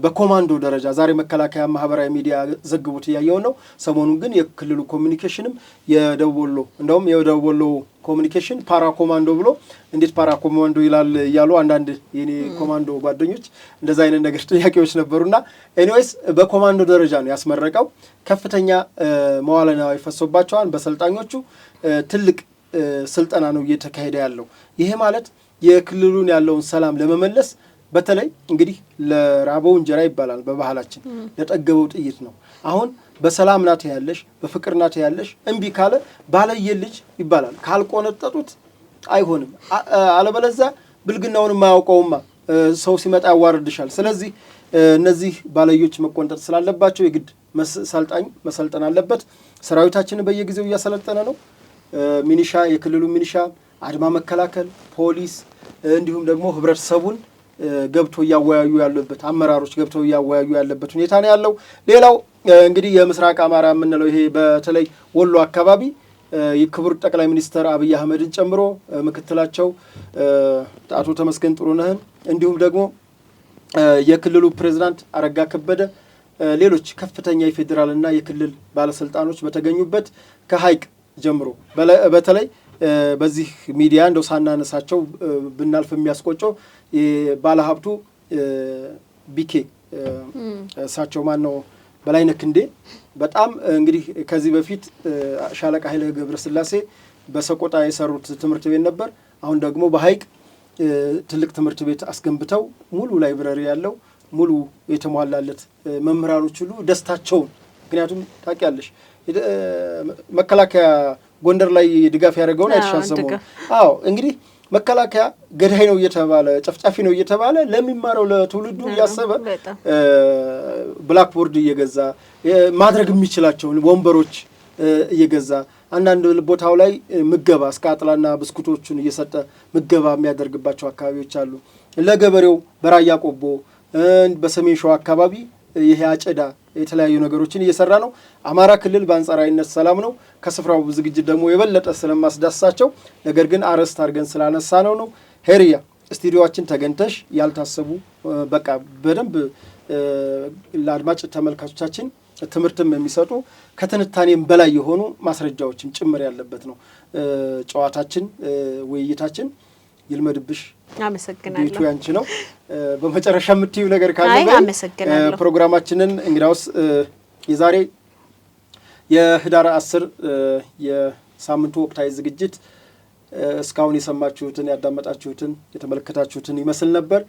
በኮማንዶ ደረጃ ዛሬ መከላከያ ማህበራዊ ሚዲያ ዘግቡት እያየው ነው። ሰሞኑን ግን የክልሉ ኮሚኒኬሽንም የደቡብ ወሎ እንደውም የደቡብ ወሎ ኮሚኒኬሽን ፓራ ኮማንዶ ብሎ እንዴት ፓራ ኮማንዶ ይላል እያሉ አንዳንድ የኔ ኮማንዶ ጓደኞች እንደዛ አይነት ነገር ጥያቄዎች ነበሩና ኤኒዌይስ በኮማንዶ ደረጃ ነው ያስመረቀው። ከፍተኛ መዋዕለ ንዋይ ፈሶባቸዋል። በሰልጣኞቹ ትልቅ ስልጠና ነው እየተካሄደ ያለው። ይሄ ማለት የክልሉን ያለውን ሰላም ለመመለስ በተለይ እንግዲህ ለራበው እንጀራ ይባላል በባህላችን ለጠገበው ጥይት ነው። አሁን በሰላም ናት ያለሽ በፍቅር ናት ያለሽ እምቢ ካለ ባለየ ልጅ ይባላል። ካልቆነጠጡት አይሆንም። አለበለዛ ብልግናውን ማያውቀውማ ሰው ሲመጣ ያዋርድሻል። ስለዚህ እነዚህ ባለዮች መቆንጠጥ ስላለባቸው የግድ ሰልጣኝ መሰልጠን አለበት። ሰራዊታችንን በየጊዜው እያሰለጠነ ነው። ሚኒሻ የክልሉ ሚኒሻ አድማ መከላከል ፖሊስ እንዲሁም ደግሞ ህብረተሰቡን ገብቶ ያወያዩ ያለበት አመራሮች ገብቶ ያወያዩ ያለበት ሁኔታ ነው ያለው። ሌላው እንግዲህ የምስራቅ አማራ የምንለው ይሄ በተለይ ወሎ አካባቢ የክቡር ጠቅላይ ሚኒስትር አብይ አህመድን ጨምሮ ምክትላቸው አቶ ተመስገን ጥሩነህን እንዲሁም ደግሞ የክልሉ ፕሬዝዳንት አረጋ ከበደ ሌሎች ከፍተኛ የፌዴራልና የክልል ባለስልጣኖች በተገኙበት ከሀይቅ ጀምሮ በተለይ በዚህ ሚዲያ እንደው ሳናነሳቸው ብናልፍ የሚያስቆጨው ባለሀብቱ ቢኬ እሳቸው ማን ነው በላይነህ ክንዴ በጣም እንግዲህ ከዚህ በፊት ሻለቃ ኃይለ ገብረስላሴ በሰቆጣ የሰሩት ትምህርት ቤት ነበር። አሁን ደግሞ በሀይቅ ትልቅ ትምህርት ቤት አስገንብተው ሙሉ ላይብረሪ ያለው ሙሉ የተሟላለት መምህራኖች ሁሉ ደስታቸውን ምክንያቱም ታውቂያለሽ መከላከያ ጎንደር ላይ ድጋፍ ያደረገውን አይተሻሰሙ። አዎ እንግዲህ መከላከያ ገዳይ ነው እየተባለ ጨፍጫፊ ነው እየተባለ ለሚማረው ለትውልዱ እያሰበ ብላክቦርድ እየገዛ ማድረግ የሚችላቸውን ወንበሮች እየገዛ አንዳንድ ቦታው ላይ ምገባ እስከ አጥላና ብስኩቶቹን እየሰጠ ምገባ የሚያደርግባቸው አካባቢዎች አሉ። ለገበሬው በራያ ቆቦ በሰሜን ሸዋ አካባቢ ይሄ አጨዳ የተለያዩ ነገሮችን እየሰራ ነው። አማራ ክልል በአንጻራዊነት ሰላም ነው። ከስፍራው ዝግጅት ደግሞ የበለጠ ስለማስዳሳቸው ነገር ግን አረስት አድርገን ስላነሳ ነው ሄሪያ ስቱዲዮአችን ተገንተሽ ያልታሰቡ በቃ በደንብ ለአድማጭ ተመልካቾቻችን ትምህርትም የሚሰጡ ከትንታኔም በላይ የሆኑ ማስረጃዎችን ጭምር ያለበት ነው ጨዋታችን ውይይታችን። ይልመድብሽ። አመሰግናለሁ። ቤቱ ያንቺ ነው። በመጨረሻ የምትይው ነገር ካለ አመሰግናለሁ። ፕሮግራማችንን እንግዳውስ የዛሬ የህዳር 10 የሳምንቱ ወቅታዊ ዝግጅት እስካሁን የሰማችሁትን ያዳመጣችሁትን የተመለከታችሁትን ይመስል ነበር።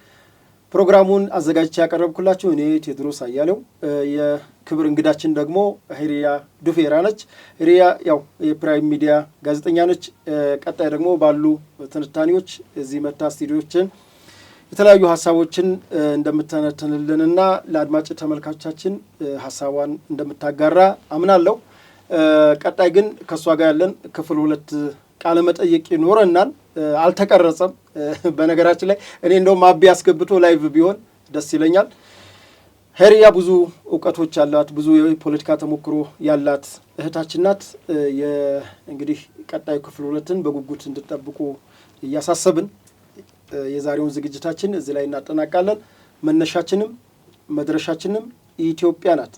ፕሮግራሙን አዘጋጅቼ ያቀረብኩላችሁ እኔ ቴድሮስ አያሌው፣ የክብር እንግዳችን ደግሞ ሂሪያ ዱፌራ ነች። ሂሪያ ያው የፕራይም ሚዲያ ጋዜጠኛ ነች። ቀጣይ ደግሞ ባሉ ትንታኔዎች እዚህ መታ ስቱዲዮችን የተለያዩ ሀሳቦችን እንደምትተነትንልንና ለአድማጭ ተመልካቾቻችን ሀሳቧን እንደምታጋራ አምናለሁ። ቀጣይ ግን ከእሷ ጋር ያለን ክፍል 2 ቃለ መጠይቅ ይኖረናል። አልተቀረጸም። በነገራችን ላይ እኔ እንደውም አቢ አስገብቶ ላይቭ ቢሆን ደስ ይለኛል። ሂሪያ ብዙ እውቀቶች ያላት ብዙ የፖለቲካ ተሞክሮ ያላት እህታችን ናት። እንግዲህ ቀጣዩ ክፍል 2ን በጉጉት እንድትጠብቁ እያሳሰብን የዛሬውን ዝግጅታችን እዚህ ላይ እናጠናቃለን። መነሻችንም መድረሻችንም ኢትዮጵያ ናት።